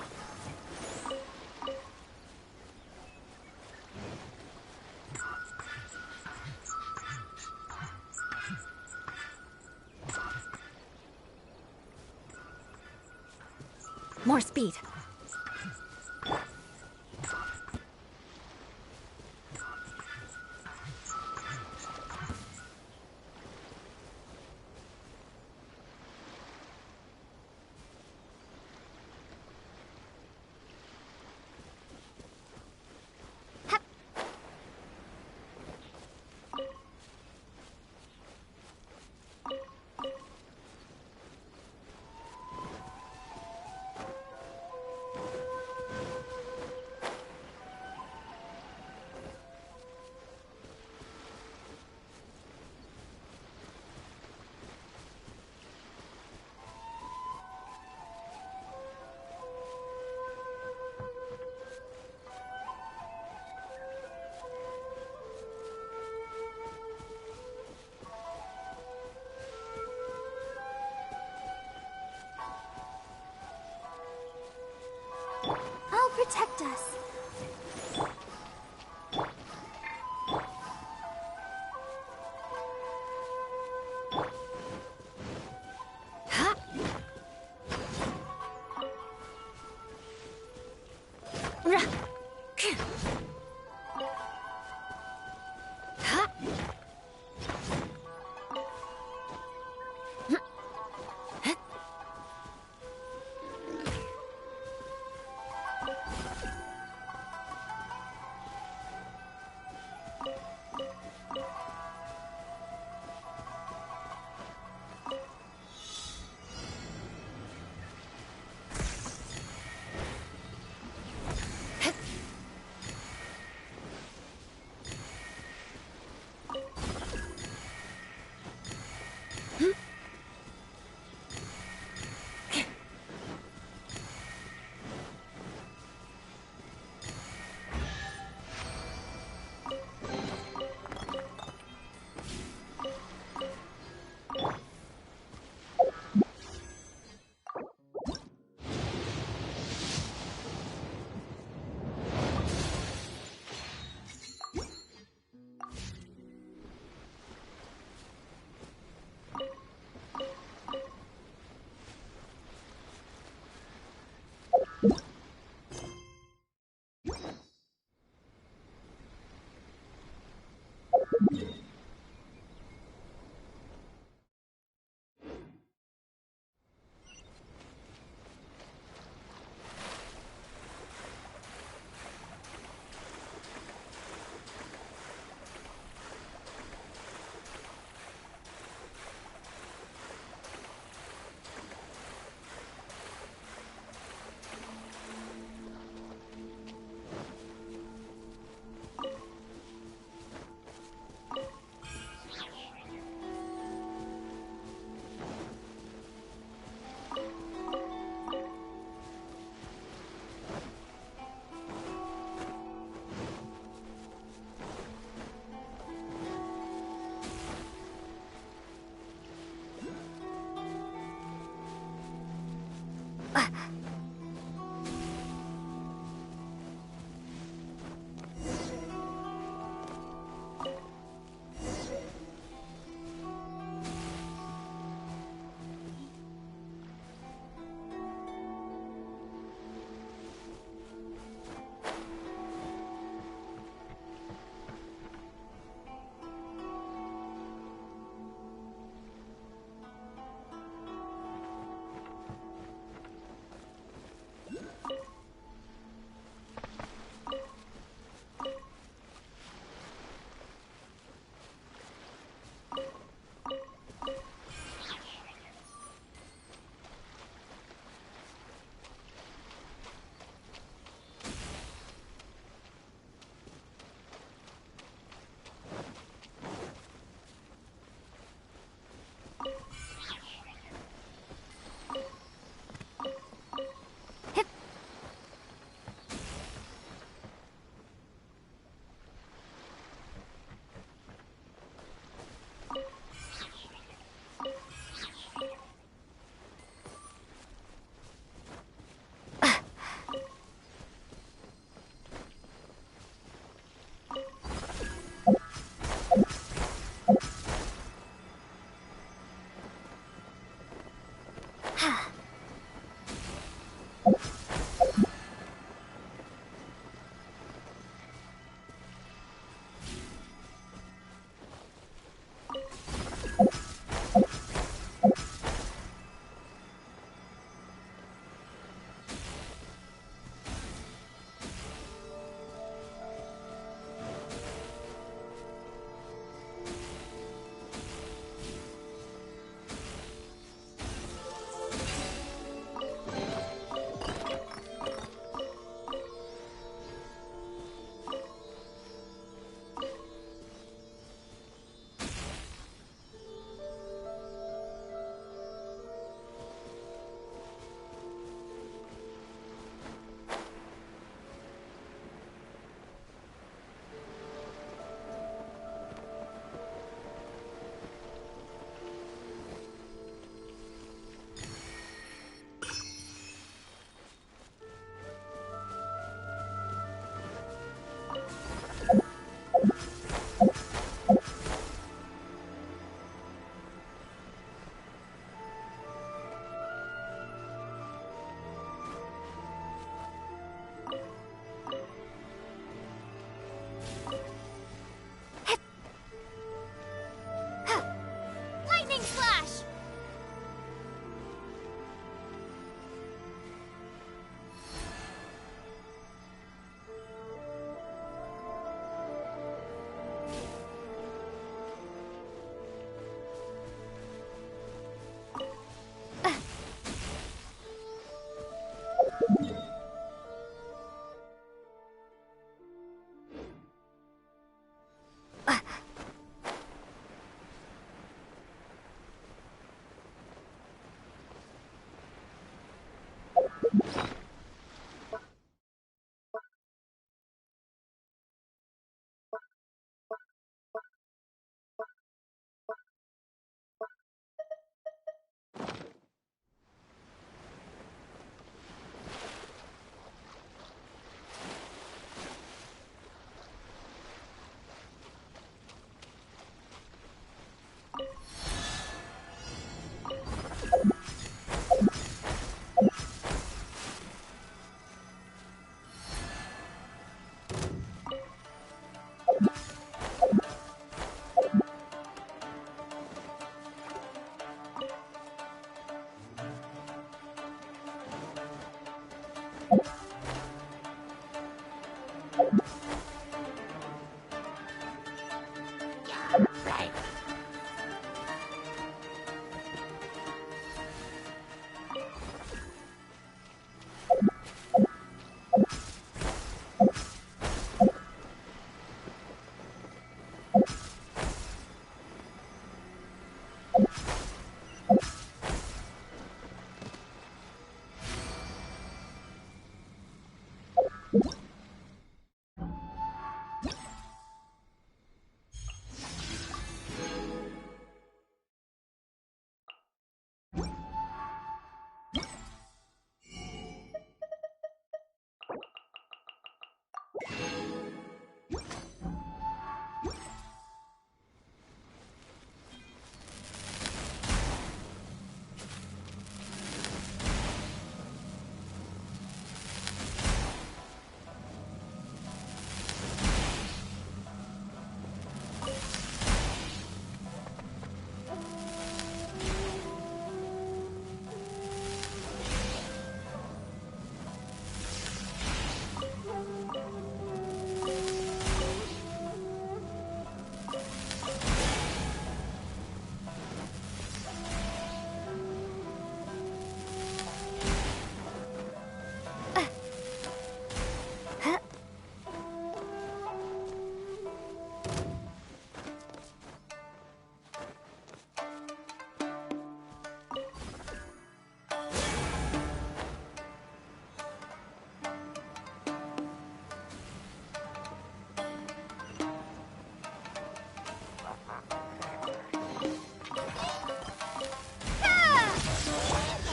More speed. I'll protect us.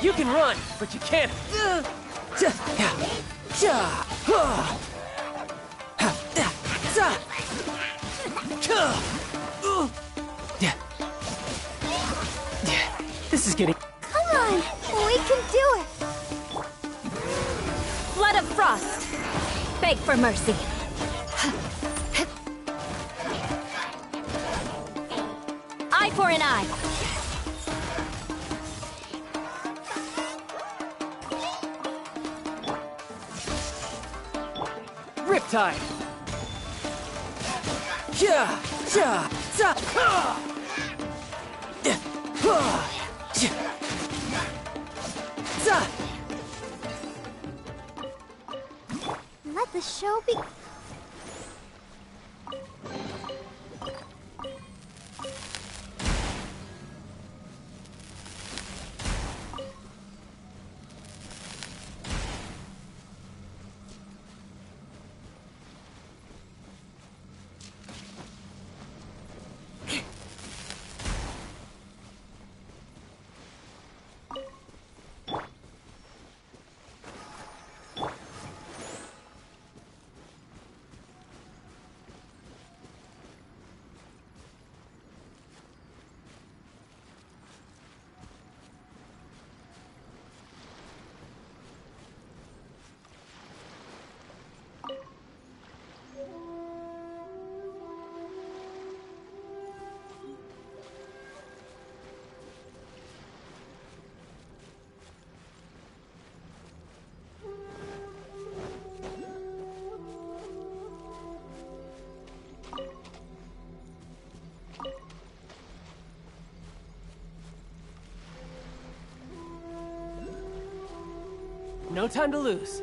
You can run, but you can't. This is getting. Come on, we can do it. Blood of Frost. Beg for mercy. Eye for an eye. Riptide. Let the show be. No time to lose.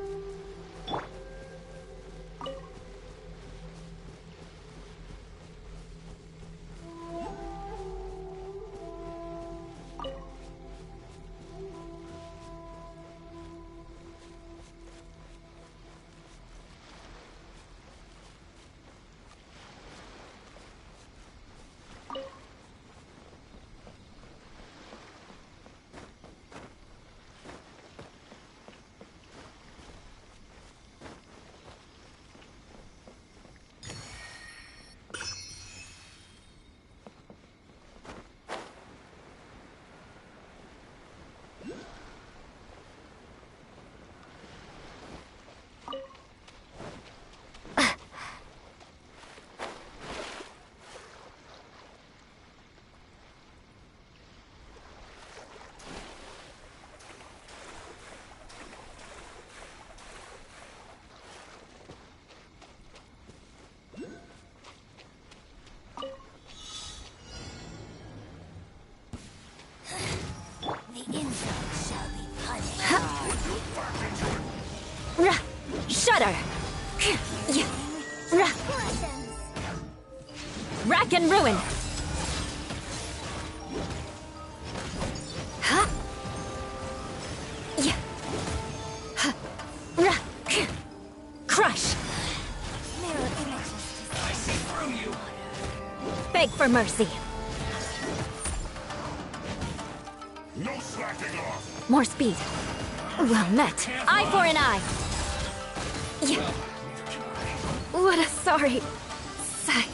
Rack and ruin! Huh? Yeah. Huh. Rah. Crush! I see through you. Beg for mercy. No slacking off. More speed. Well met. Eye for an eye. Yeah. What a sorry sight.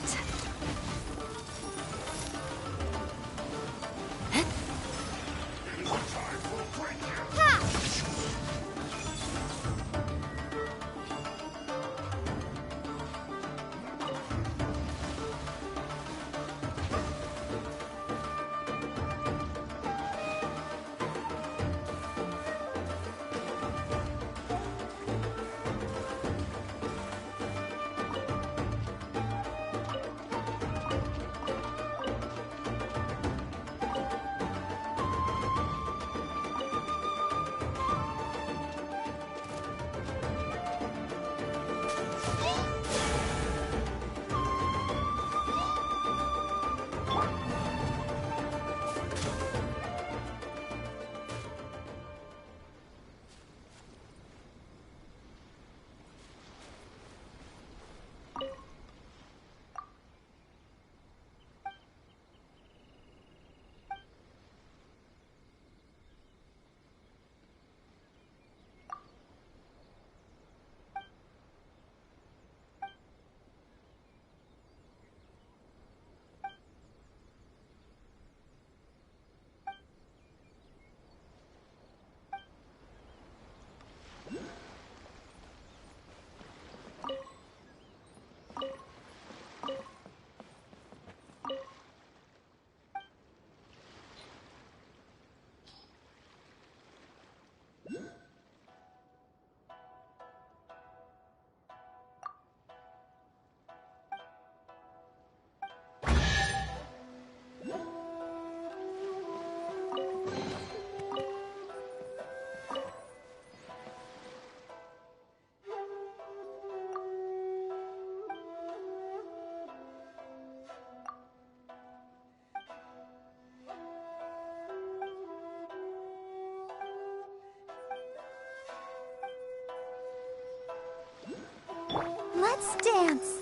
Let's dance.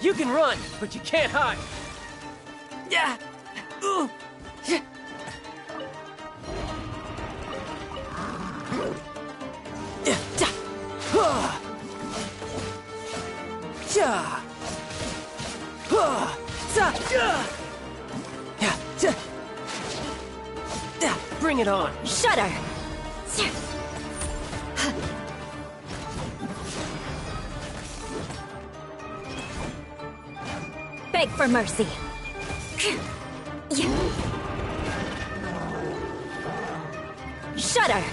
You can run, but you can't hide. Yeah. Ooh. Yeah. Bring it on. Shudder! Beg for mercy. Shudder!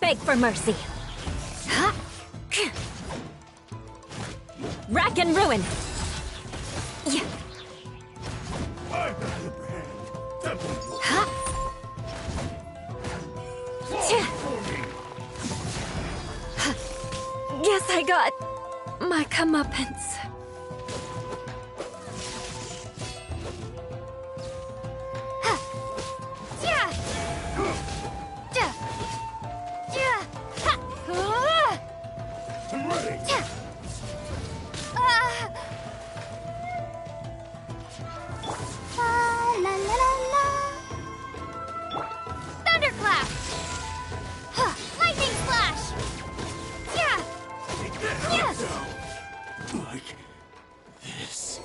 beg for mercy. Rack and ruin. Guess I got my comeuppance. Thunderclap! Lightning splash! Like this.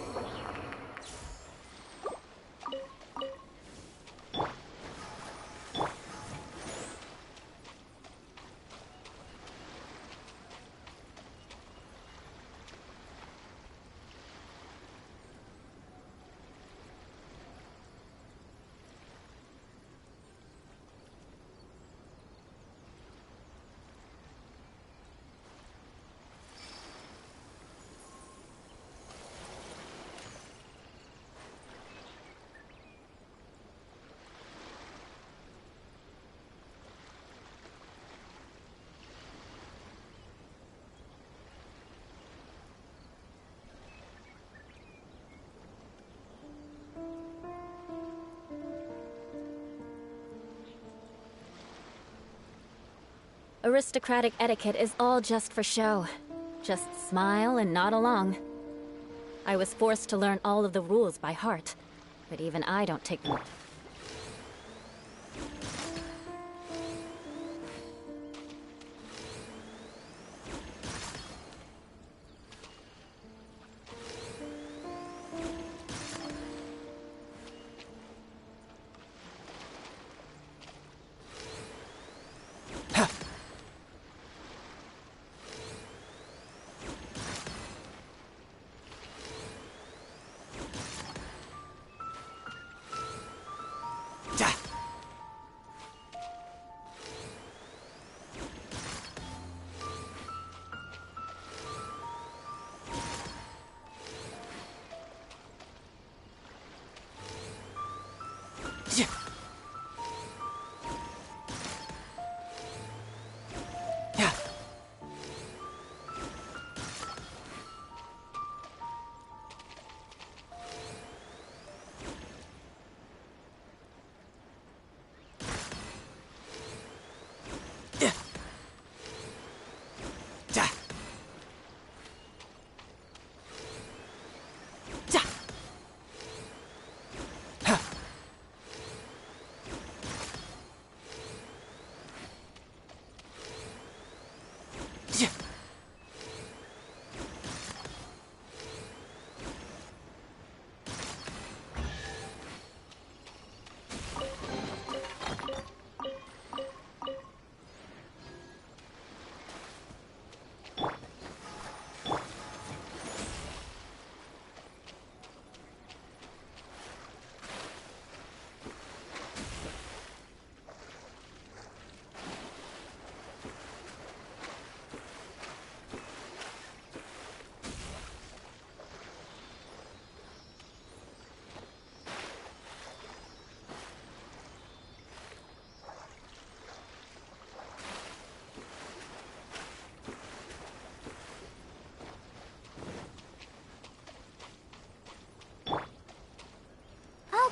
Aristocratic etiquette is all just for show. Just smile and nod along. I was forced to learn all of the rules by heart, but even I don't take them.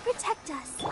Protect us.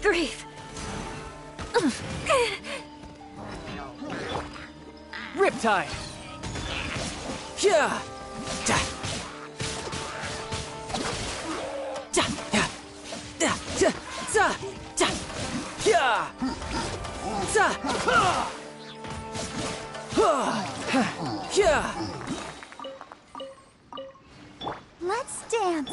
grief! Riptide! Yeah! Da! Da! Da! Da! Da! Da! Da! Yeah! Da! Ha! Ha! Yeah! Let's dance.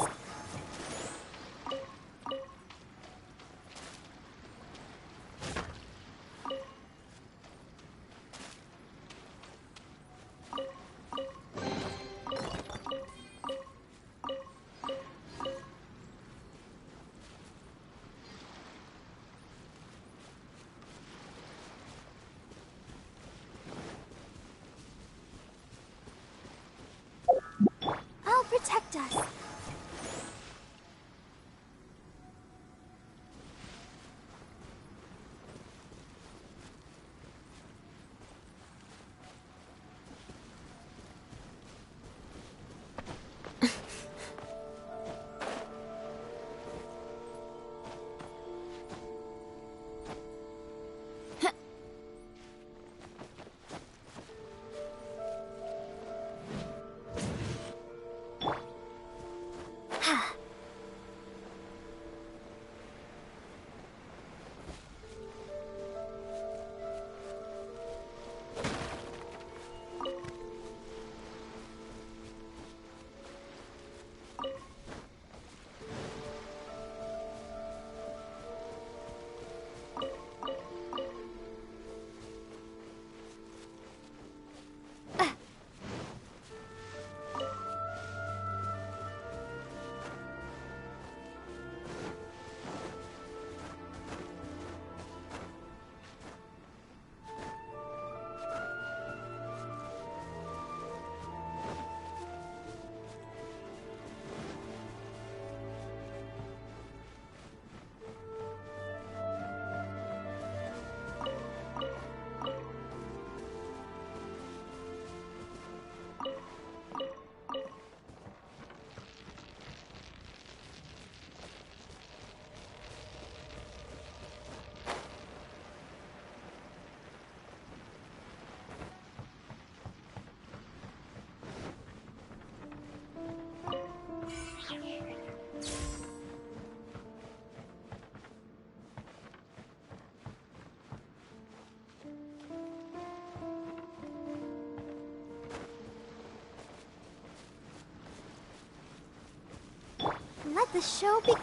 I'll protect us. Let the show be.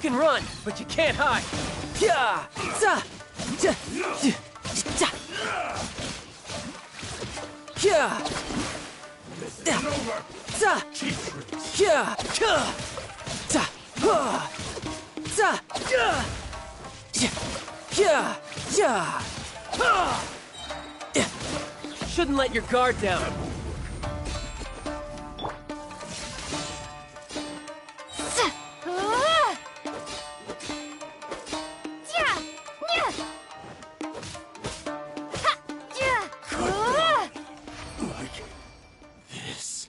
can run, but you can't hide. Yeah! Za! Ja! Ja! Yeah! Za! Yeah! Za! Za! Yeah! Yeah! Shouldn't let your guard down. This.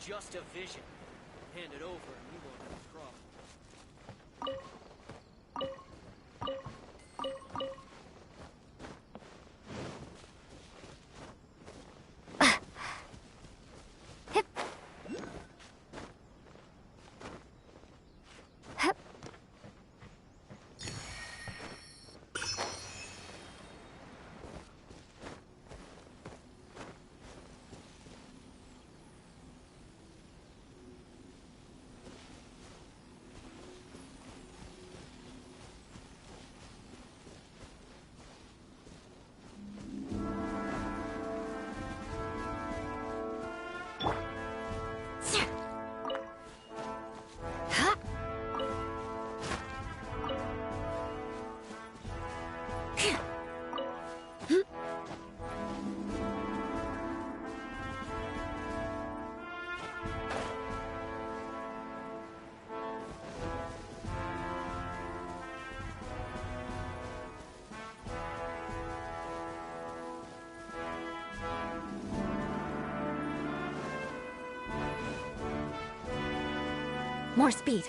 just a vision. Hand it over and we won't have a problem. More speed.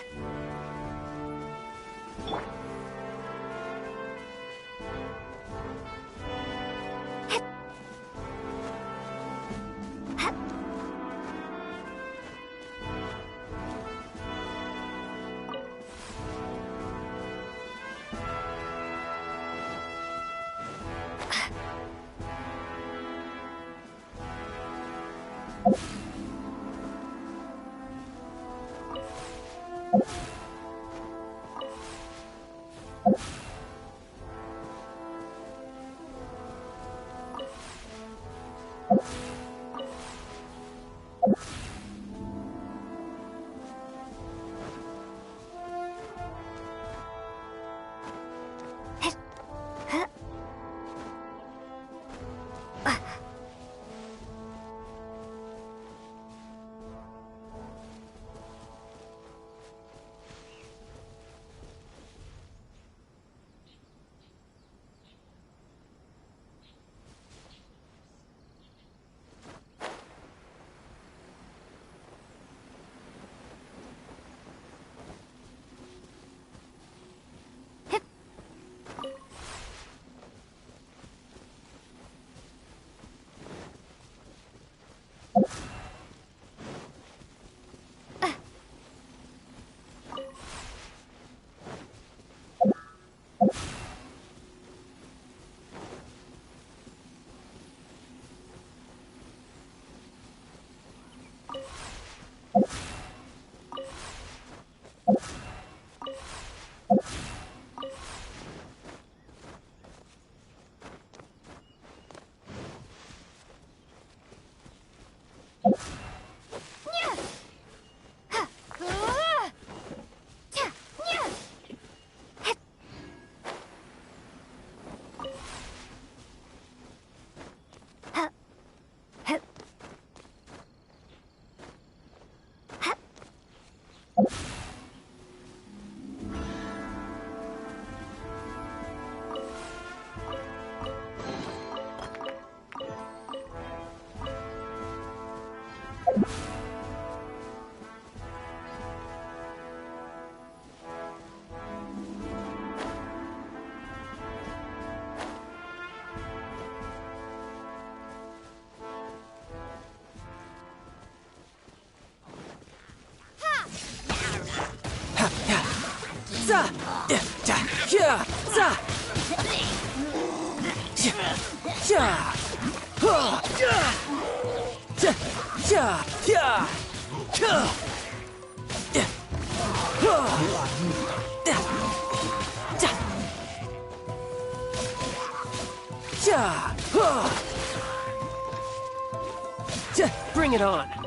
Bring it on.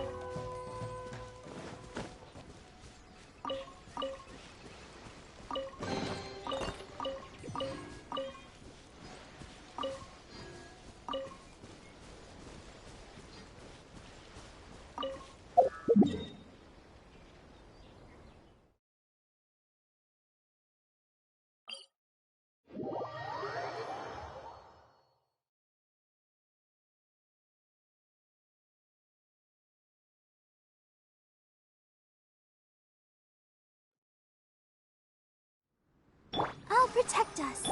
protect us.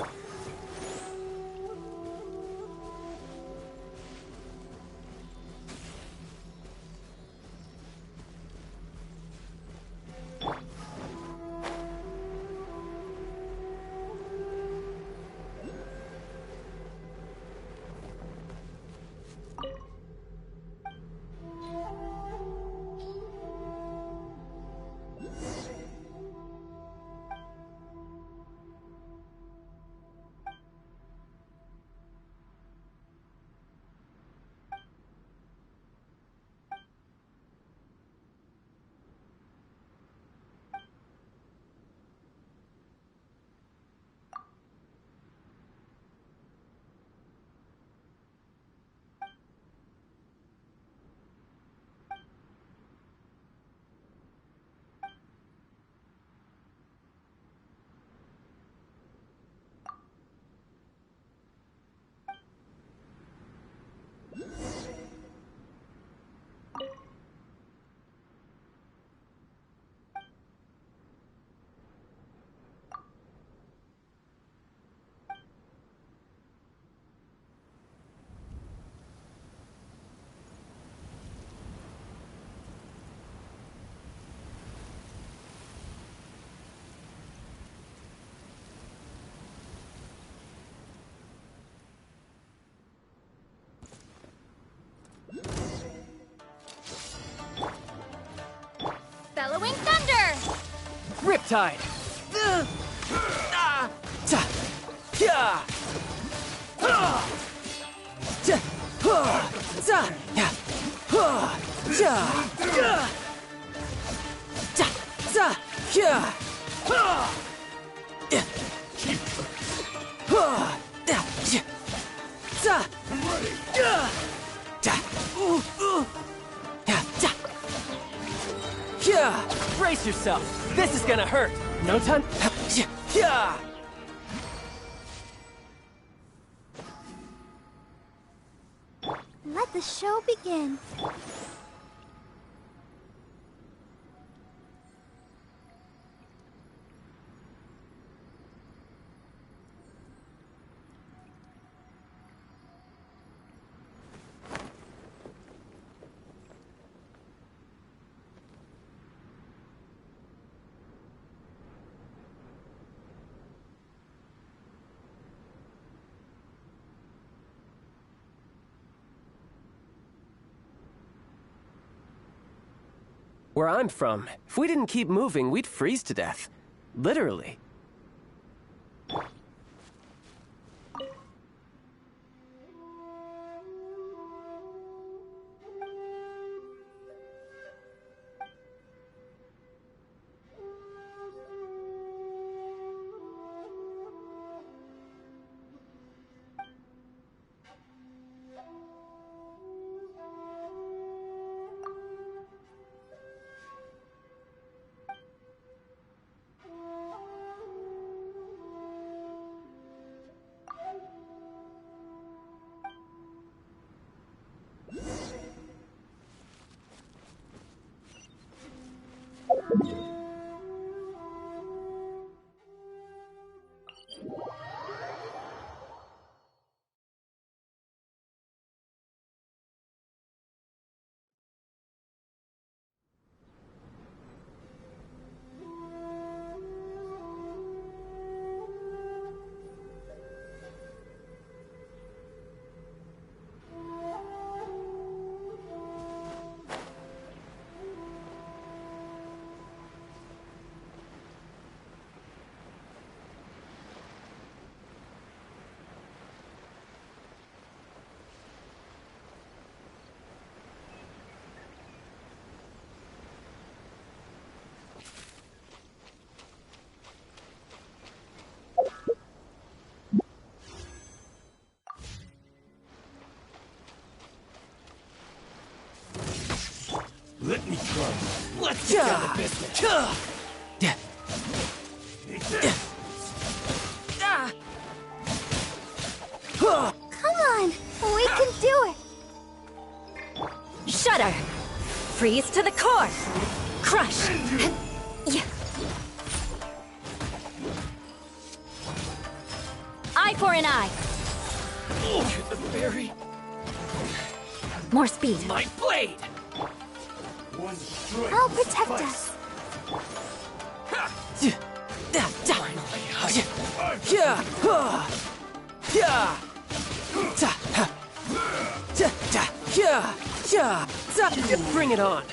Bellowing Thunder! Riptide! Brace yourself! This is gonna hurt! No time? Let the show begin. Where I'm from, if we didn't keep moving, we'd freeze to death. Literally. Let me try. Let's get down to business. Come on, we can do it. Shudder! Freeze to the core! Crush! Eye for an eye. The fairy. More speed. My blade. I'll protect us. Bring it on.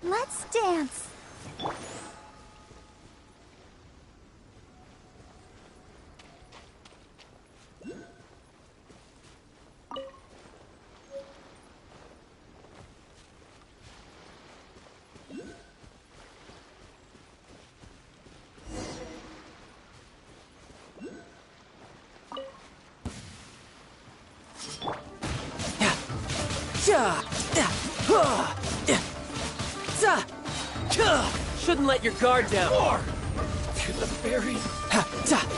Let's dance. Shouldn't let your guard down. More! To the fairy. How's this?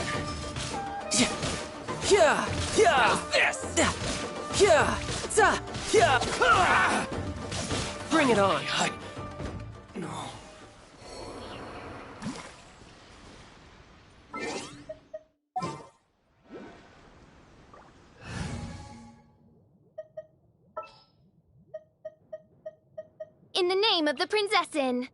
Bring it on. No. In the name of the Prinzessin.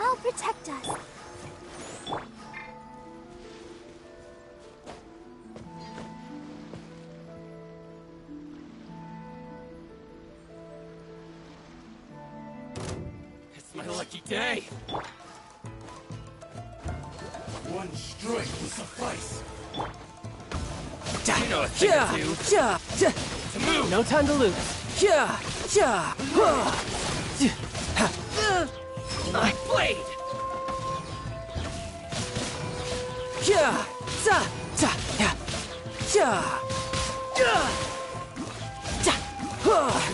I'll protect us. It's my lucky day. One strike will suffice. You know a thing or two. To move. No time to lose. My blade.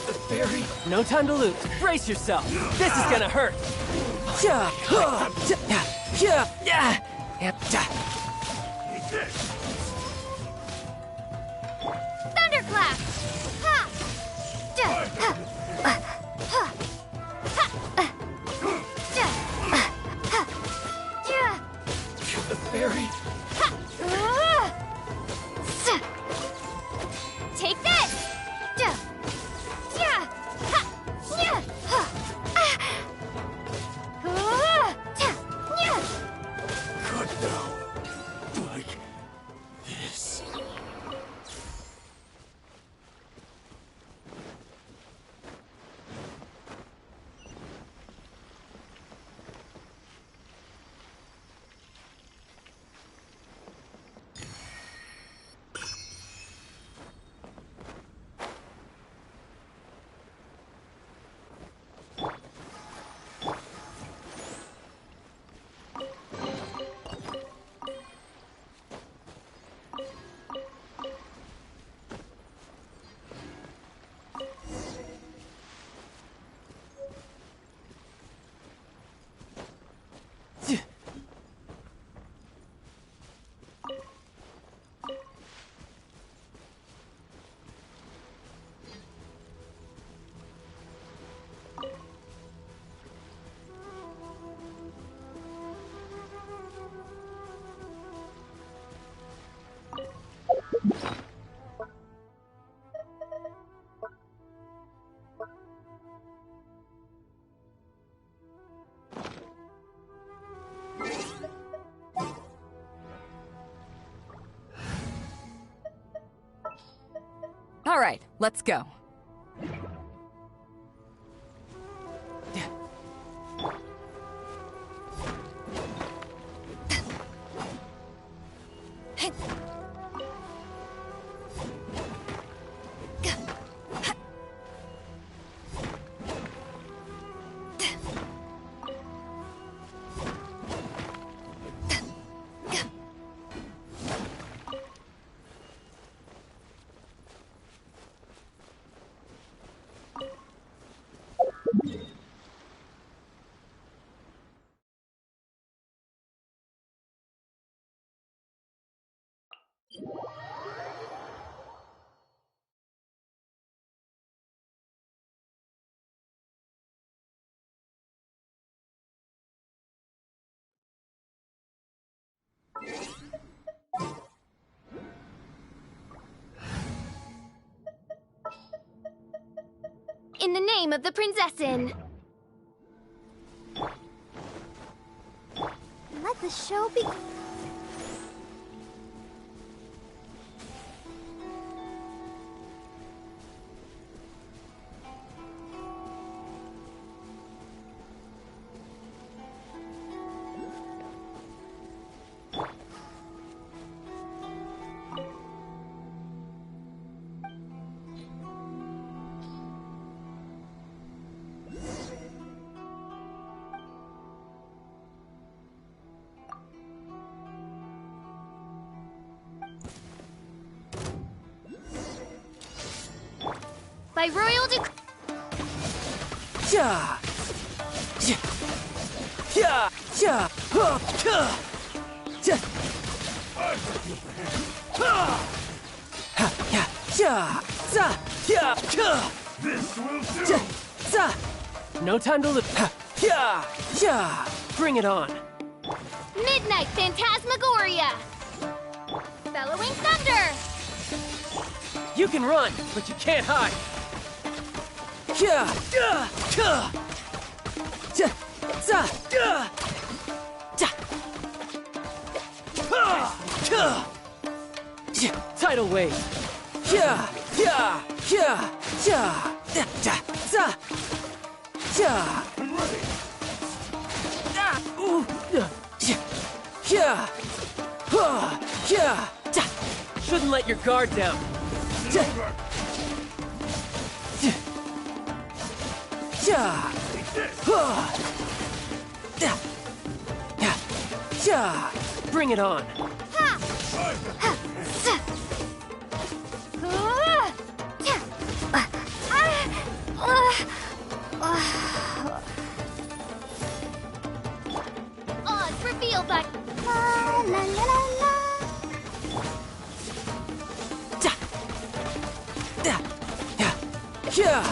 The fairy. No time to lose. Brace yourself. This is gonna hurt. Thunderclap! Ha! The fairy. Take this! Cut now. Like this. All right, let's go. In the name of the Prinzessin! Let the show begin. By royal Yeah. Yeah. Yeah. Yeah. Yeah. Yeah. This will do! No time to lose. Yeah. Yeah. Bring it on. Midnight Phantasmagoria! Bellowing Thunder! You can run, but you can't hide. Yeah. Yeah. Yeah. Yeah. Yeah. Yeah. Yeah. Tidal wave. Yeah. Yeah. Yeah. Yeah. Yeah. Yeah. Yeah. Ooh. Yeah. Yeah. Yeah. Yeah. Shouldn't let your guard down. Yeah. Yeah. Yeah. Yeah. Yeah. Bring it on. Odds revealed by la la la la la. Yeah. Yeah. Yeah.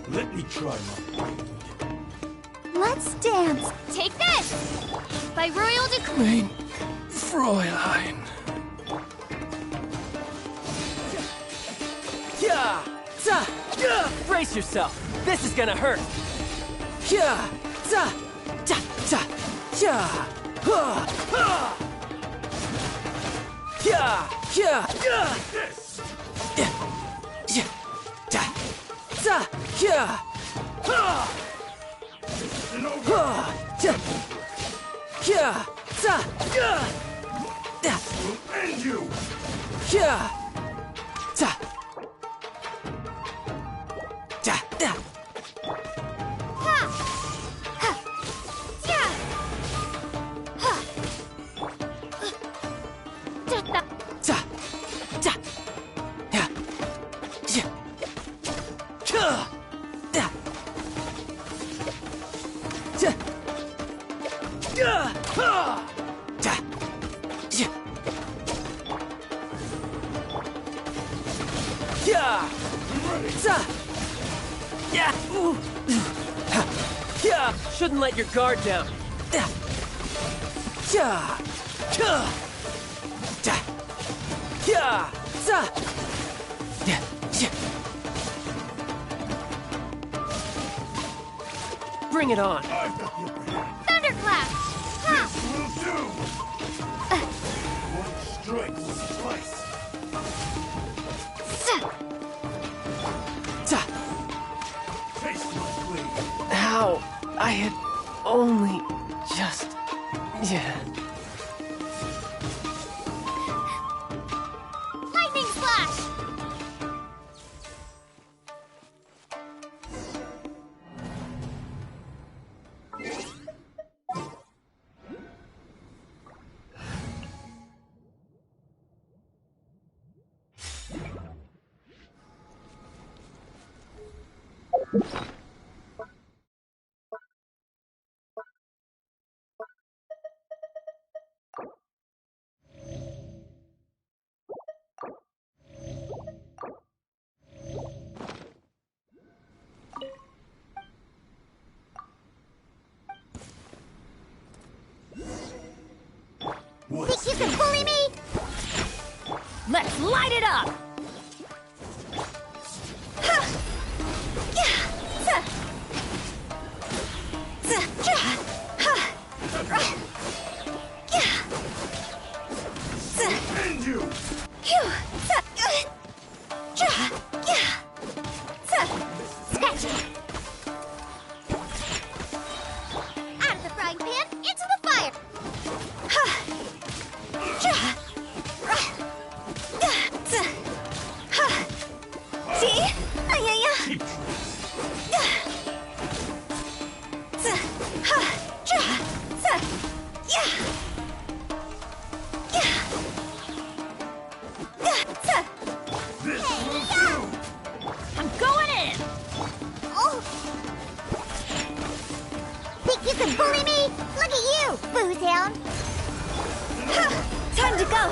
Let me try my blade. Let's dance. Take this! By royal decree. Mein Fräulein. Yeah. Yeah. Brace yourself. This is gonna hurt. Yeah. Yeah. Yeah. Yeah. Yeah. Yeah. This! Yeah. Yeah. Yeah. And over! Yeah. Yeah. Yeah. Will end you! Yeah. Yeah. Shouldn't let your guard down. Yeah. Yeah. Yeah. Yeah. Bring it on. Thunderclap! This will do! One strike will suffice. I had only just... Yeah. Lightning Slash! Think you can bully me? Let's light it up! End you! Out of the frying pan, into the fire! This will do! I'm going in! Oh. Think you can bully me? Look at you, booze hound! Time to go!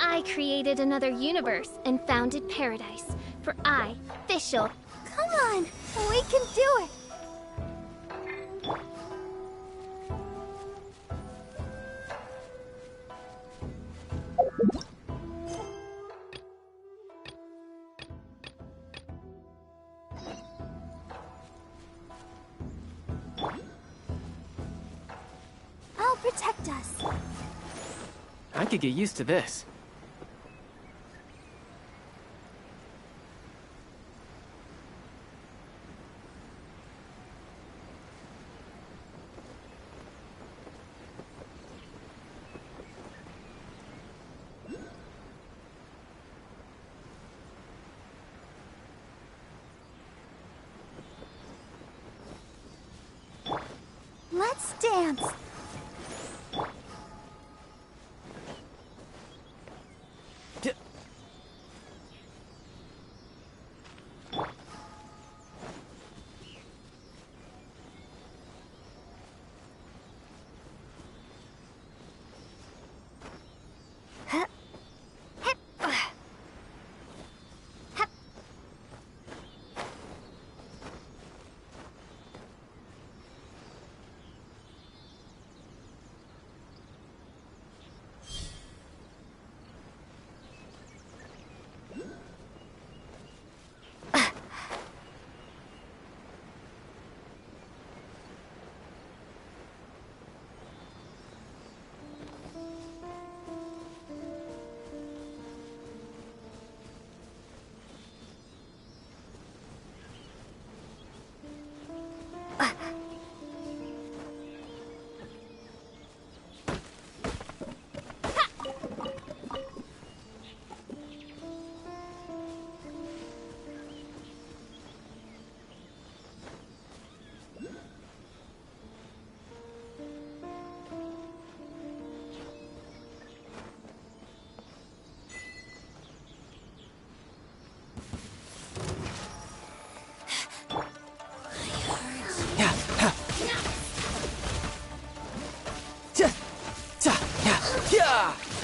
I created another universe and founded paradise. For I, Fischl. Come on, we can do it! I'll protect us. I could get used to this. Let's dance.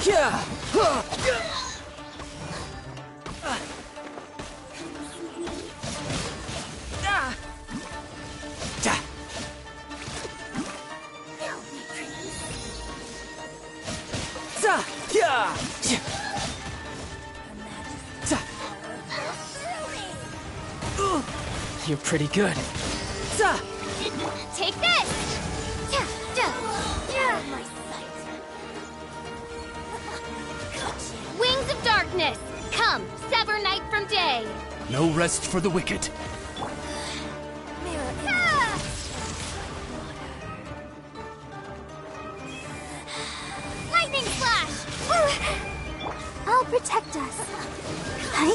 Yeah! You're pretty good. Take this! Wings of darkness! Come, sever night from day! No rest for the wicked. Lightning slash! I'll protect us. Hi?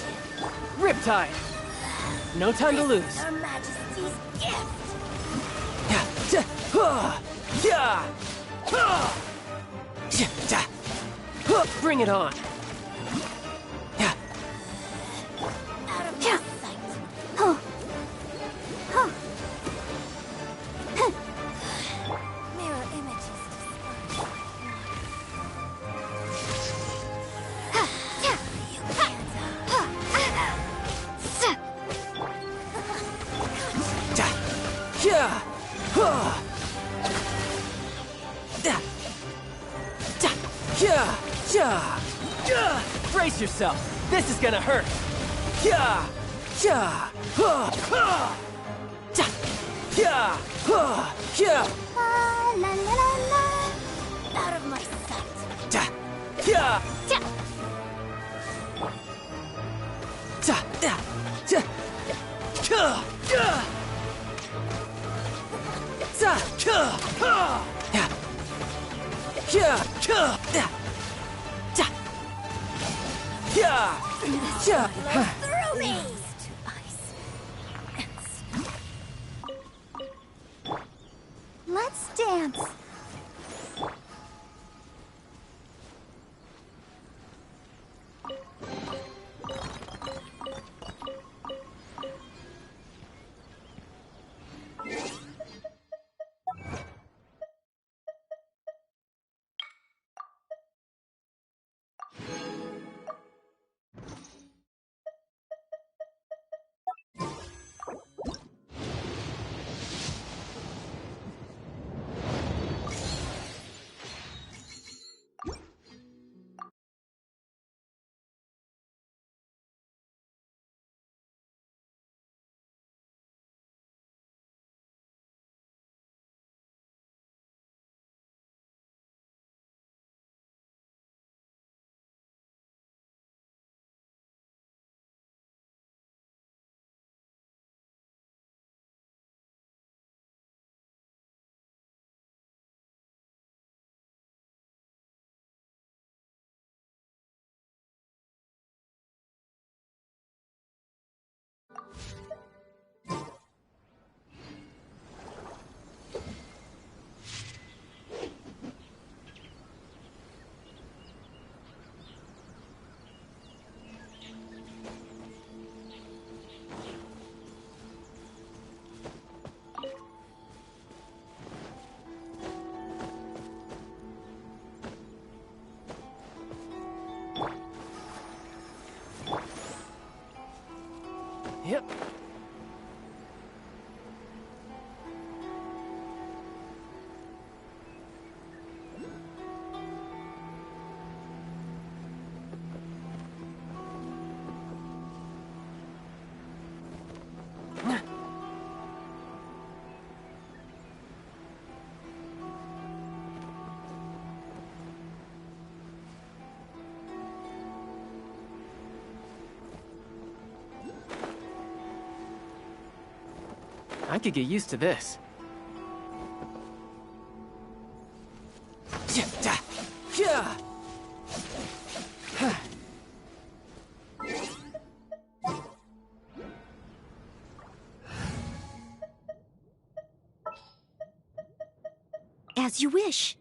Riptide! No time to lose. Her Majesty's gift! Bring it on. Out of my sight. Oh. Oh. Mirror images Brace yourself. This is gonna hurt. La la la la. Out of my sight. Through me. Let's dance. Yep. I could get used to this. As you wish.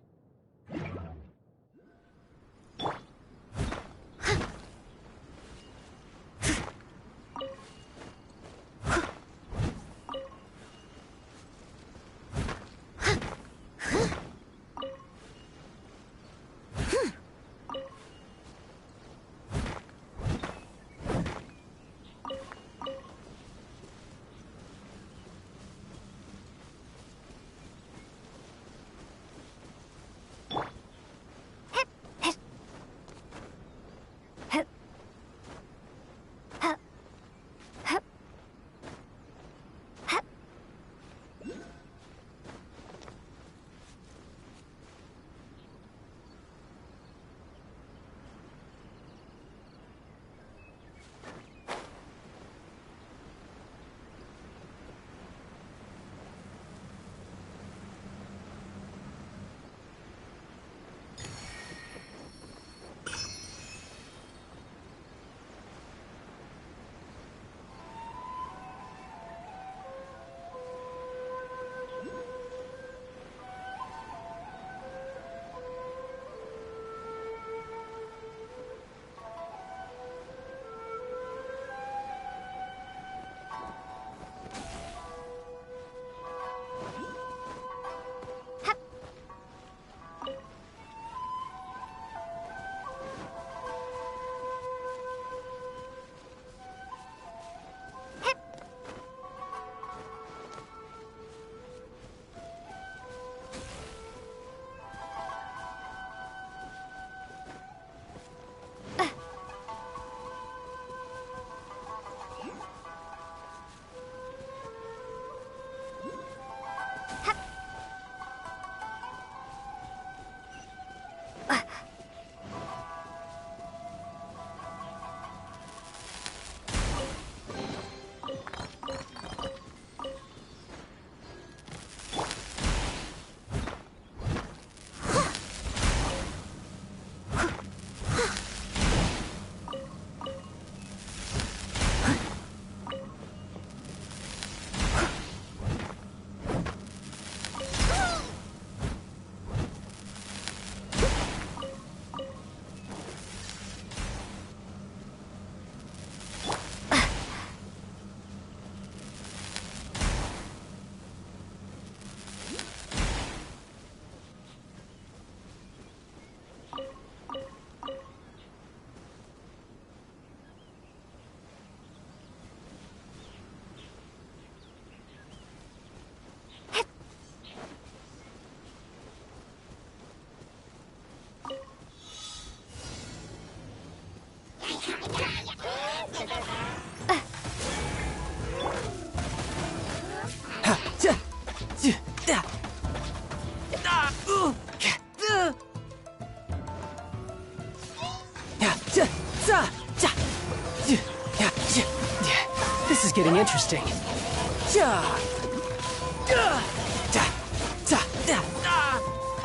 This is getting interesting.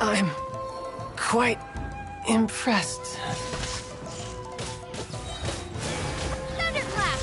I'm quite impressed. Thunderclap!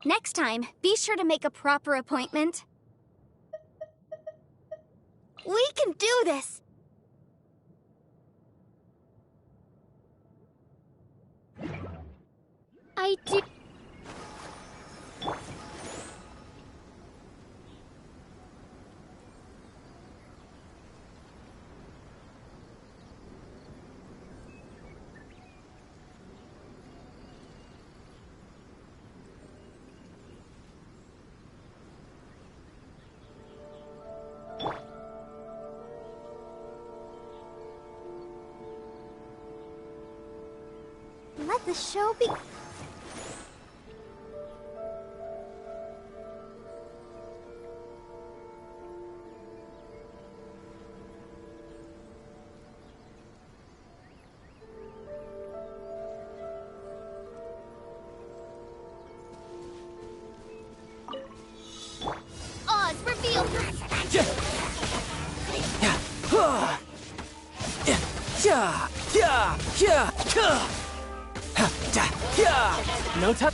Next time, be sure to make a proper appointment. We can do this! I do... Let the show be... Oz, reveal! No time.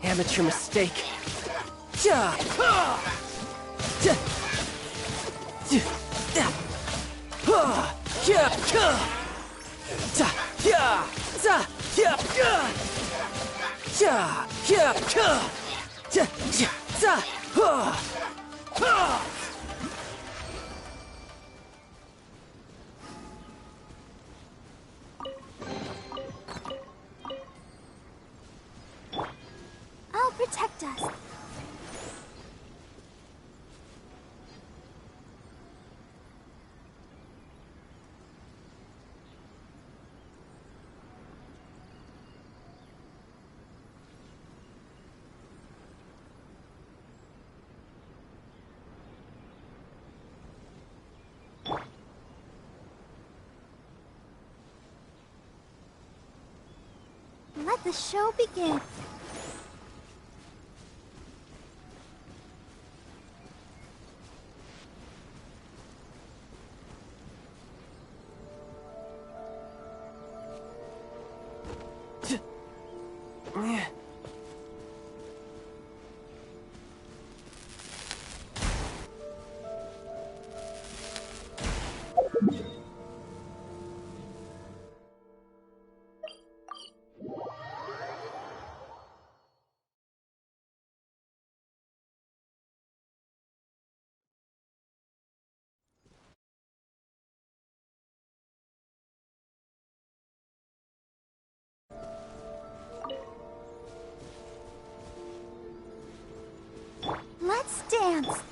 Amateur mistake. I'll protect us. Let the show begin. Let's dance.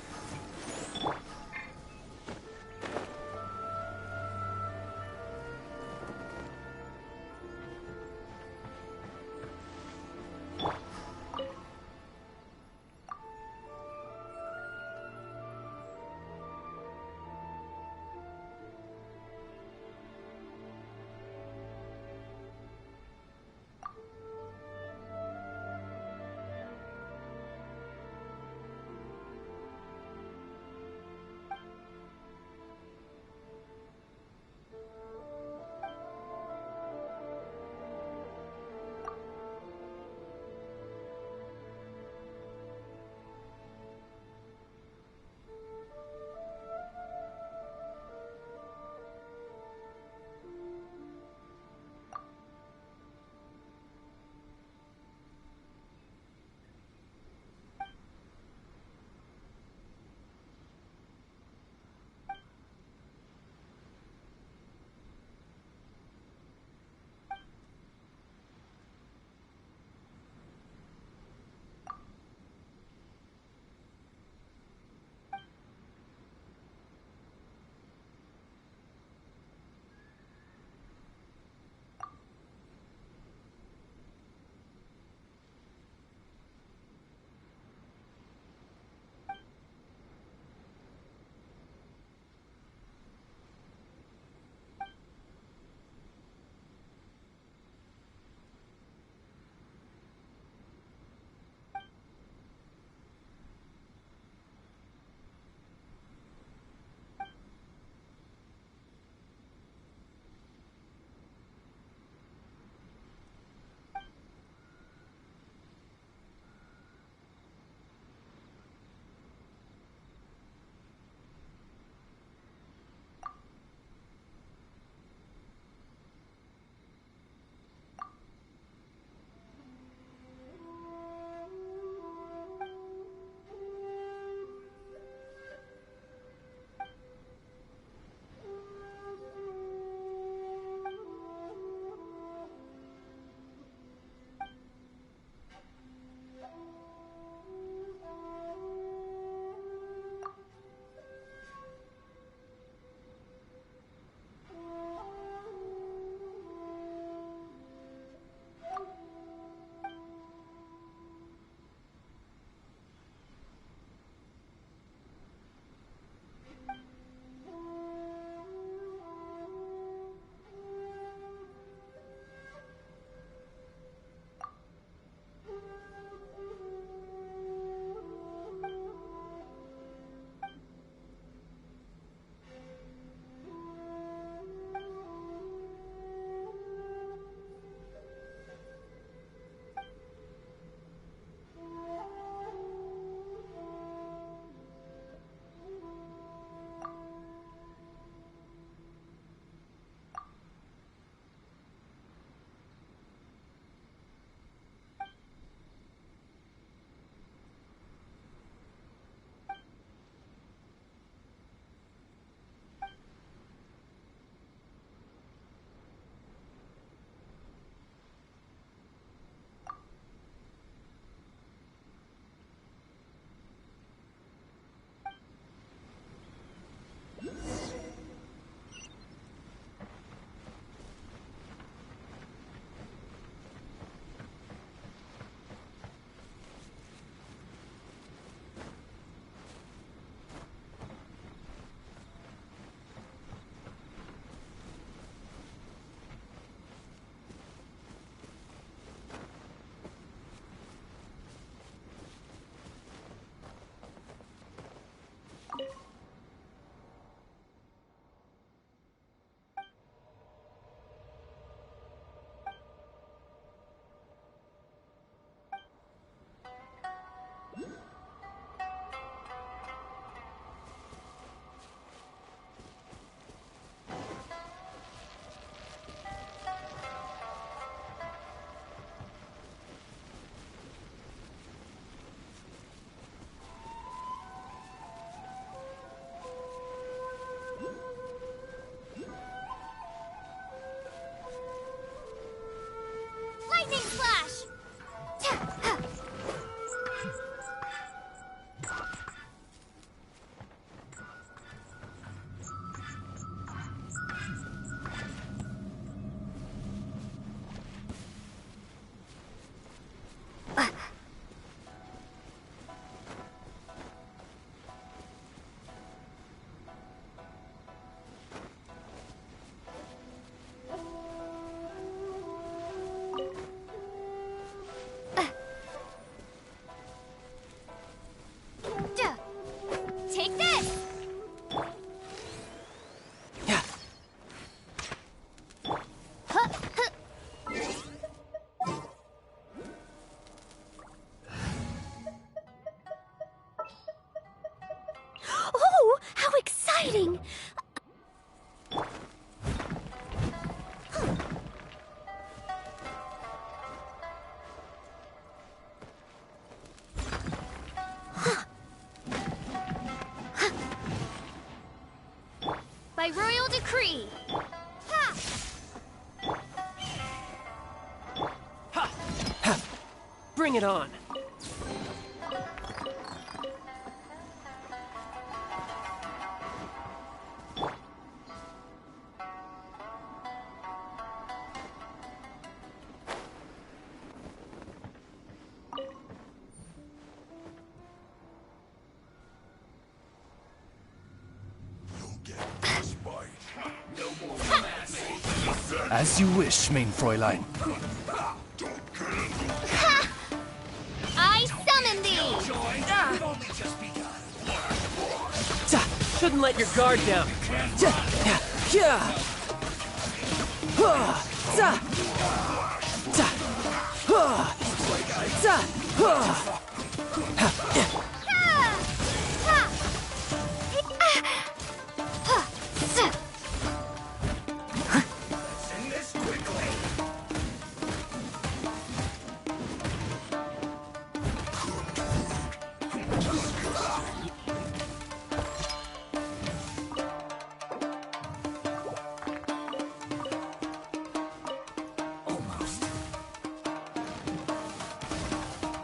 Oh, how exciting! By royal decree. Ha! Bring it on. As you wish, main Fräulein. I summon thee! Shouldn't let your guard down.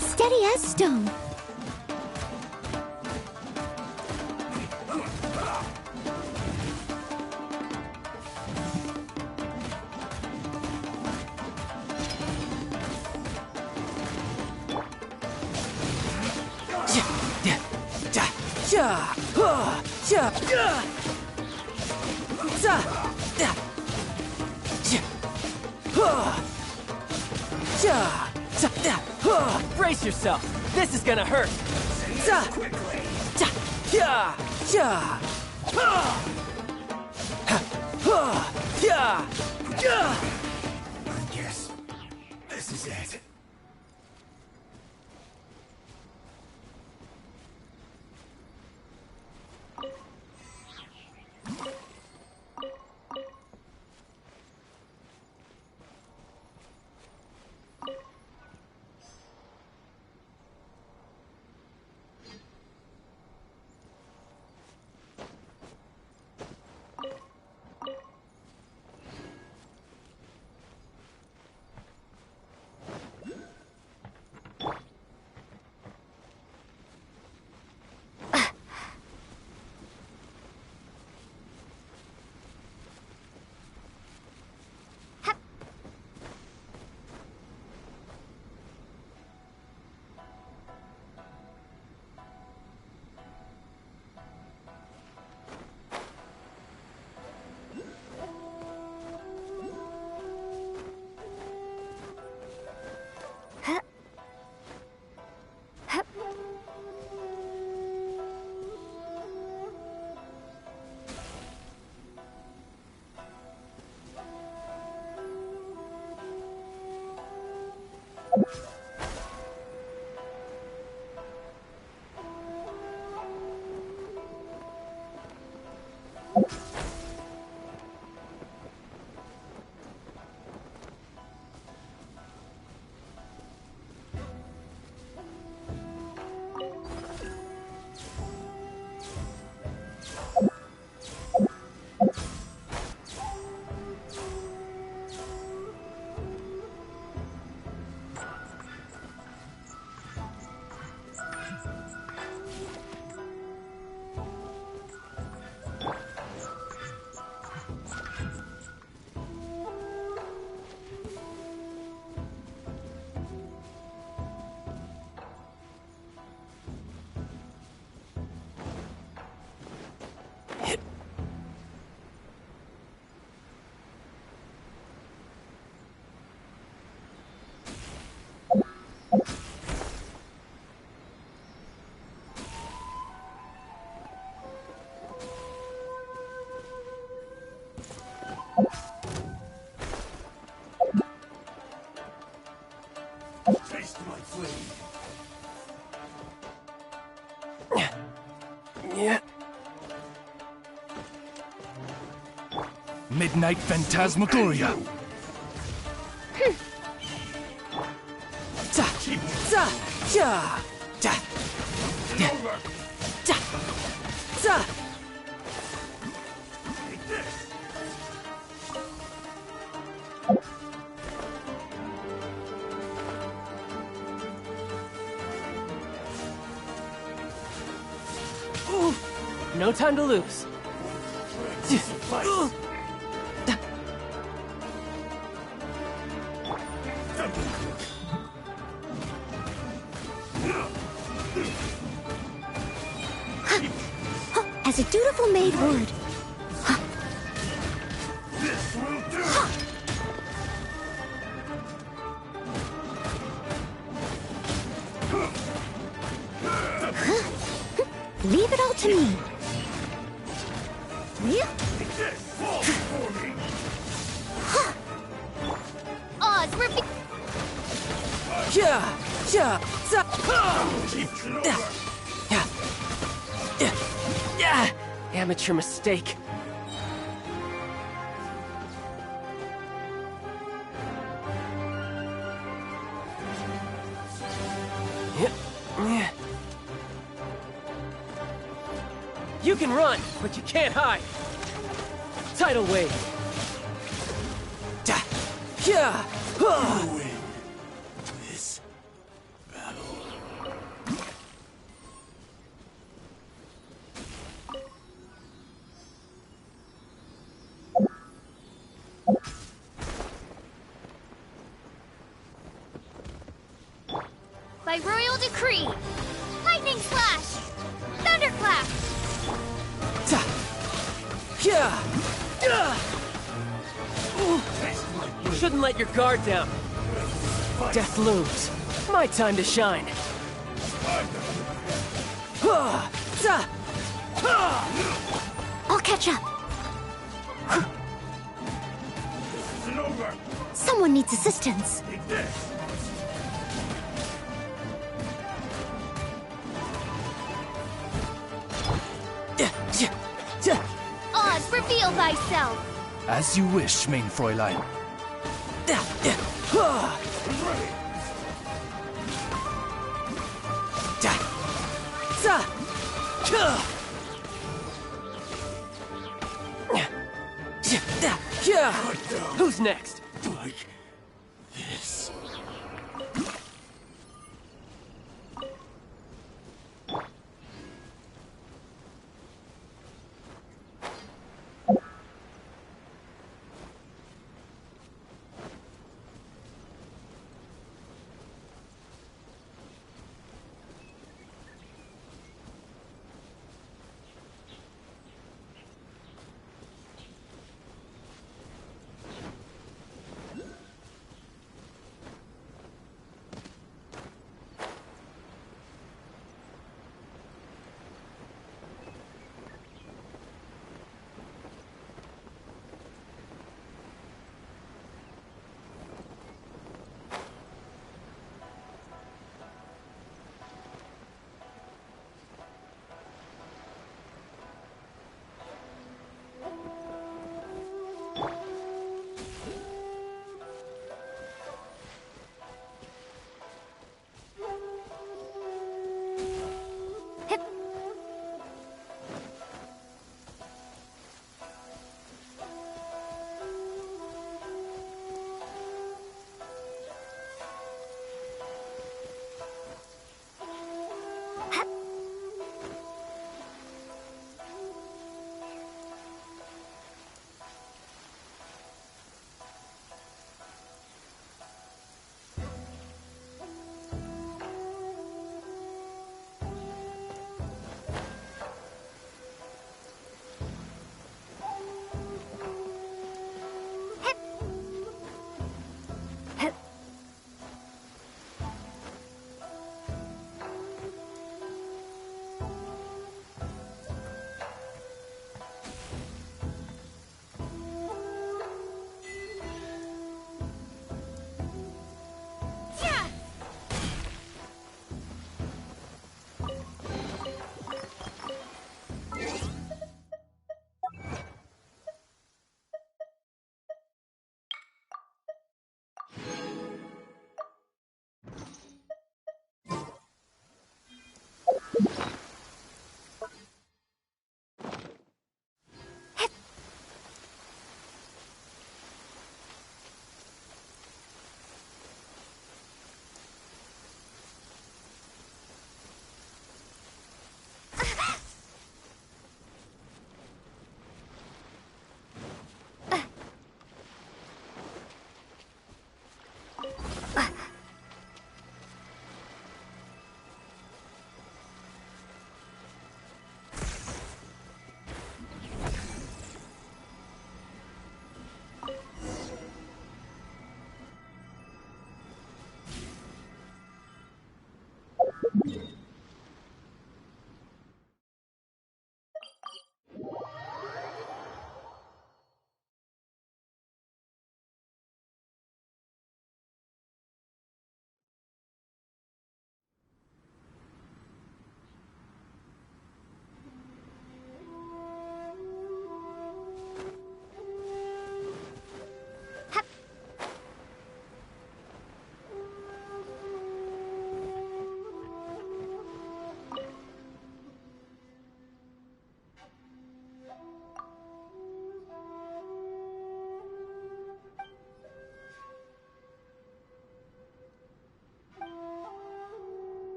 Steady as stone. Brace yourself. This is gonna hurt. I guess this is it. Yeah. Midnight Phantasmagoria. Ooh, no time to lose. As a dutiful maid would. Leave it all to me. Oz, Amateur mistake. You can run, but you can't hide. Tidal wave. This battle. By royal decree, lightning slash, thunderclap. Shouldn't let your guard down. Death looms. My time to shine. I'll catch up. Someone needs assistance. Oz, reveal thyself. As you wish, main Fräulein. Who's next? Like this.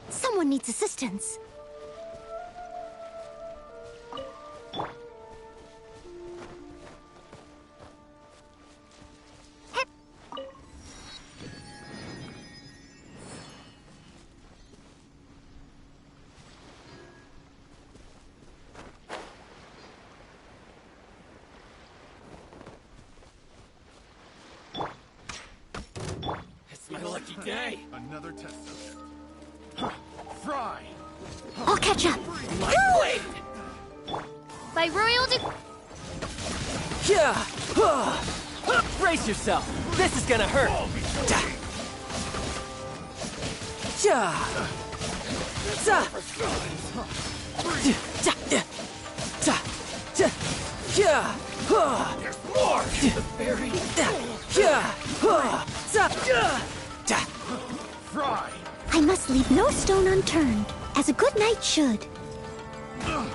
Someone needs assistance. It's my lucky day. Another test subject. Fry! I'll catch up. My blade! By royal Yeah! Brace yourself! This is gonna hurt! Yeah! There's more! Fry! I must leave no stone unturned, as a good knight should. Huh?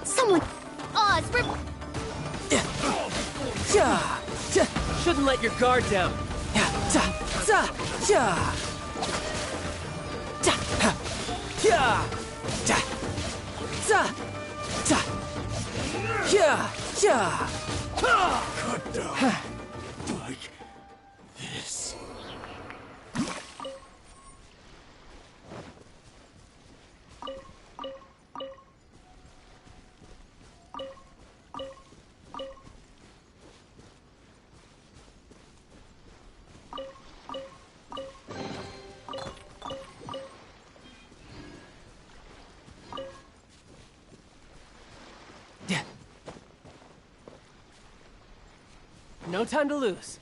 Someone... Oz, Shouldn't let your guard down. Cut down. Like this. No time to lose.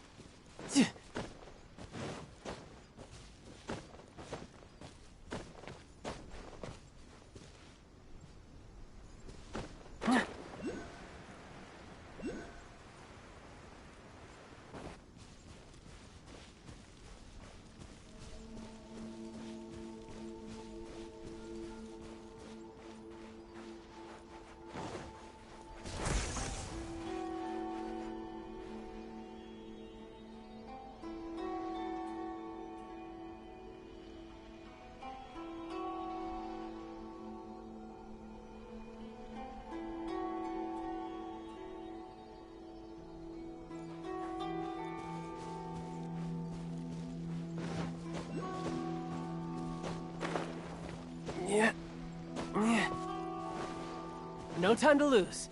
No time to lose.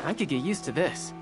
I could get used to this.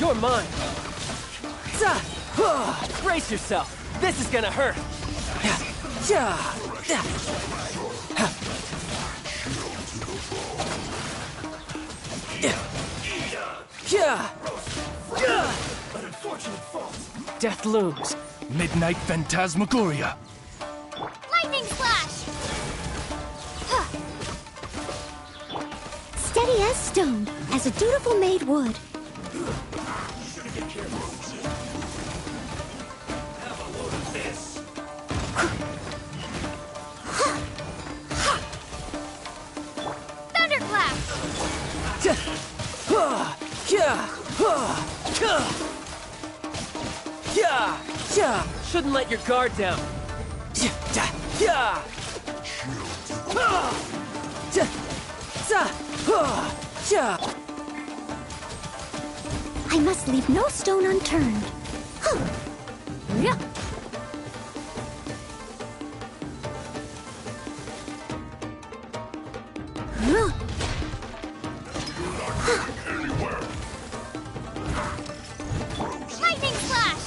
You're mine! Brace yourself! This is gonna hurt! An unfortunate fault. Death looms. Midnight Phantasmagoria. Lightning Slash! Steady as stone, as a dutiful maid would. Shouldn't let your guard down. I must leave no stone unturned. Lightning Slash!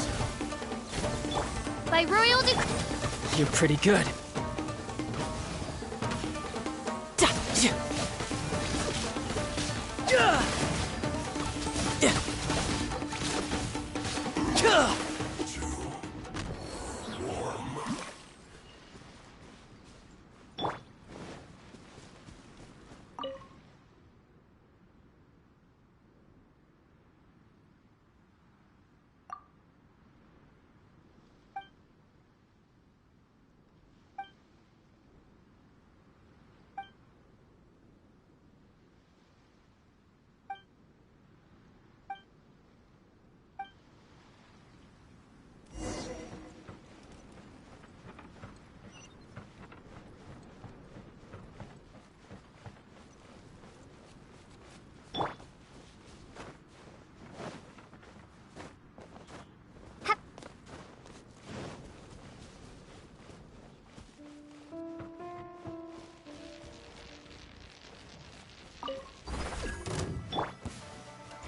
By Royal Decree. You're pretty good.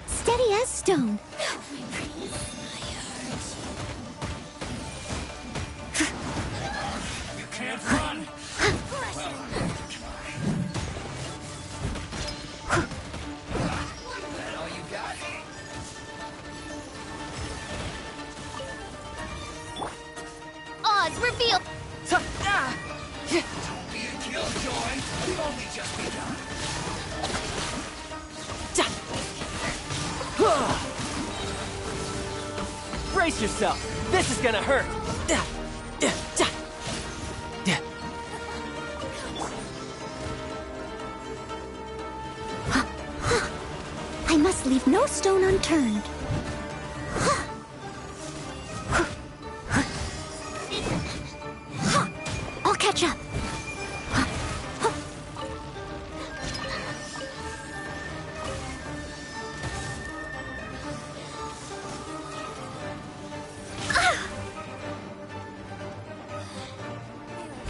Steady as stone. You can't run. That all you got? Oz, reveal! Don't be a killjoy. We've only just begun. Brace yourself. This is gonna hurt. I must leave no stone unturned. I'll catch up.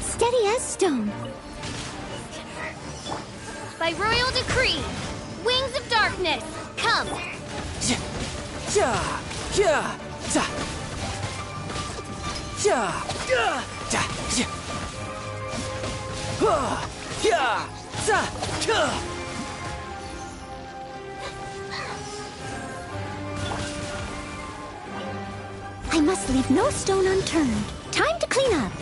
Steady as stone. By Royal Decree! Wings of Darkness, come! I must leave no stone unturned. Time to clean up.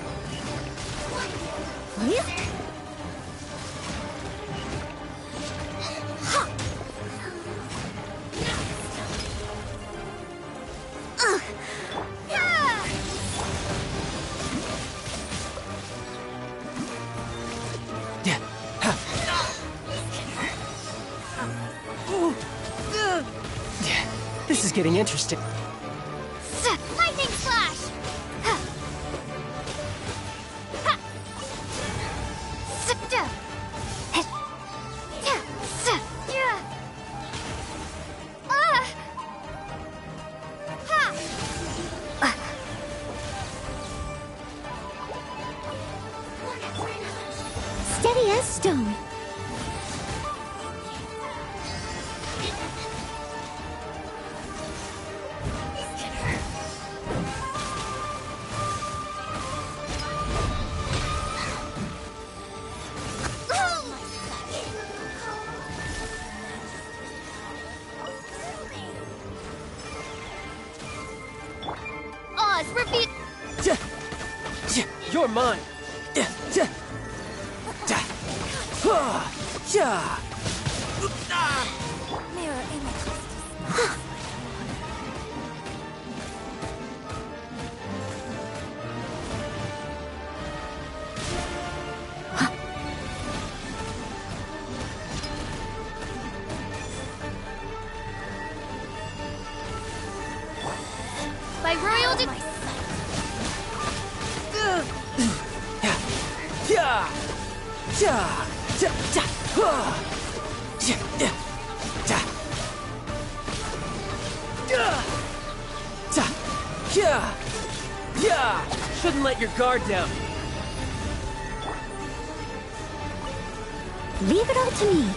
This is getting interesting. Lightning Slash! Steady as stone. Oz, reveal! You're mine. Mirror image. By Royal Decree! Shouldn't let your guard down. Leave it all to me.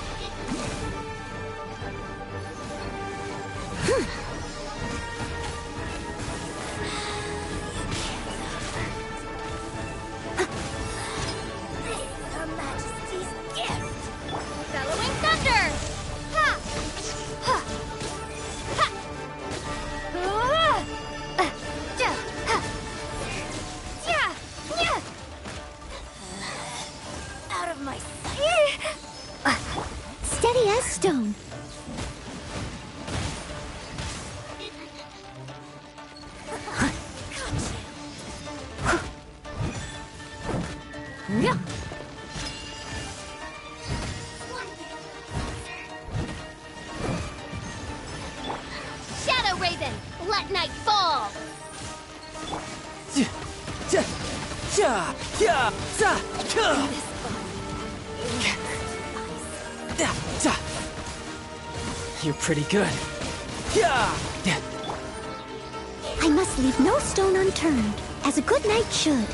stone. Yeah. Shadow Raven, let night fall. You're pretty good. I must leave no stone unturned, as a good knight should.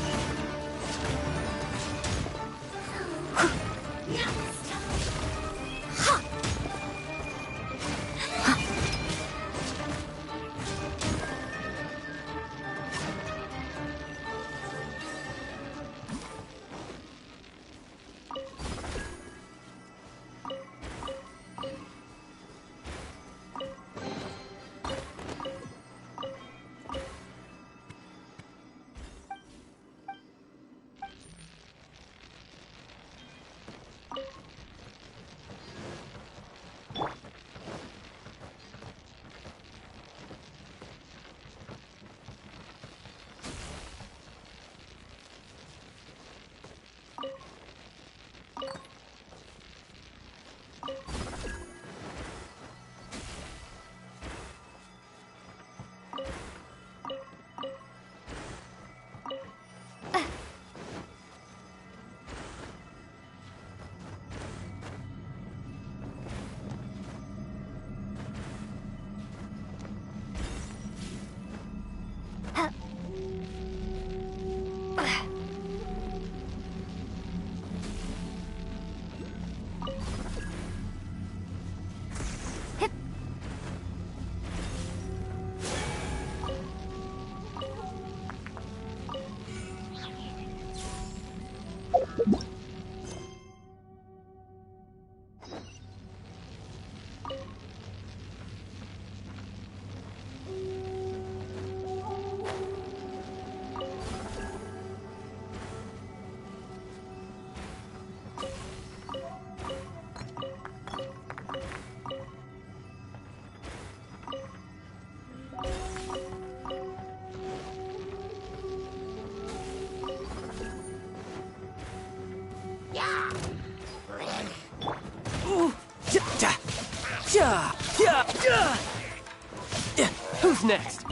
Who's next?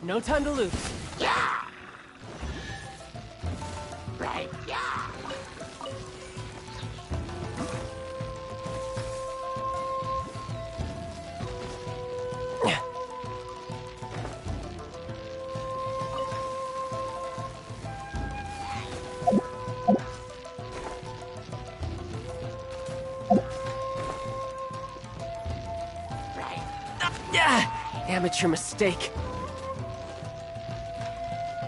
No time to lose. Right, yeah. Amateur mistake.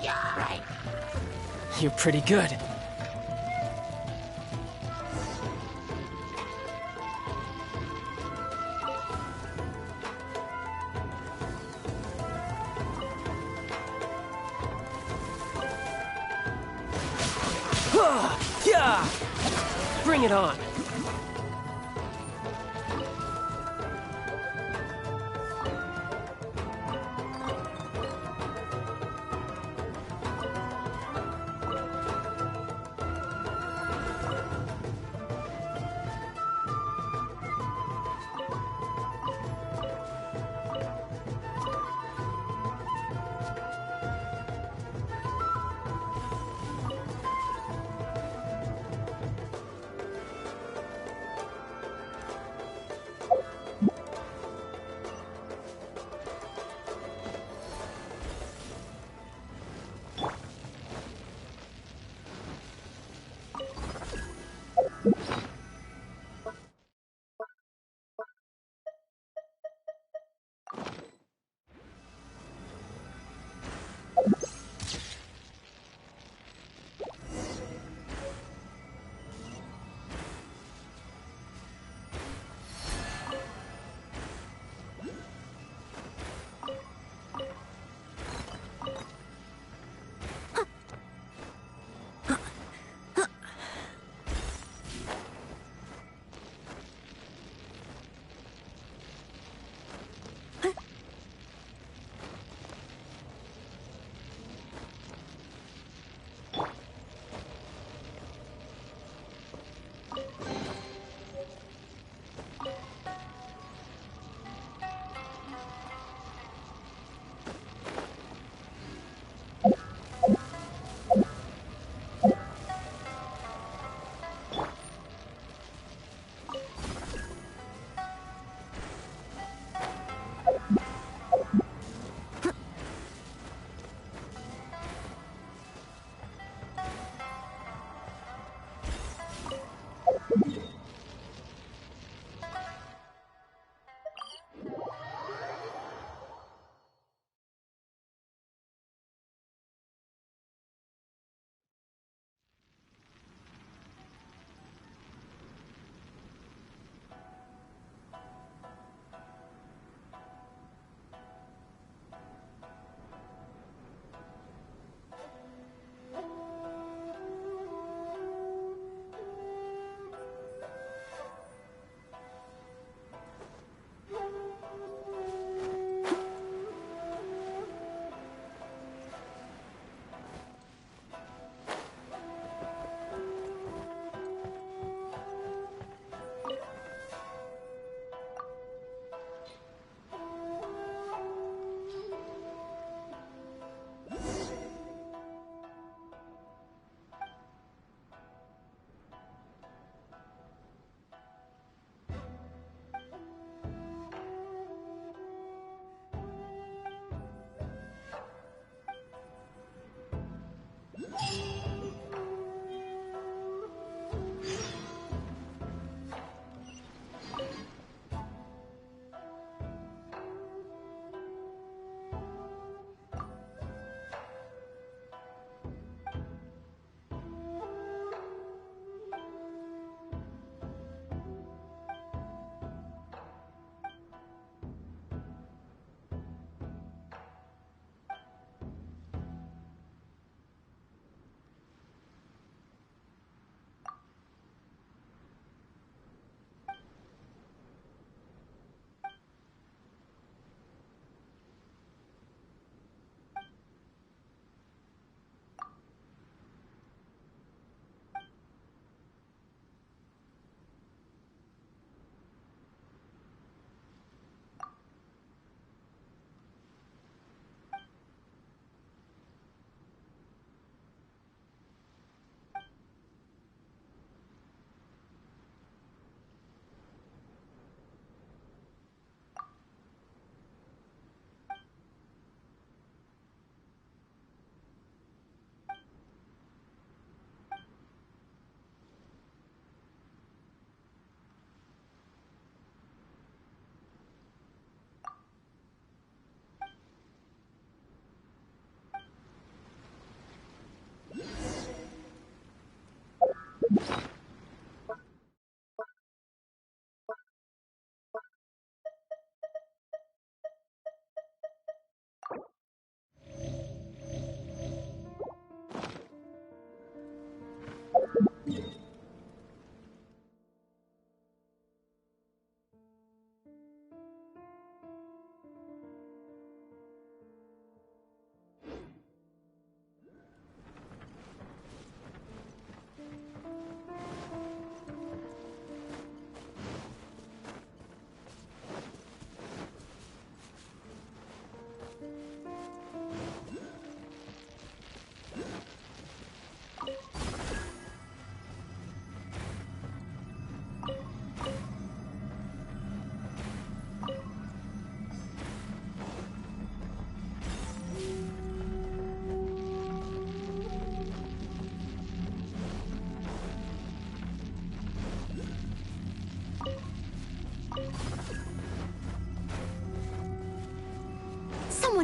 Yeah, right. You're pretty good. Bring it on.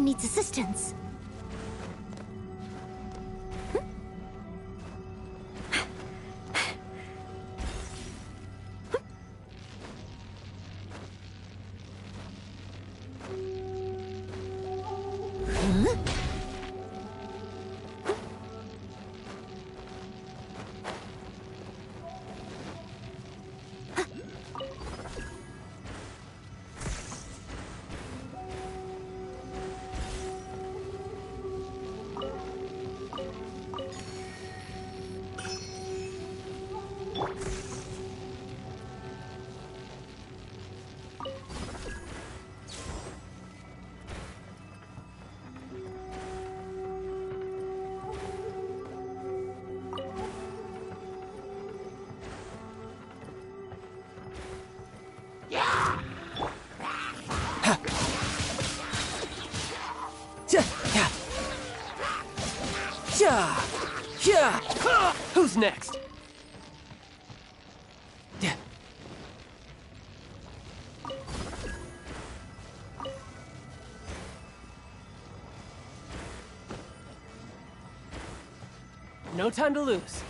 someone needs assistance. Who's next? No time to lose.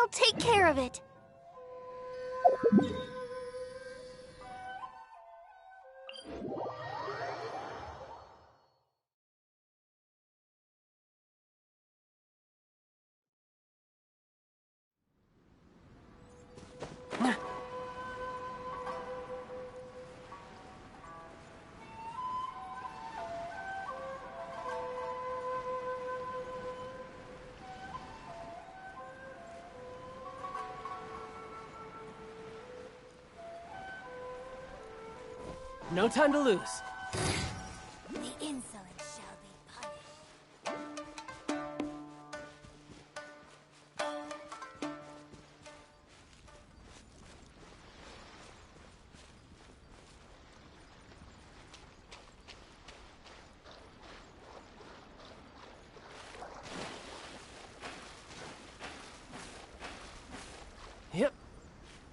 I'll take care of it. No time to lose. The insolent shall be punished.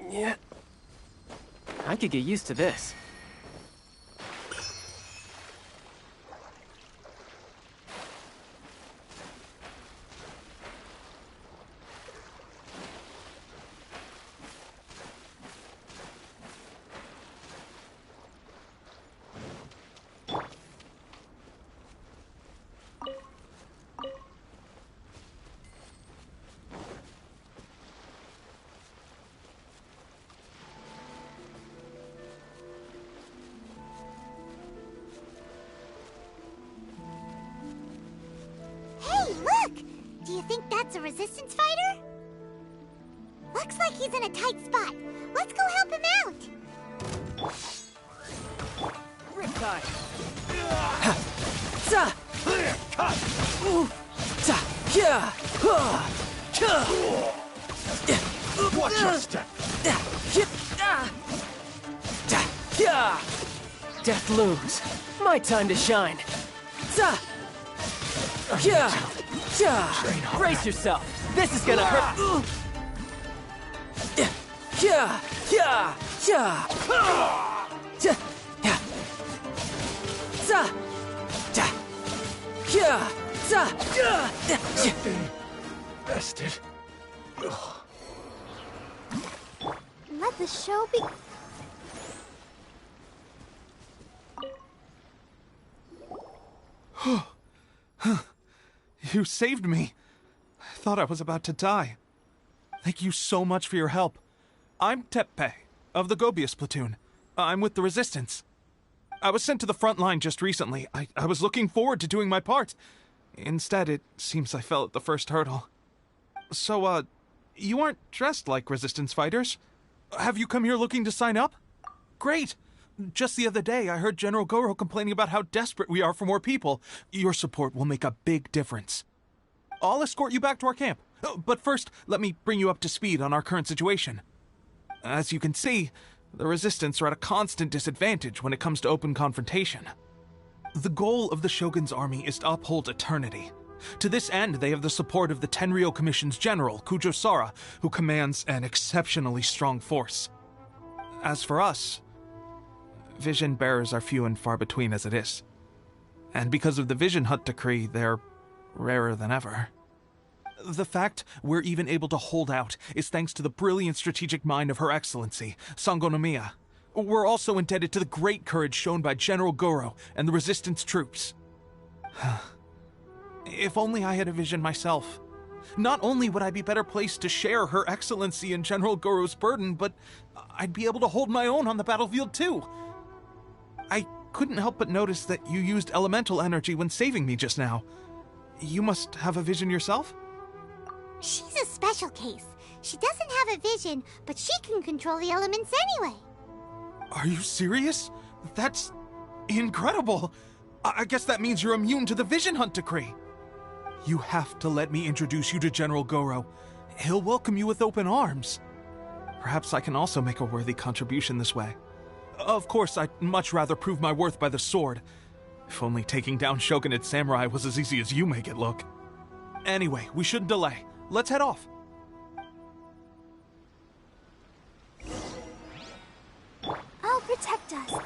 Yeah. I could get used to this. Hey, look! Do you think that's a resistance fighter? Looks like he's in a tight spot. Let's go help him out! Riptide! Watch your step! Death looms. My time to shine. Brace yourself. This is gonna hurt. Bested. Let the show be... You saved me. I thought I was about to die. Thank you so much for your help. I'm Teppe, of the Gobius platoon. I'm with the Resistance. I was sent to the front line just recently. I was looking forward to doing my part. Instead, it seems I fell at the first hurdle. So, you aren't dressed like Resistance fighters? Have you come here looking to sign up? Great! Just the other day, I heard General Goro complaining about how desperate we are for more people. Your support will make a big difference. I'll escort you back to our camp. But first, let me bring you up to speed on our current situation. As you can see, the Resistance are at a constant disadvantage when it comes to open confrontation. The goal of the Shogun's army is to uphold eternity. To this end, they have the support of the Tenryou Commission's general, Kujo Sara, who commands an exceptionally strong force. As for us, vision bearers are few and far between as it is. And because of the Vision Hut decree, they're rarer than ever. The fact we're even able to hold out is thanks to the brilliant strategic mind of Her Excellency, Sango no Miya. We're also indebted to the great courage shown by General Goro and the Resistance troops. If only I had a vision myself. Not only would I be better placed to share Her Excellency and General Goro's burden, but I'd be able to hold my own on the battlefield too. I couldn't help but notice that you used elemental energy when saving me just now. You must have a vision yourself? She's a special case. She doesn't have a vision, but she can control the elements anyway. Are you serious? That's incredible. I guess that means you're immune to the Vision Hunt decree. You have to let me introduce you to General Goro. He'll welcome you with open arms. Perhaps I can also make a worthy contribution this way. Of course, I'd much rather prove my worth by the sword. If only taking down Shogunate samurai was as easy as you make it look. Anyway, we shouldn't delay. Let's head off. I'll protect us.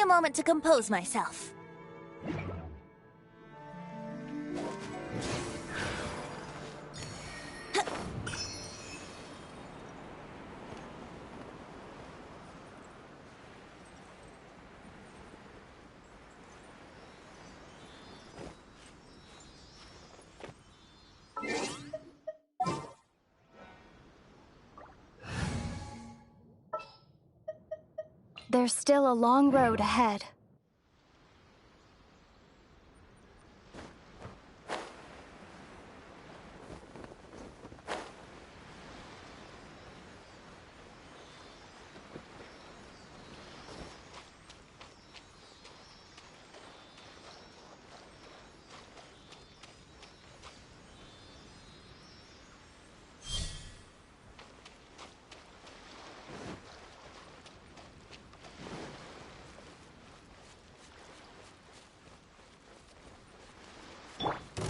a moment to compose myself. There's still a long road ahead.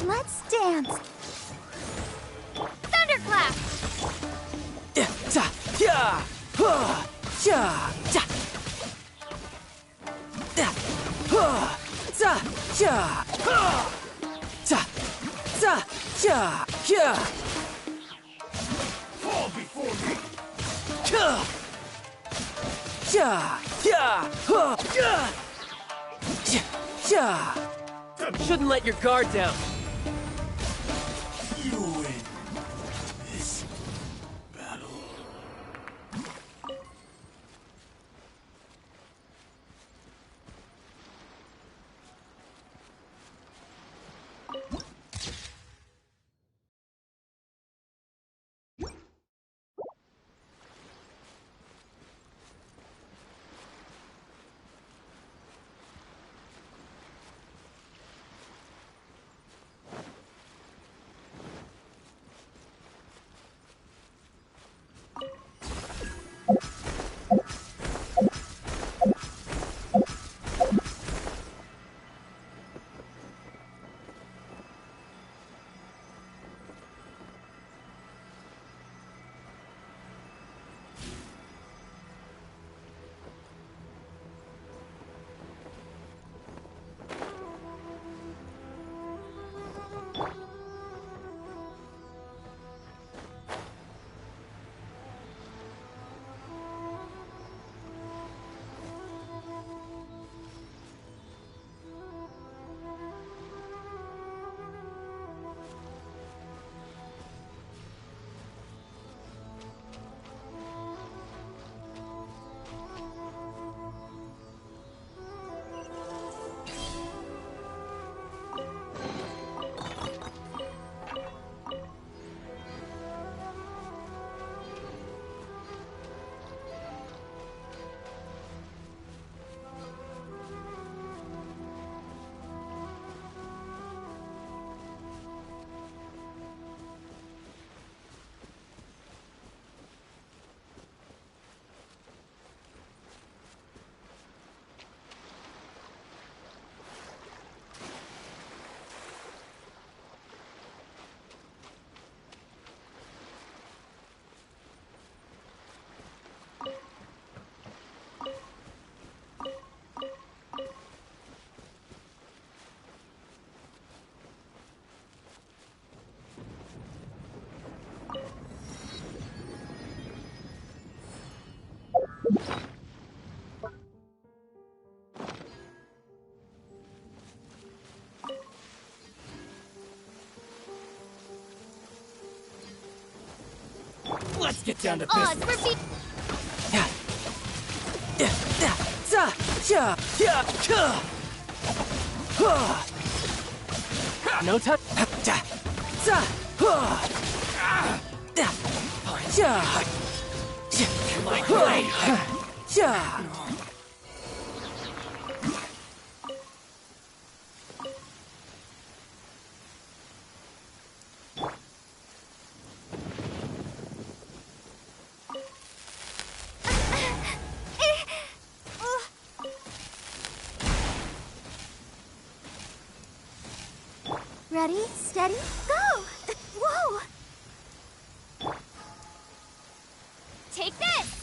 Let's dance. Thunderclap. Fall before me. Shouldn't let your guard down. You win this battle. Let's get down to Odds business. for No touch. My blade. Ready, steady, go! Whoa! Take this!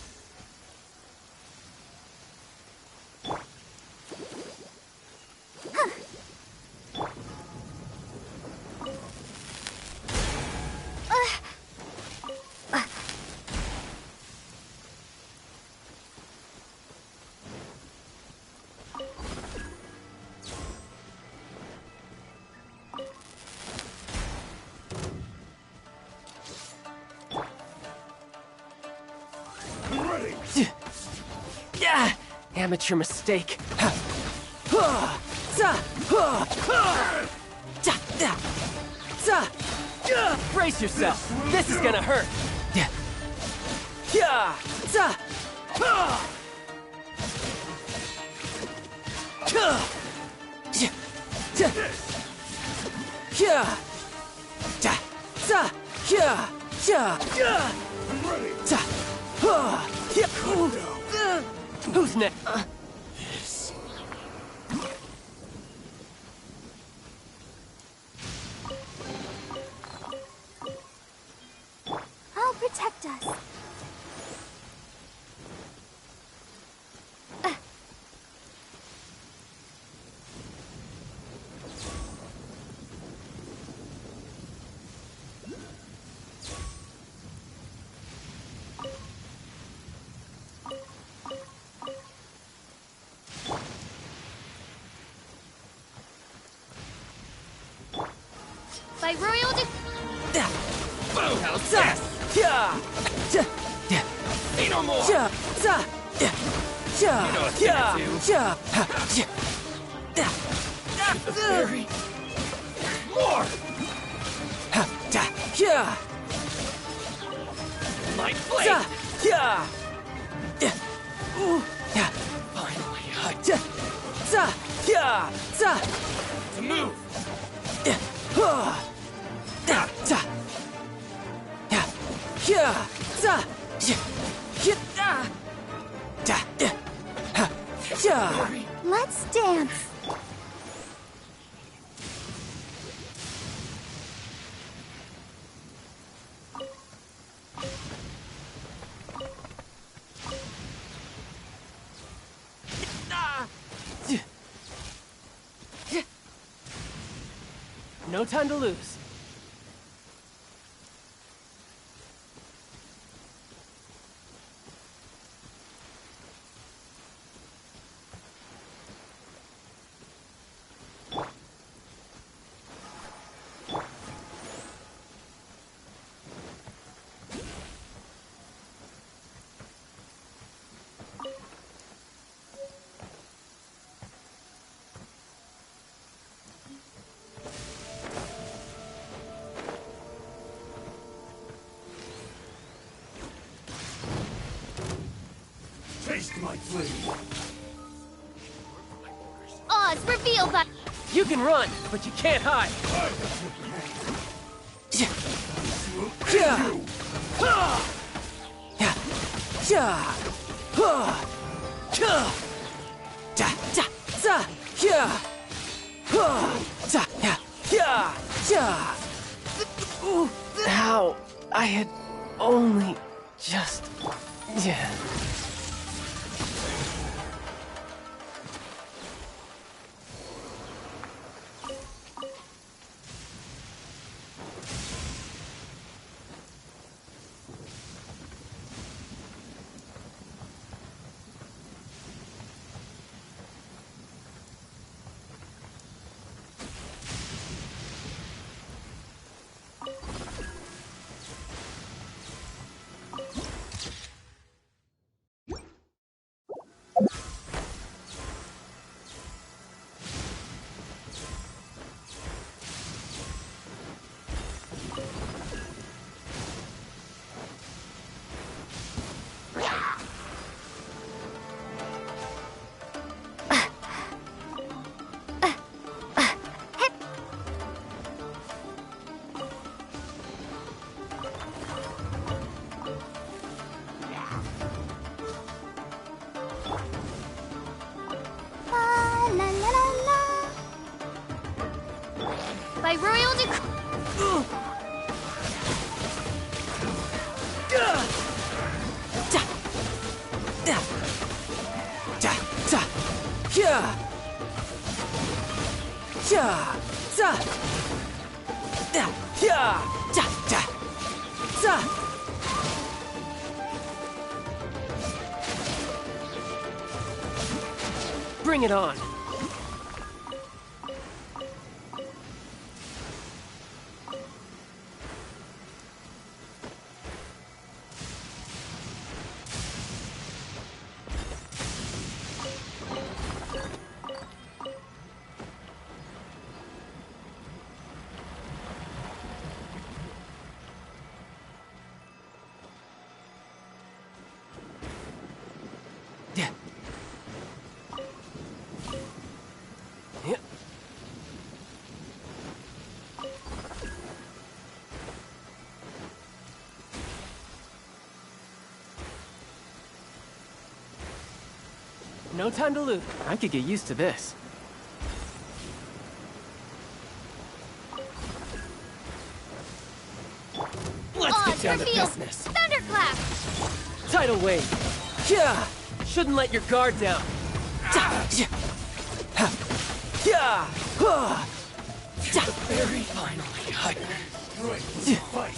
Amateur mistake. Brace yourself. This is gonna hurt. Who's next? I'll protect us. By royal How's that? Say no more! You know what's gonna do. More! My blade! Finally, to move! Let's dance. No time to lose. Taste my blade. Oz, reveal that. You can run, but you can't hide. How I had only just... By royal decree. Bring it on. No time to lose. I could get used to this. Let's get down to business. Thunderclap! Tidal wave. Yeah. Shouldn't let your guard down. Yeah. Very finally, I right fight.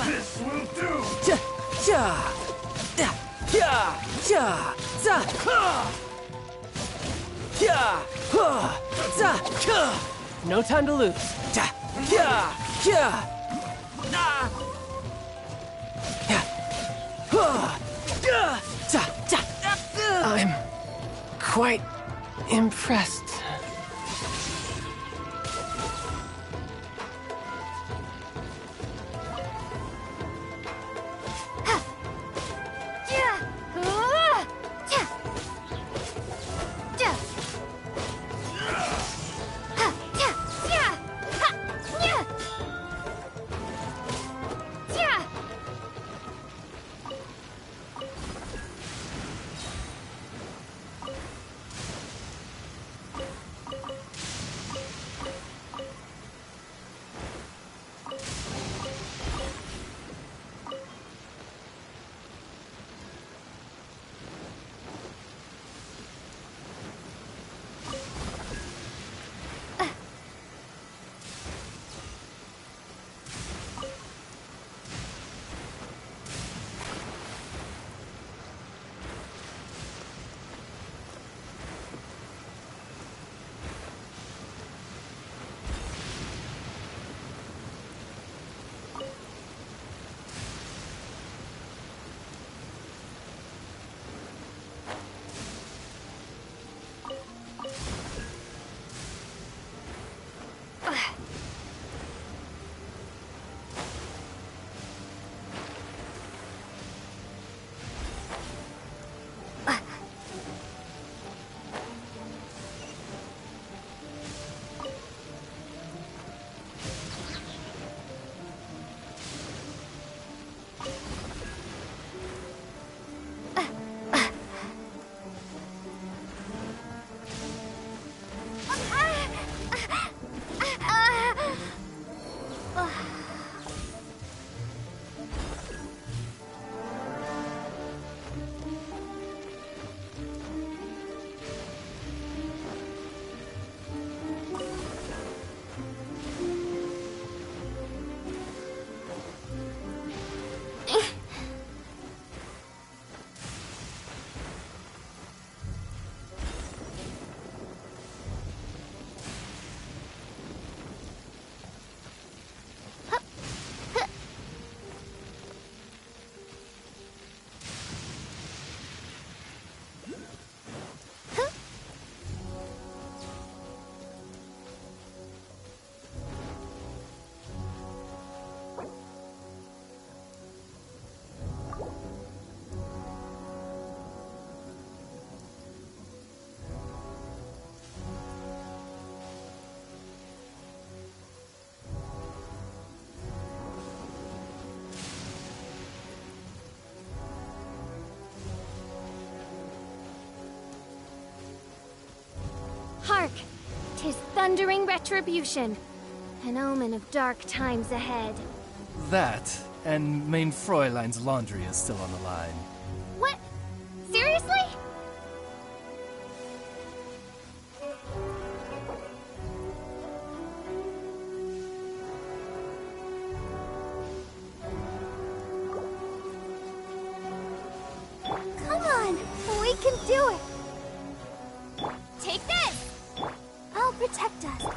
This will do. No time to lose. I'm quite impressed. Hark! 'Tis thundering retribution, an omen of dark times ahead. That, and main Fräulein's laundry is still on the line. What? Seriously? Come on, we can do it. Take this. I'll protect us.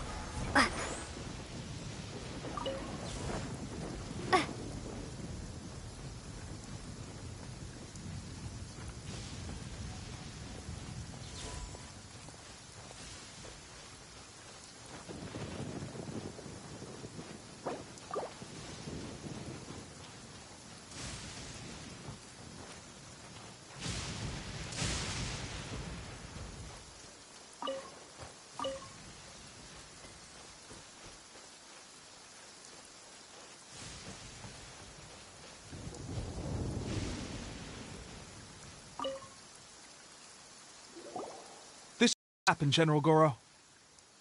happened, General Goro?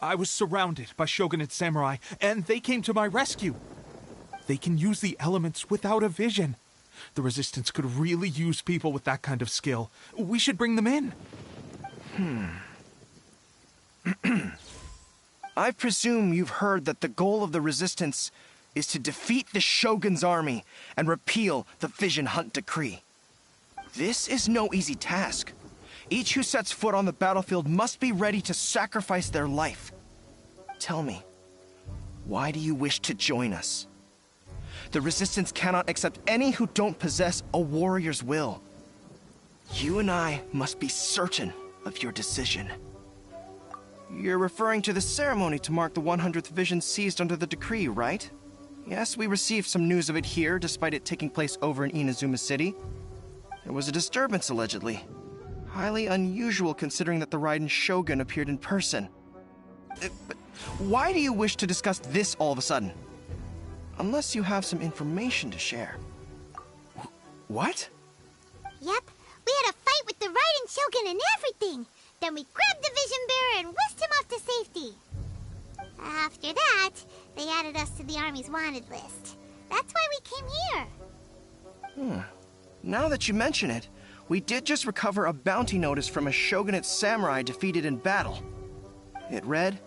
I was surrounded by Shogunate samurai, and they came to my rescue. They can use the elements without a vision. The Resistance could really use people with that kind of skill. We should bring them in. I presume you've heard that the goal of the Resistance is to defeat the Shogun's army and repeal the Vision Hunt Decree. This is no easy task. Each who sets foot on the battlefield must be ready to sacrifice their life. Tell me, why do you wish to join us? The Resistance cannot accept any who don't possess a warrior's will. You and I must be certain of your decision. You're referring to the ceremony to mark the 100th vision seized under the decree, right? Yes, we received some news of it here, despite it taking place over in Inazuma City. There was a disturbance, allegedly. Highly unusual considering that the Raiden Shogun appeared in person. But why do you wish to discuss this all of a sudden? Unless you have some information to share. What? Yep, we had a fight with the Raiden Shogun and everything. Then we grabbed the Vision Bearer and whisked him off to safety. After that, they added us to the Army's wanted list. That's why we came here. Now that you mention it, we did just recover a bounty notice from a Shogunate samurai defeated in battle. It read,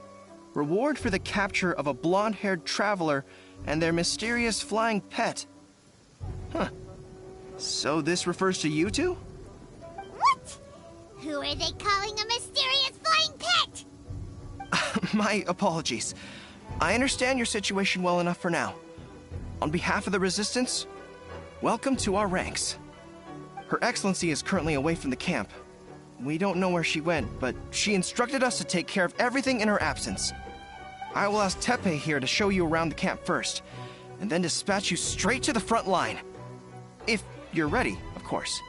"Reward for the capture of a blonde-haired traveler and their mysterious flying pet." So this refers to you two? What? Who are they calling a mysterious flying pet? My apologies. I understand your situation well enough for now. On behalf of the Resistance, welcome to our ranks. Her Excellency is currently away from the camp. We don't know where she went, but she instructed us to take care of everything in her absence. I will ask Teppei here to show you around the camp first, and then dispatch you straight to the front line. If you're ready, of course.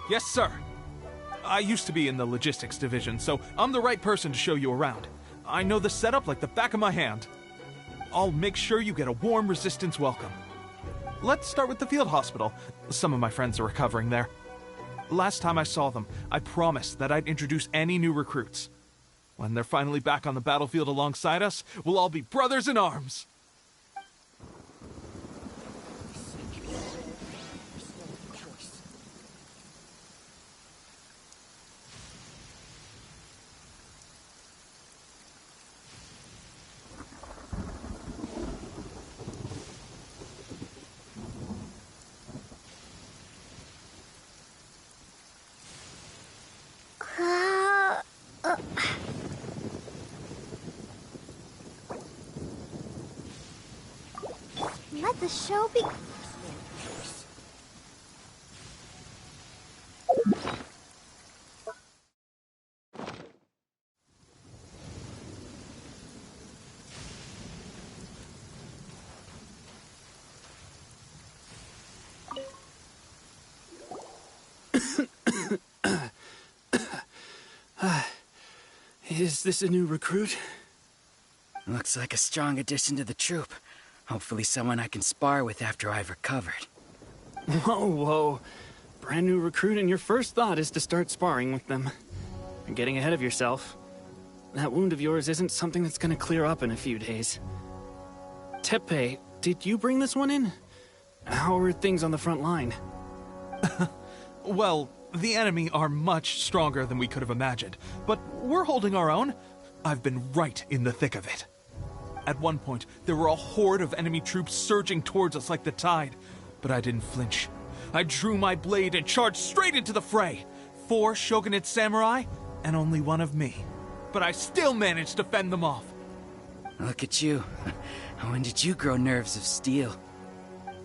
Yes, sir. I used to be in the logistics division, so I'm the right person to show you around. I know the setup like the back of my hand. I'll make sure you get a warm Resistance welcome. Let's start with the field hospital. Some of my friends are recovering there. Last time I saw them, I promised that I'd introduce any new recruits. When they're finally back on the battlefield alongside us, we'll all be brothers in arms. Let the show be... Is this a new recruit? Looks like a strong addition to the troop. Hopefully someone I can spar with after I've recovered. Whoa, whoa. Brand new recruit and your first thought is to start sparring with them. You're getting ahead of yourself. That wound of yours isn't something that's gonna clear up in a few days. Teppei, did you bring this one in? How are things on the front line? Well, the enemy are much stronger than we could have imagined, but we're holding our own. I've been right in the thick of it. At one point, there were a horde of enemy troops surging towards us like the tide, but I didn't flinch. I drew my blade and charged straight into the fray. 4 Shogunate samurai, and only one of me. But I still managed to fend them off. Look at you. When did you grow nerves of steel?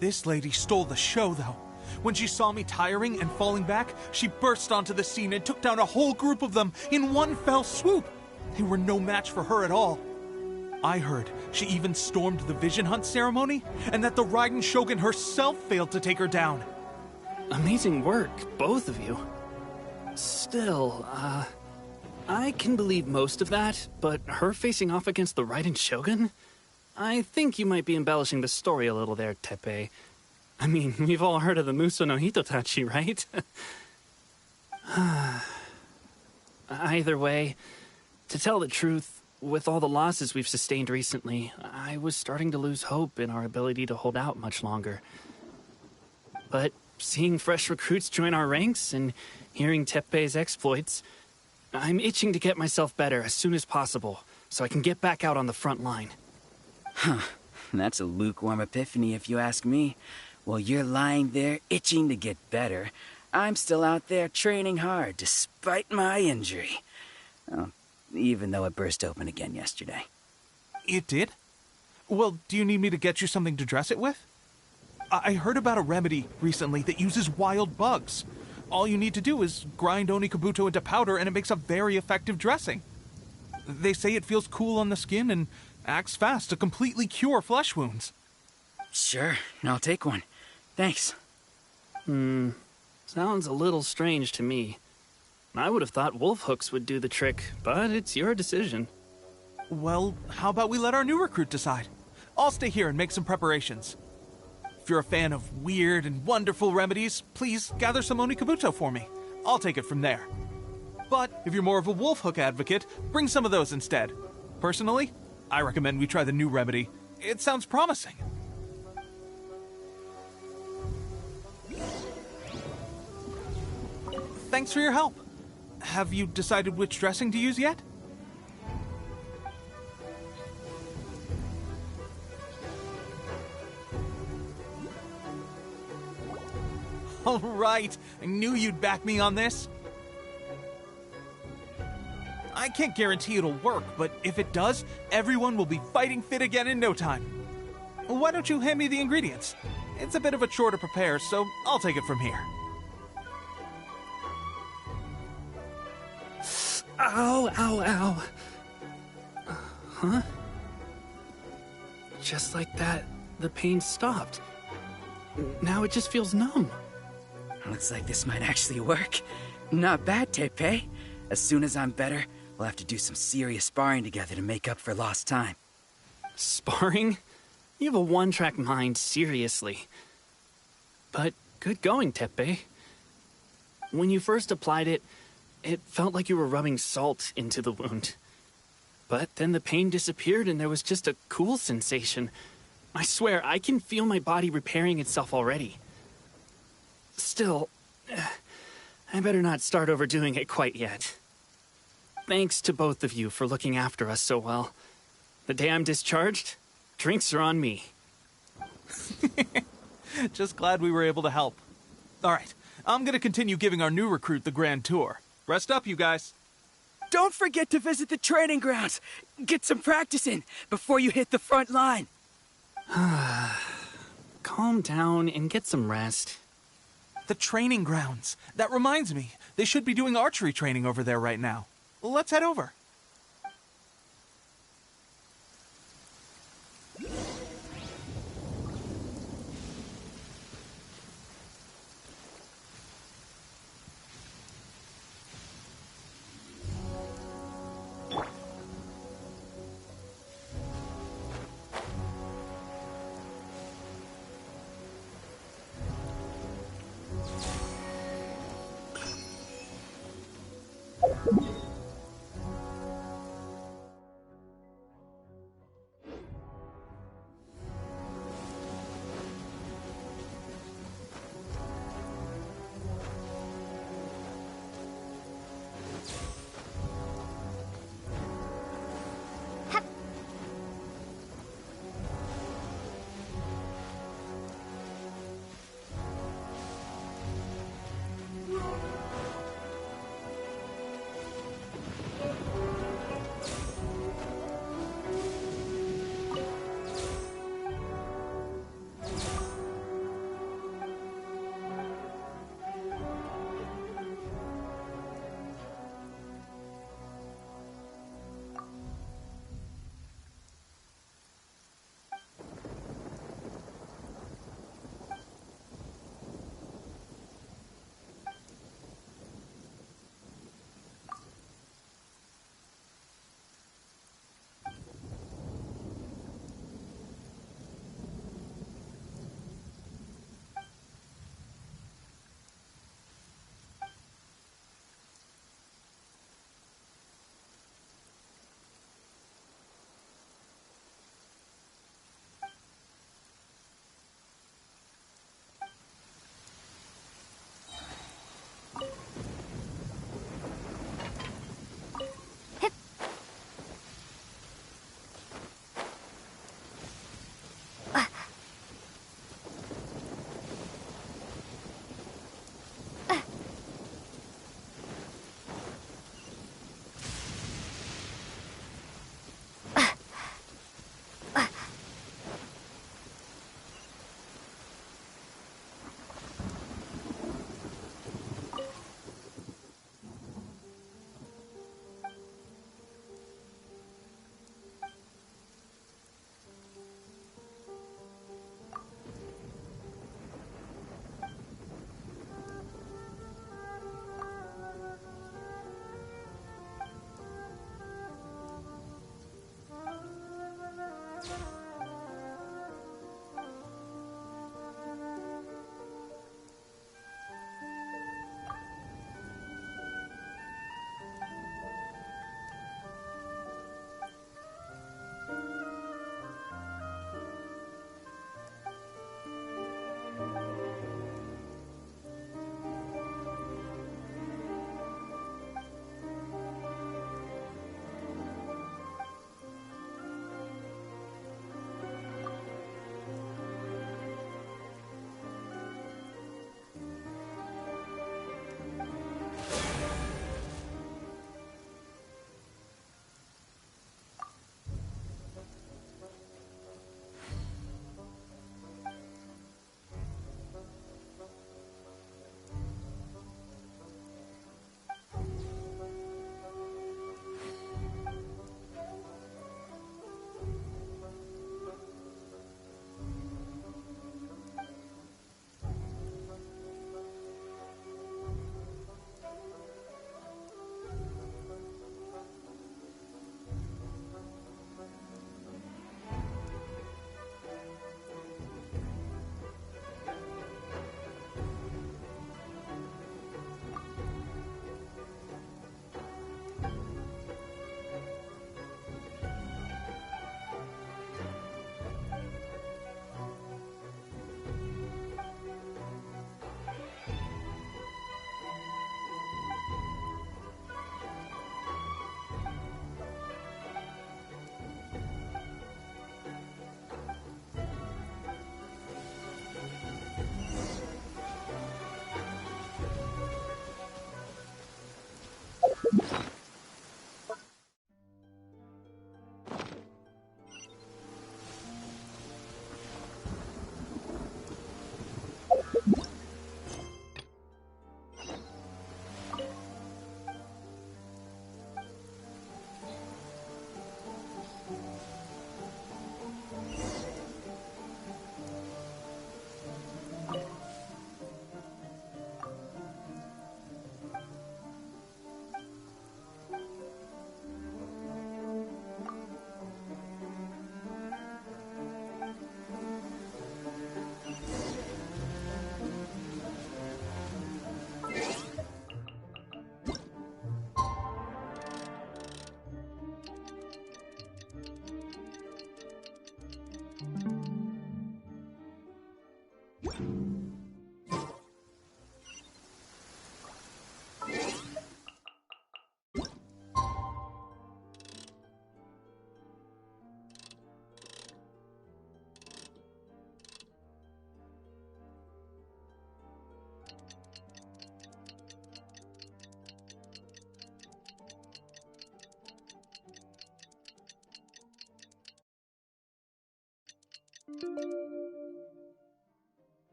This lady stole the show, though. When she saw me tiring and falling back, she burst onto the scene and took down a whole group of them in one fell swoop. They were no match for her at all. I heard she even stormed the Vision Hunt ceremony, and that the Raiden Shogun herself failed to take her down. Amazing work, both of you. Still, I can believe most of that, but her facing off against the Raiden Shogun? I think you might be embellishing the story a little there, Teppei. I mean, we've all heard of the Muso no Hitotachi, right? Either way, to tell the truth, with all the losses we've sustained recently, I was starting to lose hope in our ability to hold out much longer. But seeing fresh recruits join our ranks and hearing Teppei's exploits, I'm itching to get myself better as soon as possible, so I can get back out on the front line. Huh. That's a lukewarm epiphany if you ask me. While you're lying there itching to get better, I'm still out there training hard despite my injury. Oh, even though it burst open again yesterday. It did? Well, do you need me to get you something to dress it with? I heard about a remedy recently that uses wild bugs. All you need to do is grind Onikabuto into powder and it makes a very effective dressing. They say it feels cool on the skin and acts fast to completely cure flesh wounds. Sure, I'll take one. Thanks. Sounds a little strange to me. I would have thought wolf hooks would do the trick, but it's your decision. Well, how about we let our new recruit decide? I'll stay here and make some preparations. If you're a fan of weird and wonderful remedies, please gather some Onikabuto for me. I'll take it from there. But if you're more of a wolf hook advocate, bring some of those instead. Personally, I recommend we try the new remedy. It sounds promising. Thanks for your help. Have you decided which dressing to use yet? All right, I knew you'd back me on this. I can't guarantee it'll work, but if it does, everyone will be fighting fit again in no time. Why don't you hand me the ingredients? It's a bit of a chore to prepare, so I'll take it from here. Ow, ow, ow. Huh? Just like that, the pain stopped. Now it just feels numb. Looks like this might actually work. Not bad, Teppei. As soon as I'm better, we'll have to do some serious sparring together to make up for lost time. Sparring? You have a one-track mind, seriously. But good going, Teppei. When you first applied it, it felt like you were rubbing salt into the wound. But then the pain disappeared and there was just a cool sensation. I swear, I can feel my body repairing itself already. Still, I better not start overdoing it quite yet. Thanks to both of you for looking after us so well. The day I'm discharged, drinks are on me. Just glad we were able to help. All right, I'm gonna continue giving our new recruit the grand tour. Rest up, you guys. Don't forget to visit the training grounds. Get some practice in before you hit the front line. Calm down and get some rest. The training grounds. That reminds me, they should be doing archery training over there right now. Let's head over.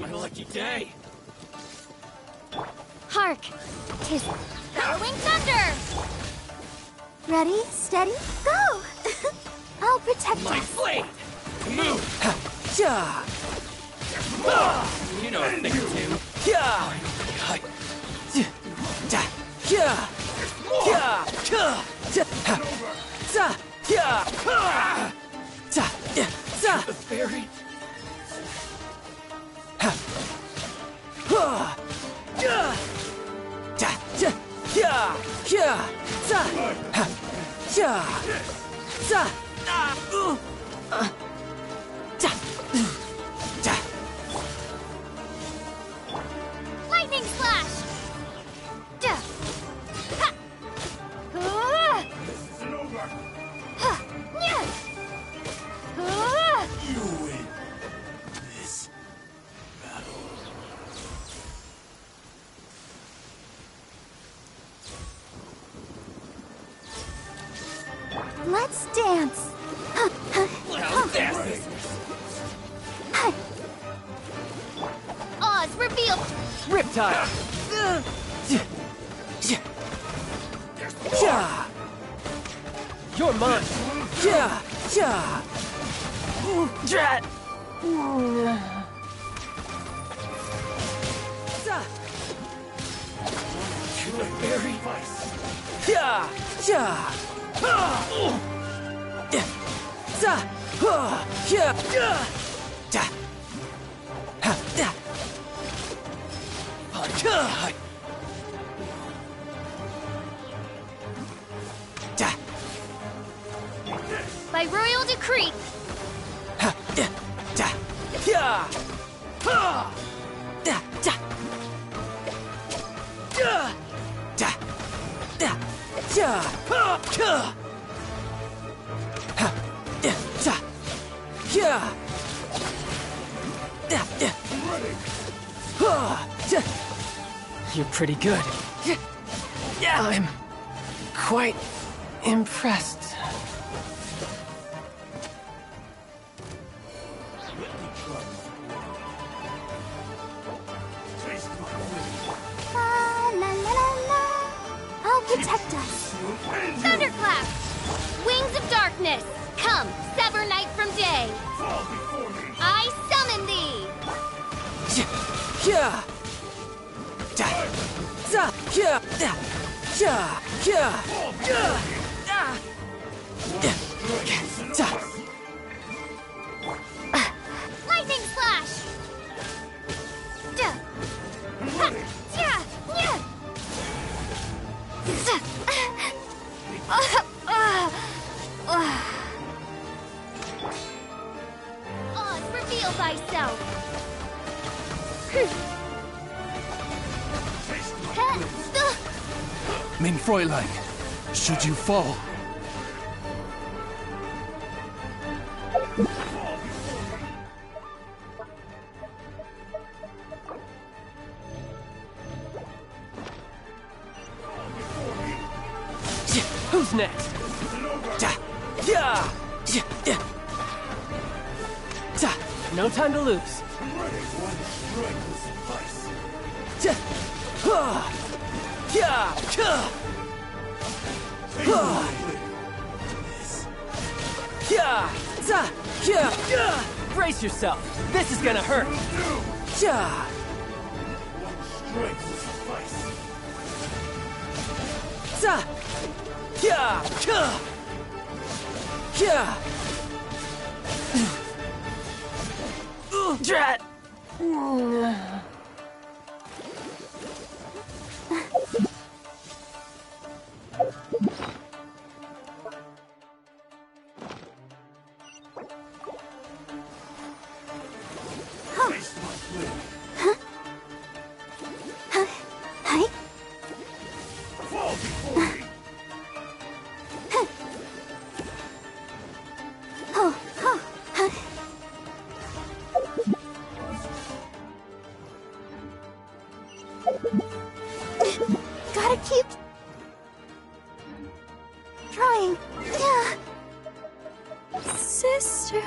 My lucky day! Hark! 'Tis bellowing thunder! Ready, steady, go! I'll protect My us. blade! Move! You know a thing or two. The fairy! Lightning slash! You win this battle. Let's dance. Oz, reveal! Riptide! You're mine! Drat! The fairy vice. By royal decree! You're pretty good. I'm quite impressed. La la la la la. I'll protect us. Thunderclap! Wings of darkness! Come, sever night from day! I summon thee! Lightning slash! Oz, reveal thyself! Mein Fräulein, should you fall, Who's next? No time to lose. Brace yourself. This is gonna hurt. Drat! Gotta keep trying. Sister.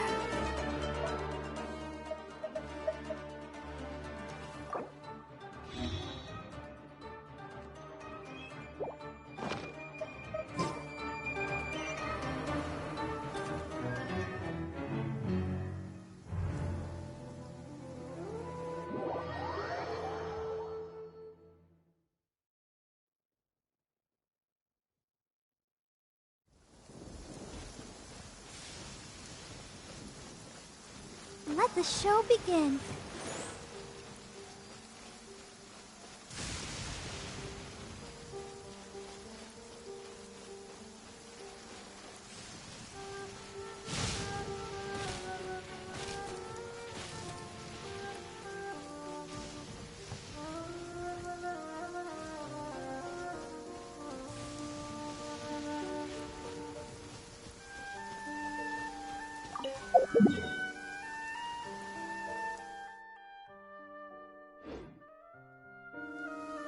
Let the show begin.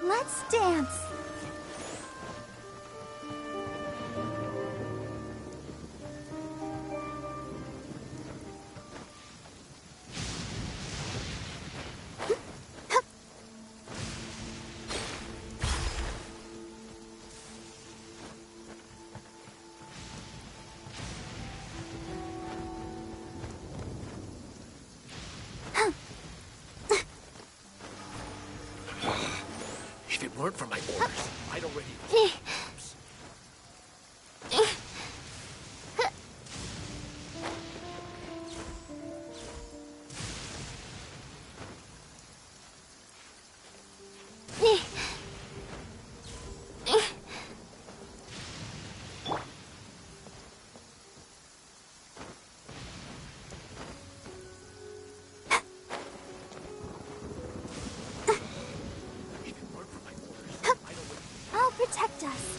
Let's dance. If it weren't for my orders, I'd already... I'll protect us.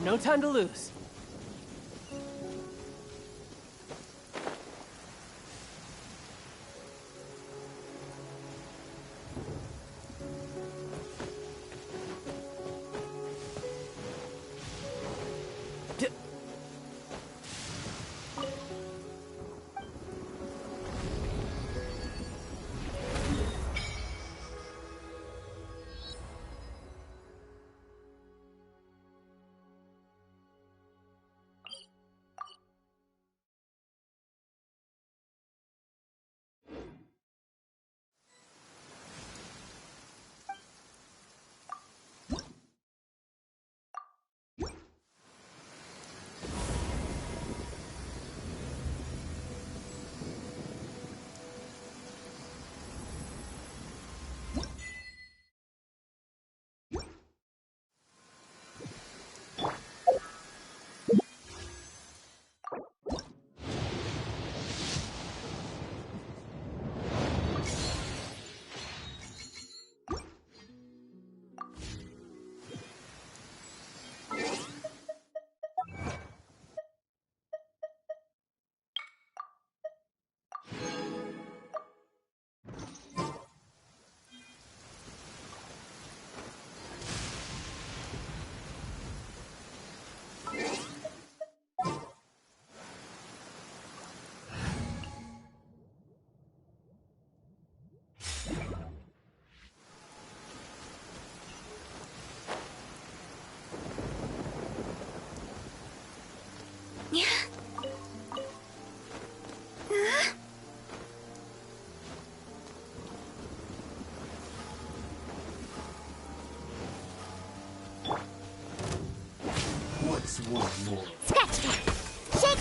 No time to lose.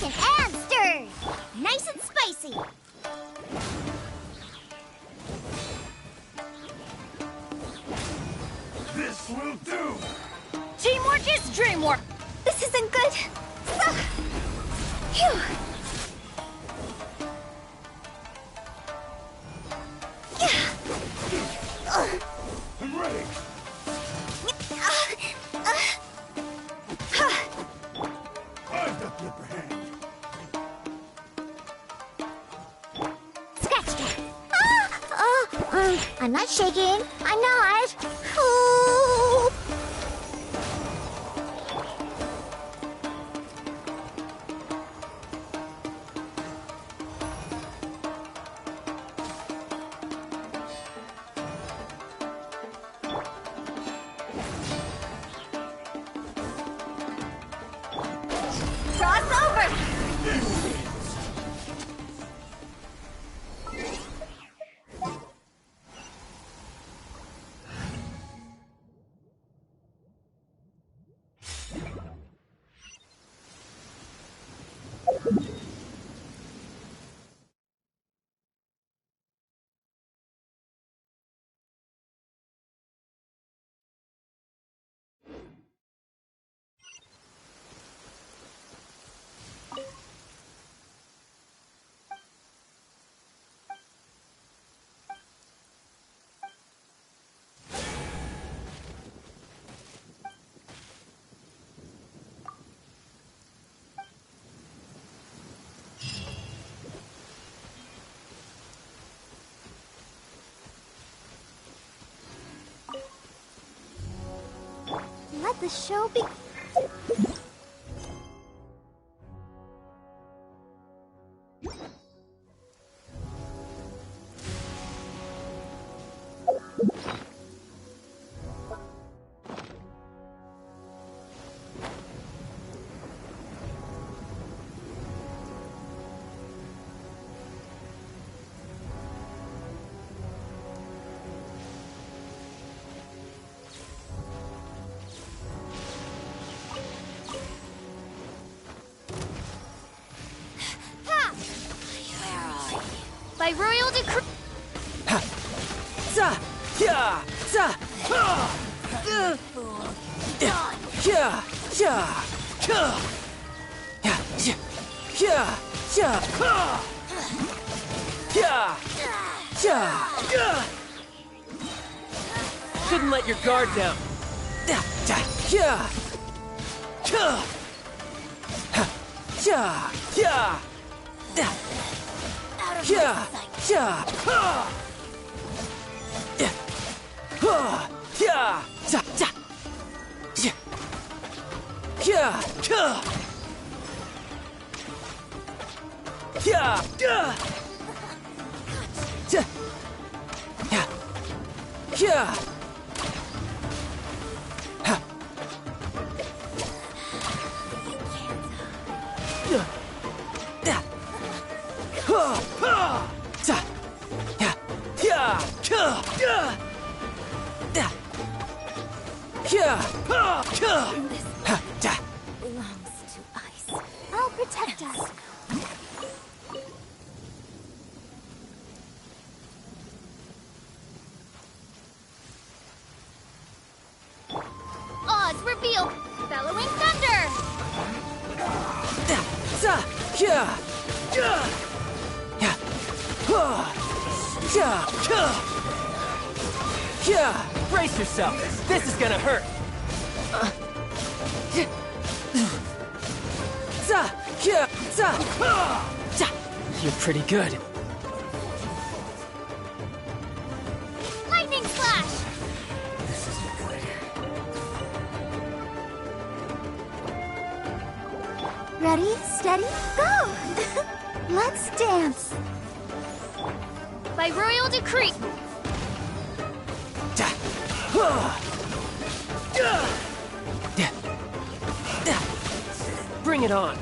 Shaken and stirred. Nice and spicy. This will do! Teamwork is dreamwork! This isn't good. Phew. I'm ready! I've got the upper hand. Scratch that. I'm not shaking. I'm not. Ooh. Cross over! Let the show be. By royal decree. Couldn't let your guard down. I'll protect us. Oz revealed. Bellowing thunder. Brace yourself. This is gonna hurt. You're pretty good. Lightning slash. This isn't good. Ready, steady, go! Let's dance. By royal decree. Bring it on.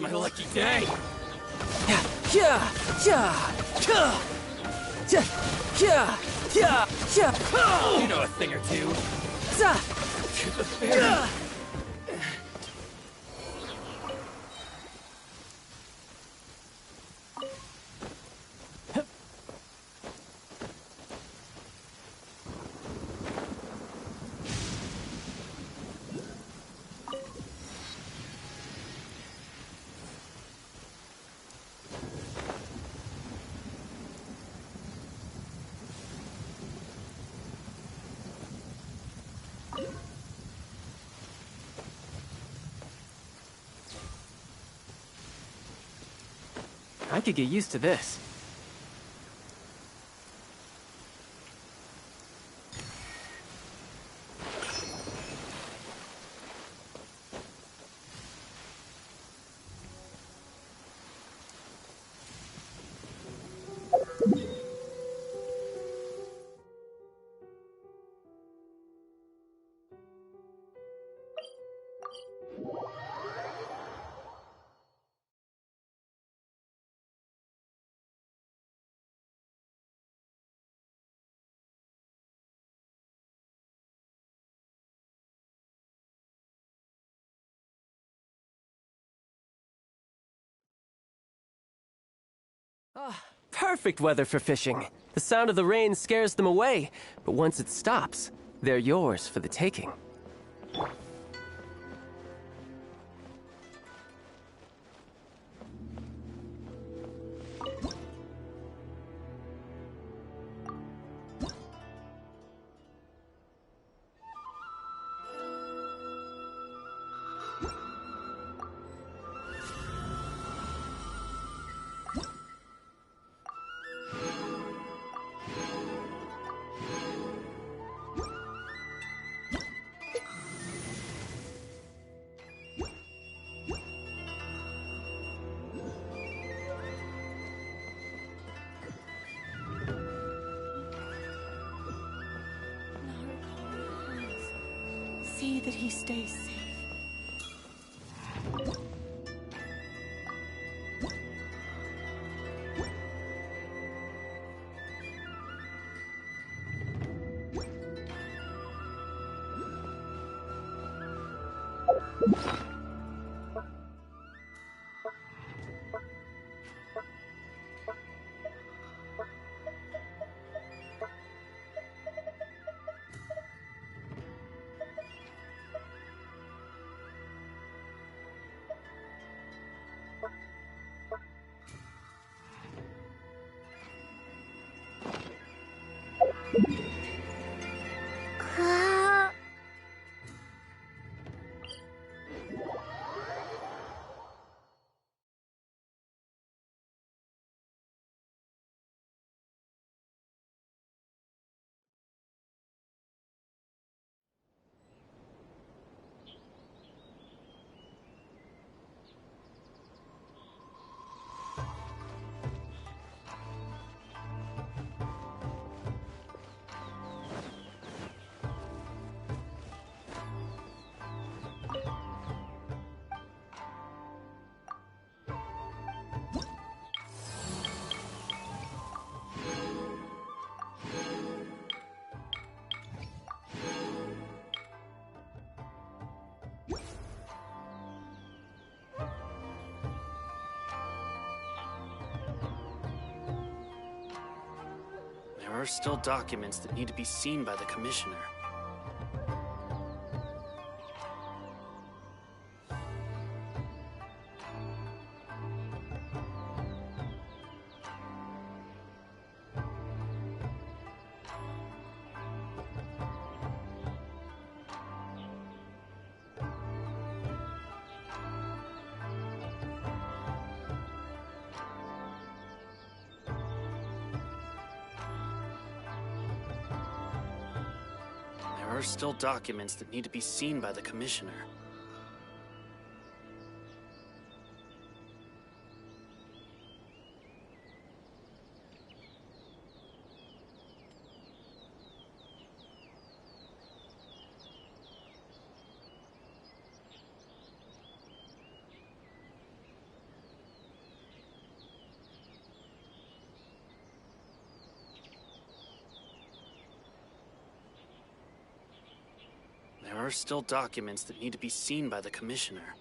my lucky day. You know a thing or two. To the very... I could get used to this. Perfect weather for fishing. The sound of the rain scares them away, but once it stops, they're yours for the taking. See that he stays safe. There are still documents that need to be seen by the Commissioner. There are still documents that need to be seen by the Commissioner. There are still documents that need to be seen by the Commissioner.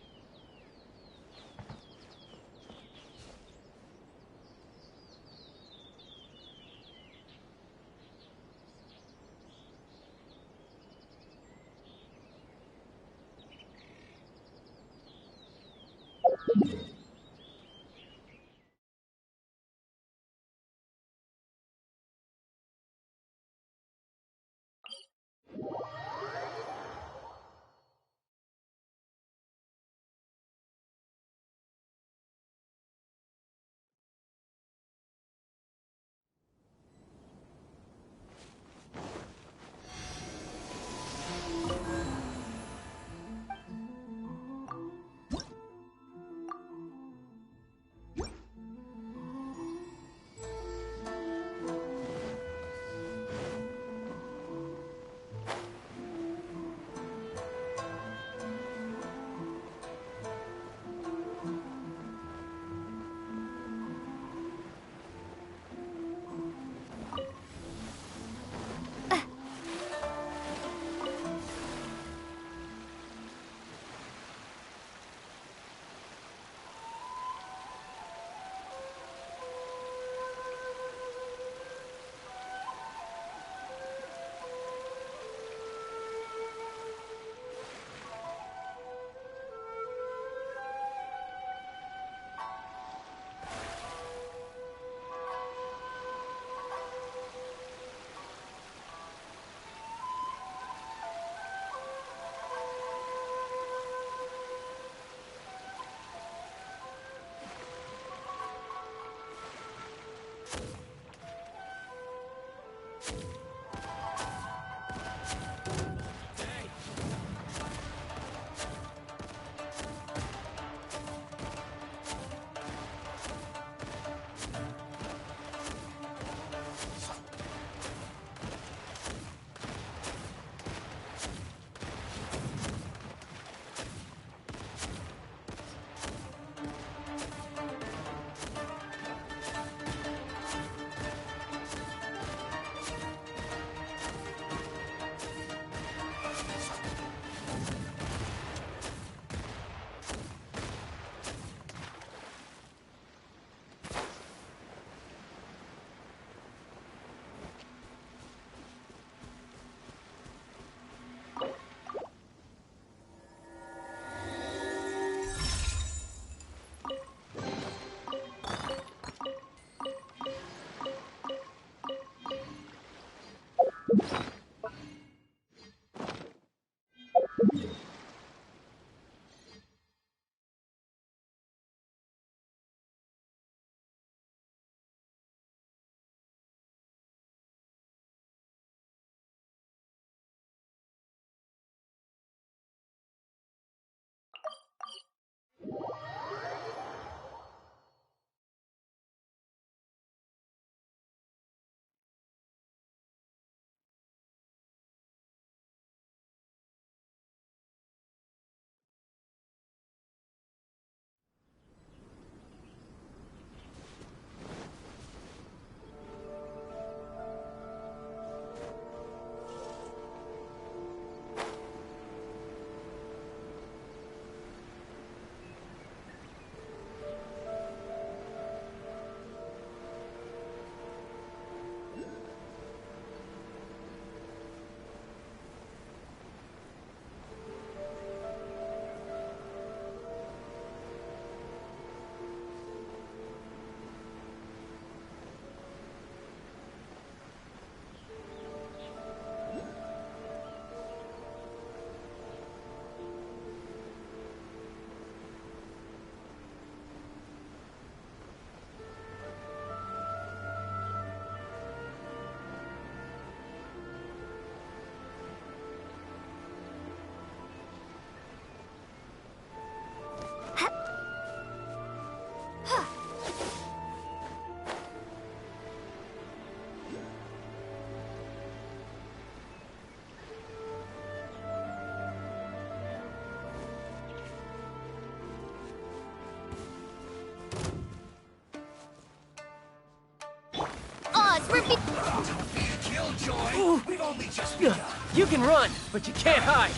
join? We've only just begun. You can run, but you can't hide.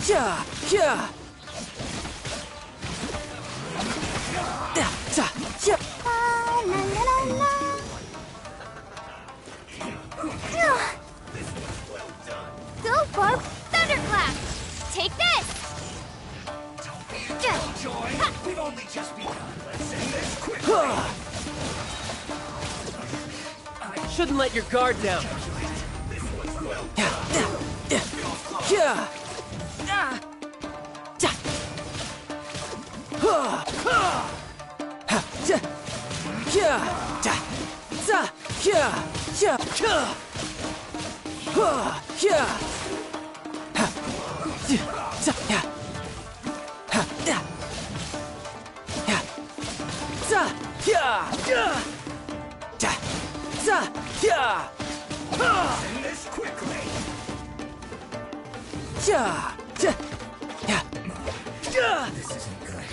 Yeah, yeah. Go, Barb! Thunderclap! Take this! Don't be a killjoy. We've only just begun. Let's end this quickly. Shouldn't let your guard down. End this quickly. This isn't good.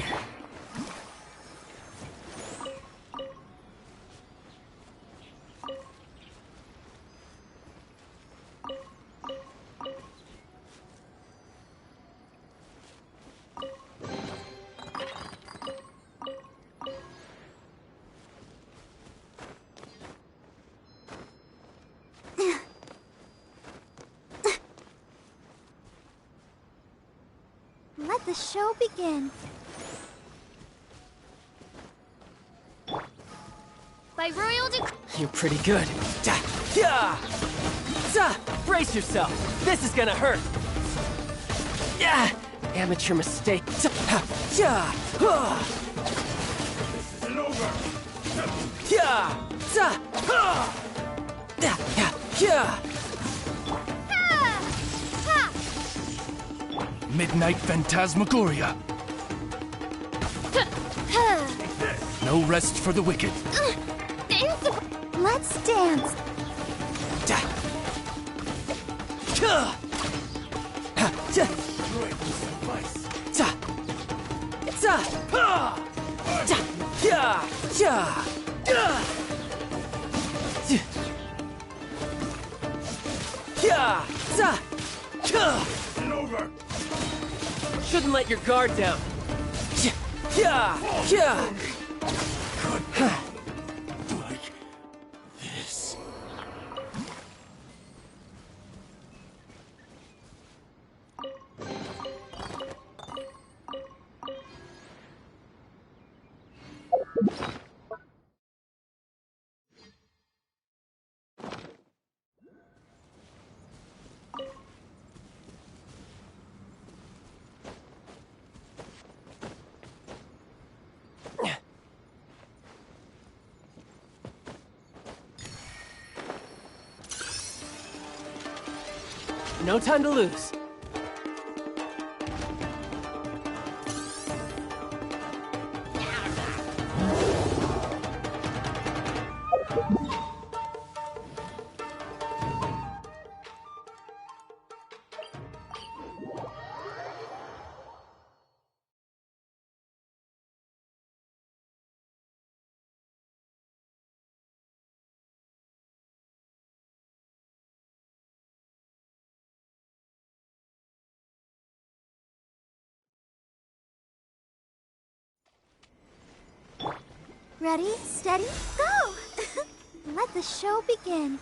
Let the show begin. By royal You're pretty good. Brace yourself. This is gonna hurt. Amateur mistake. This isn't over. Midnight Phantasmagoria. No rest for the wicked. Let's dance. Isn't over. Shouldn't let your guard down. Like this. No time to lose. Ready, steady, go! Let the show begin.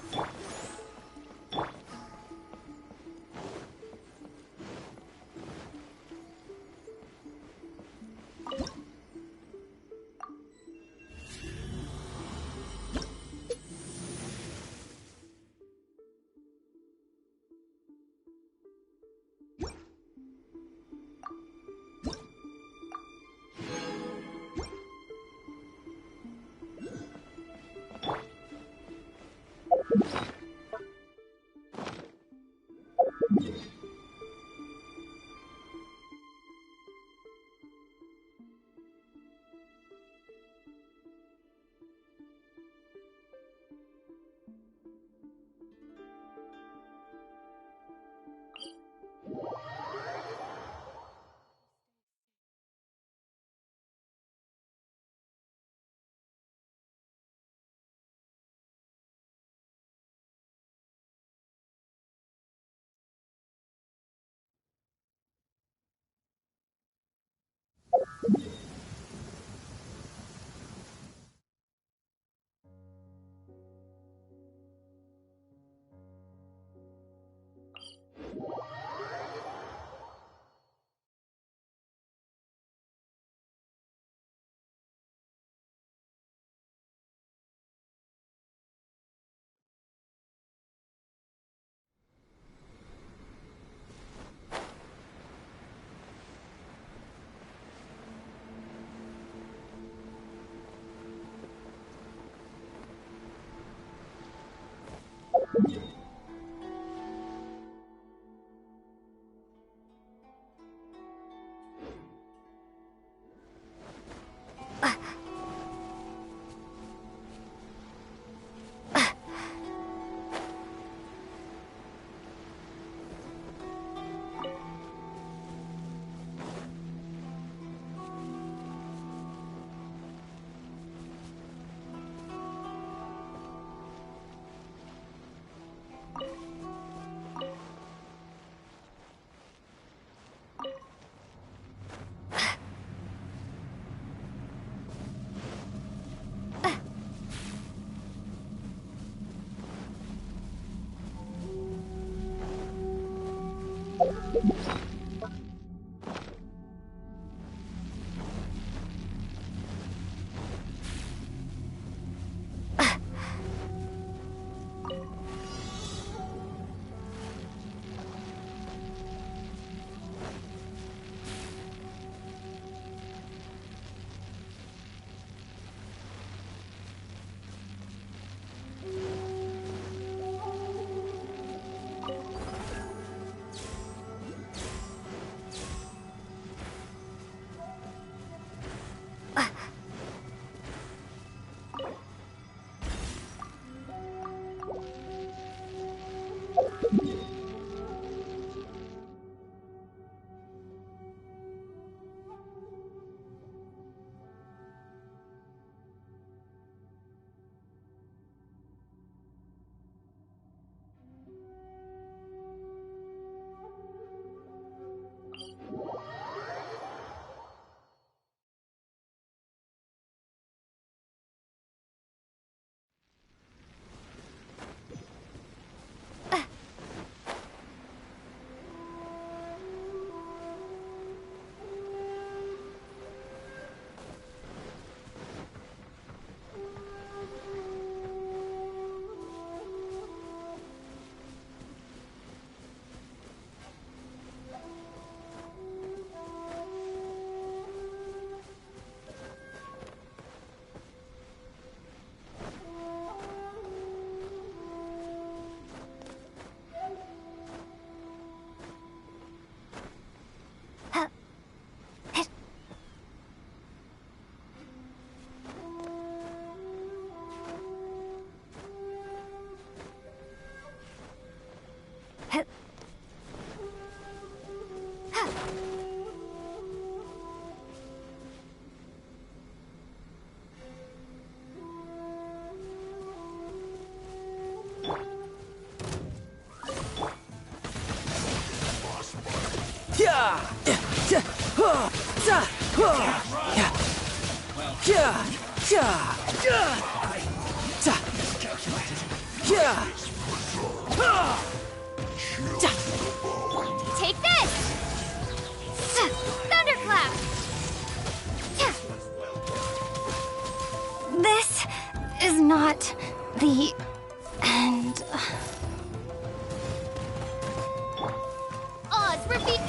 Take this! Thunderclap! This is not the end. Oz, repeat!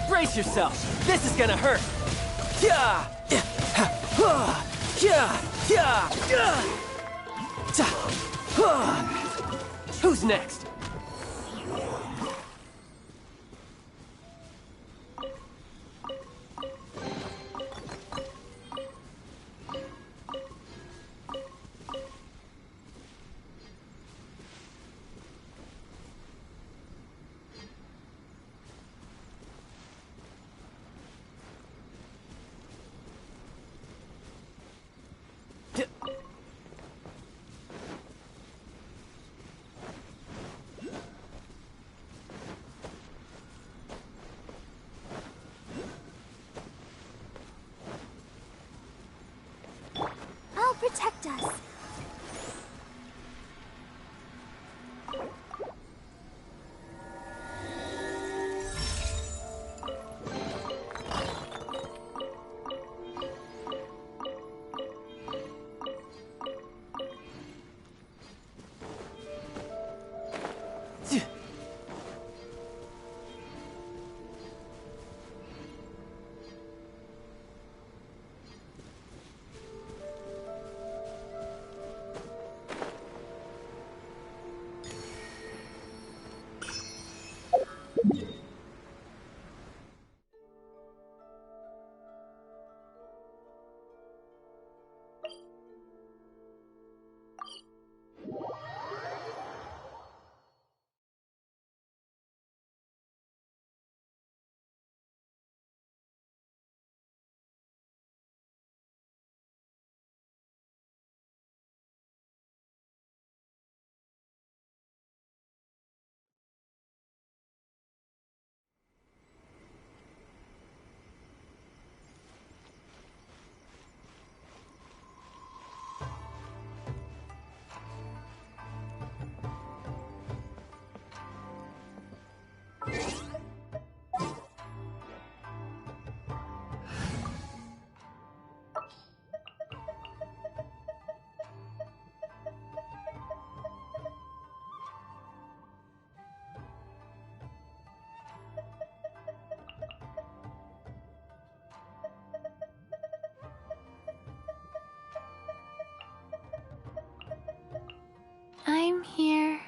Brace yourself! This is gonna hurt! Who's next? I'll protect us. I'm here.